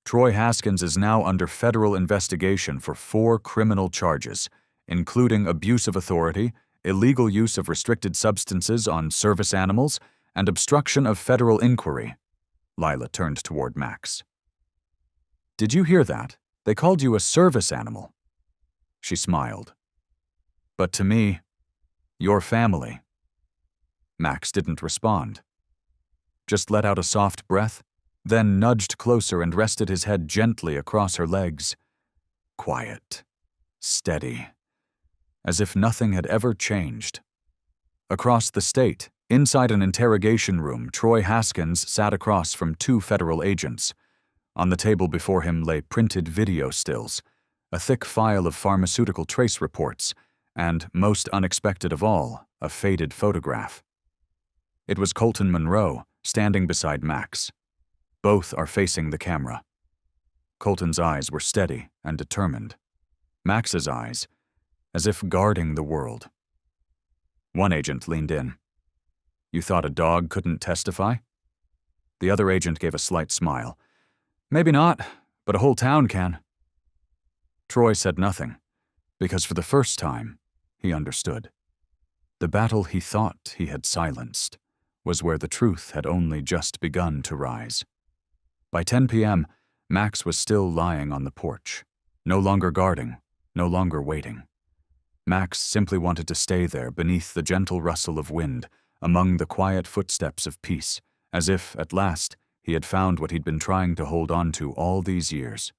Troy Haskins is now under federal investigation for 4 criminal charges, including abuse of authority, illegal use of restricted substances on service animals, and obstruction of federal inquiry. Lila turned toward Max. "Did you hear that? They called you a service animal." She smiled. "But to me, Your family. Max didn't respond. Just let out a soft breath, then nudged closer and rested his head gently across her legs. Quiet. Steady. As if nothing had ever changed. Across the state, inside an interrogation room, Troy Haskins sat across from two federal agents. On the table before him lay printed video stills, a thick file of pharmaceutical trace reports, and, most unexpected of all, a faded photograph. It was Colton Monroe, standing beside Max. Both are facing the camera. Colton's eyes were steady and determined. Max's eyes, as if guarding the world. One agent leaned in. You thought a dog couldn't testify? The other agent gave a slight smile. Maybe not, but a whole town can. Troy said nothing, because for the first time, he understood. The battle he thought he had silenced was where the truth had only just begun to rise. By 10 p.m., Max was still lying on the porch, no longer guarding, no longer waiting. Max simply wanted to stay there beneath the gentle rustle of wind, among the quiet footsteps of peace, as if, at last, he had found what he'd been trying to hold on to all these years.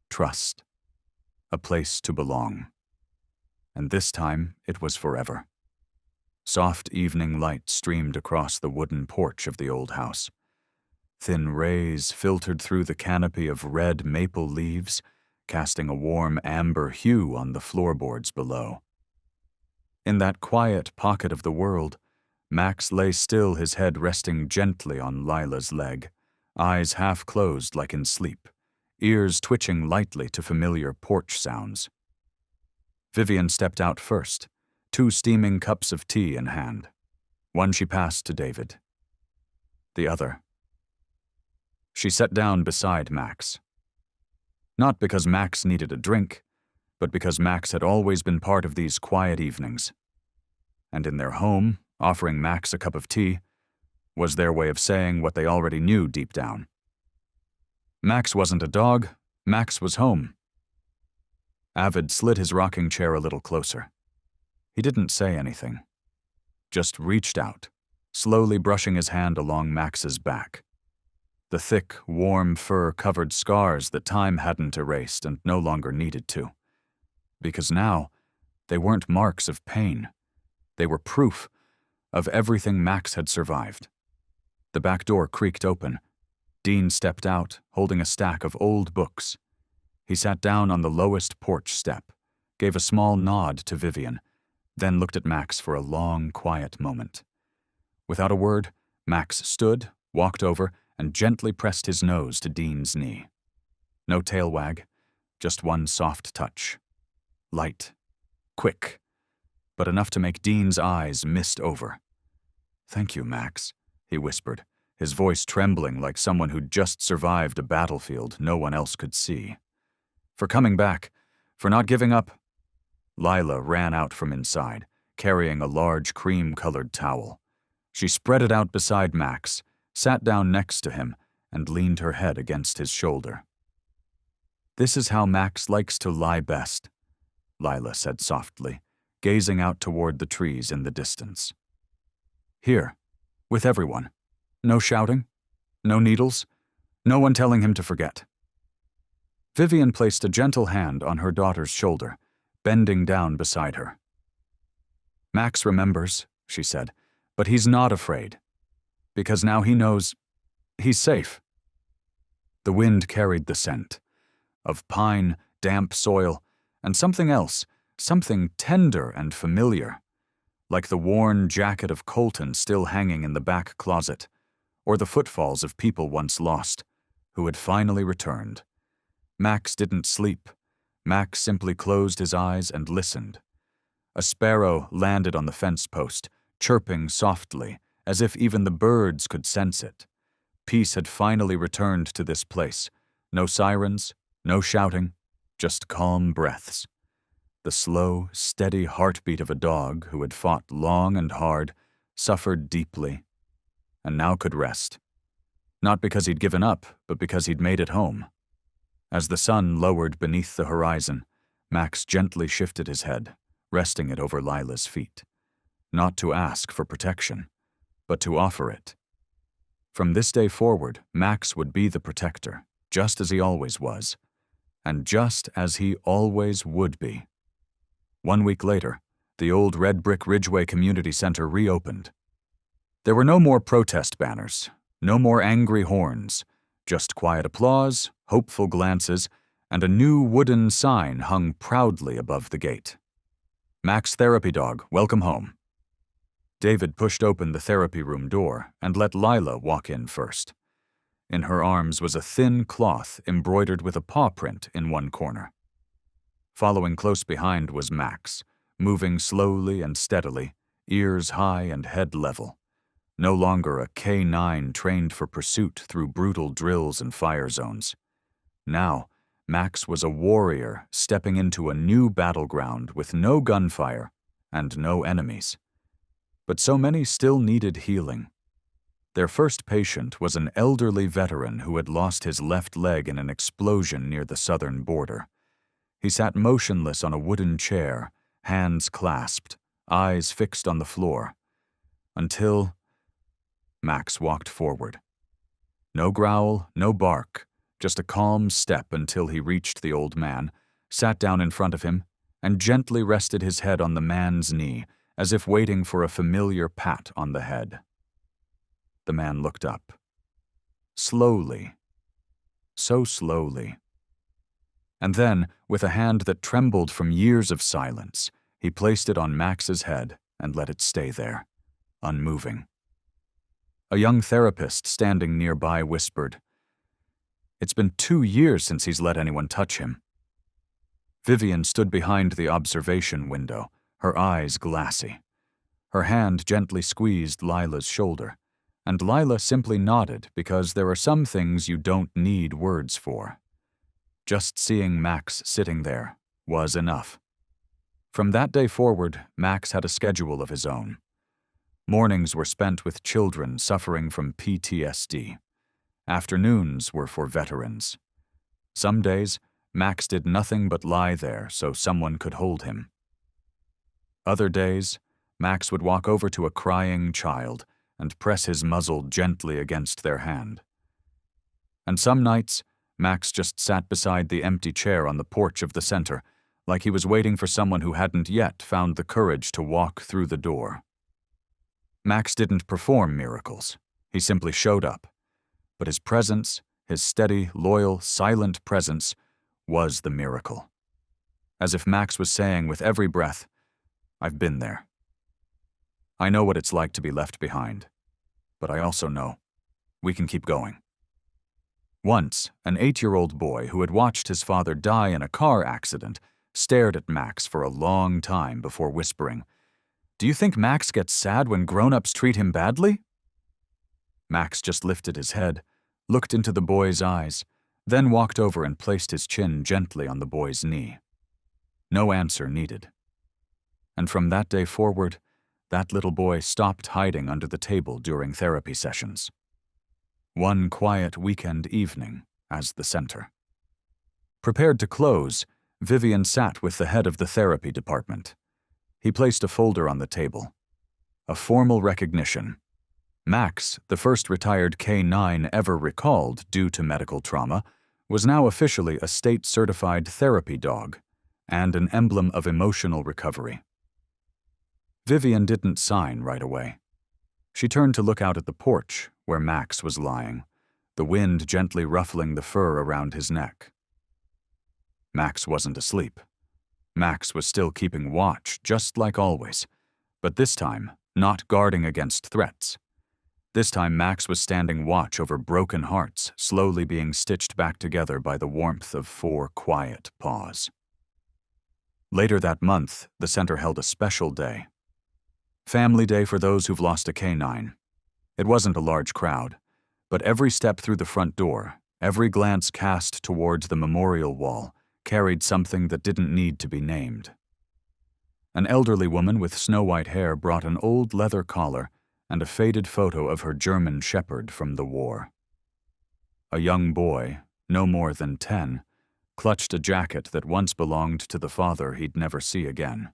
Trust. A place to belong. And this time, it was forever. Soft evening light streamed across the wooden porch of the old house. Thin rays filtered through the canopy of red maple leaves, casting a warm amber hue on the floorboards below. In that quiet pocket of the world, Max lay still, his head resting gently on Lila's leg, eyes half closed like in sleep, ears twitching lightly to familiar porch sounds. Vivian stepped out first, 2 steaming cups of tea in hand. One she passed to David. The other. She sat down beside Max. Not because Max needed a drink, but because Max had always been part of these quiet evenings. And in their home, offering Max a cup of tea was their way of saying what they already knew deep down. Max wasn't a dog, Max was home. Avid slid his rocking chair a little closer. He didn't say anything, just reached out, slowly brushing his hand along Max's back. The thick, warm fur covered scars that time hadn't erased and no longer needed to. Because now, they weren't marks of pain. They were proof of everything Max had survived. The back door creaked open. Dean stepped out, holding a stack of old books. He sat down on the lowest porch step, gave a small nod to Vivian, then looked at Max for a long, quiet moment. Without a word, Max stood, walked over, and gently pressed his nose to Dean's knee. No tail wag, just one soft touch. Light, quick, but enough to make Dean's eyes mist over. "Thank you, Max," he whispered, his voice trembling like someone who'd just survived a battlefield no one else could see. "For coming back, for not giving up." Lila ran out from inside, carrying a large cream-colored towel. She spread it out beside Max, sat down next to him, and leaned her head against his shoulder. "This is how Max likes to lie best," Lila said softly, gazing out toward the trees in the distance. "Here, with everyone. No shouting, no needles, no one telling him to forget." Vivian placed a gentle hand on her daughter's shoulder, bending down beside her. "Max remembers," she said, "but he's not afraid. Because now he knows he's safe." The wind carried the scent of pine, damp soil, and something else, something tender and familiar, like the worn jacket of Colton still hanging in the back closet, or the footfalls of people once lost, who had finally returned. Max didn't sleep. Max simply closed his eyes and listened. A sparrow landed on the fence post, chirping softly, as if even the birds could sense it. Peace had finally returned to this place. No sirens, no shouting, just calm breaths. The slow, steady heartbeat of a dog who had fought long and hard, suffered deeply, and now could rest. Not because he'd given up, but because he'd made it home. As the sun lowered beneath the horizon, Max gently shifted his head, resting it over Lila's feet, not to ask for protection, but to offer it. From this day forward, Max would be the protector, just as he always was, and just as he always would be. 1 week later, the old red brick Ridgeway Community Center reopened. There were no more protest banners, no more angry horns, just quiet applause, hopeful glances, and a new wooden sign hung proudly above the gate. Max Therapy Dog, welcome home. David pushed open the therapy room door and let Lila walk in first. In her arms was a thin cloth embroidered with a paw print in one corner. Following close behind was Max, moving slowly and steadily, ears high and head level. No longer a K-9 trained for pursuit through brutal drills and fire zones. Now, Max was a warrior stepping into a new battleground with no gunfire and no enemies. But so many still needed healing. Their first patient was an elderly veteran who had lost his left leg in an explosion near the southern border. He sat motionless on a wooden chair, hands clasped, eyes fixed on the floor, until Max walked forward. No growl, no bark, just a calm step until he reached the old man, sat down in front of him, and gently rested his head on the man's knee, as if waiting for a familiar pat on the head. The man looked up. Slowly. So slowly. And then, with a hand that trembled from years of silence, he placed it on Max's head and let it stay there, unmoving. A young therapist standing nearby whispered, "It's been 2 years since he's let anyone touch him." Vivian stood behind the observation window, her eyes glassy. Her hand gently squeezed Lila's shoulder, and Lila simply nodded because there are some things you don't need words for. Just seeing Max sitting there was enough. From that day forward, Max had a schedule of his own. Mornings were spent with children suffering from PTSD. Afternoons were for veterans. Some days, Max did nothing but lie there so someone could hold him. Other days, Max would walk over to a crying child and press his muzzle gently against their hand. And some nights, Max just sat beside the empty chair on the porch of the center, like he was waiting for someone who hadn't yet found the courage to walk through the door. Max didn't perform miracles. He simply showed up. But his presence, his steady, loyal, silent presence, was the miracle. As if Max was saying with every breath, "I've been there. I know what it's like to be left behind, but I also know we can keep going." Once, an 8-year-old boy who had watched his father die in a car accident stared at Max for a long time before whispering, "Do you think Max gets sad when grown-ups treat him badly?" Max just lifted his head, looked into the boy's eyes, then walked over and placed his chin gently on the boy's knee. No answer needed. And from that day forward, that little boy stopped hiding under the table during therapy sessions. One quiet weekend evening as the center. Prepared to close, Vivian sat with the head of the therapy department. He placed a folder on the table. A formal recognition. Max, the first retired K-9 ever recalled due to medical trauma, was now officially a state-certified therapy dog and an emblem of emotional recovery. Vivian didn't sign right away. She turned to look out at the porch where Max was lying, the wind gently ruffling the fur around his neck. Max wasn't asleep. Max was still keeping watch, just like always, but this time, not guarding against threats. This time Max was standing watch over broken hearts, slowly being stitched back together by the warmth of 4 quiet paws. Later that month, the center held a special day. Family Day for those who've lost a K-9. It wasn't a large crowd, but every step through the front door, every glance cast towards the memorial wall, carried something that didn't need to be named. An elderly woman with snow-white hair brought an old leather collar and a faded photo of her German shepherd from the war. A young boy, no more than 10, clutched a jacket that once belonged to the father he'd never see again.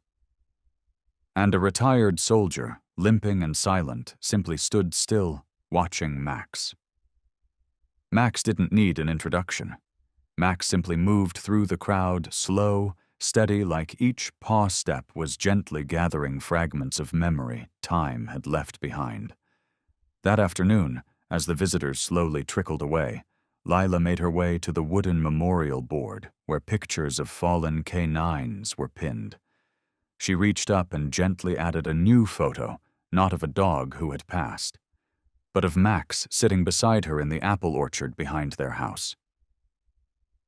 And a retired soldier, limping and silent, simply stood still, watching Max. Max didn't need an introduction. Max simply moved through the crowd, slow, steady, like each paw step was gently gathering fragments of memory time had left behind. That afternoon, as the visitors slowly trickled away, Lila made her way to the wooden memorial board where pictures of fallen K9s were pinned. She reached up and gently added a new photo, not of a dog who had passed, but of Max sitting beside her in the apple orchard behind their house.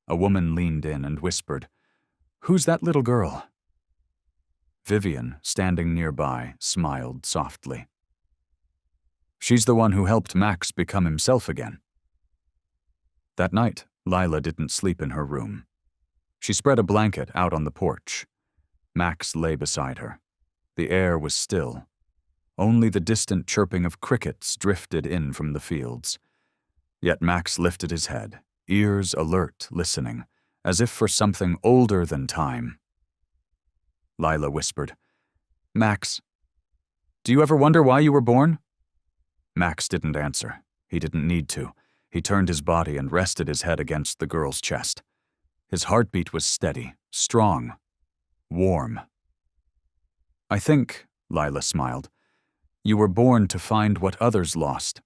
A woman leaned in and whispered, "Who's that little girl?" Vivian, standing nearby, smiled softly. "She's the one who helped Max become himself again." That night, Lila didn't sleep in her room. She spread a blanket out on the porch. Max lay beside her. The air was still. Only the distant chirping of crickets drifted in from the fields. Yet Max lifted his head, ears alert, listening, as if for something older than time. Lila whispered, "Max, do you ever wonder why you were born?" Max didn't answer. He didn't need to. He turned his body and rested his head against the girl's chest. His heartbeat was steady, strong, warm. "I think," Lila smiled, "you were born to find what others lost."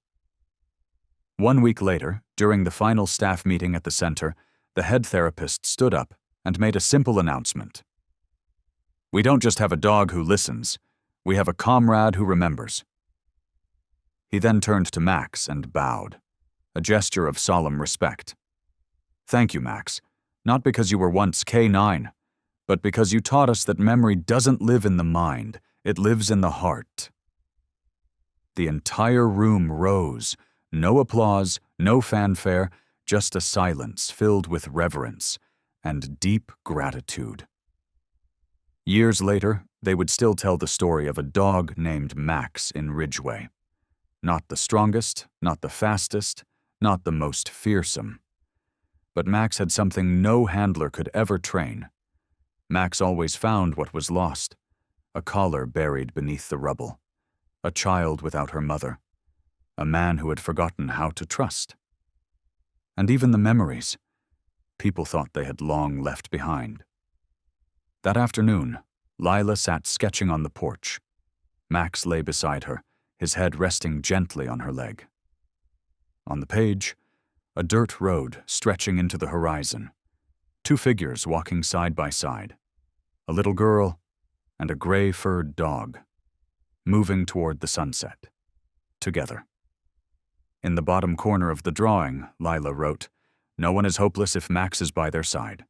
1 week later, during the final staff meeting at the center, the head therapist stood up and made a simple announcement. "We don't just have a dog who listens. We have a comrade who remembers." He then turned to Max and bowed, a gesture of solemn respect. "Thank you, Max, not because you were once K9, but because you taught us that memory doesn't live in the mind, it lives in the heart." The entire room rose, no applause, no fanfare, just a silence filled with reverence and deep gratitude. Years later, they would still tell the story of a dog named Max in Ridgeway. Not the strongest, not the fastest, not the most fearsome. But Max had something no handler could ever train. Max always found what was lost: a collar buried beneath the rubble, a child without her mother, a man who had forgotten how to trust. And even the memories, people thought they had long left behind. That afternoon, Lila sat sketching on the porch. Max lay beside her, his head resting gently on her leg. On the page, a dirt road stretching into the horizon, 2 figures walking side by side, a little girl and a gray-furred dog, moving toward the sunset, together. In the bottom corner of the drawing, Lila wrote, "No one is hopeless if Max is by their side."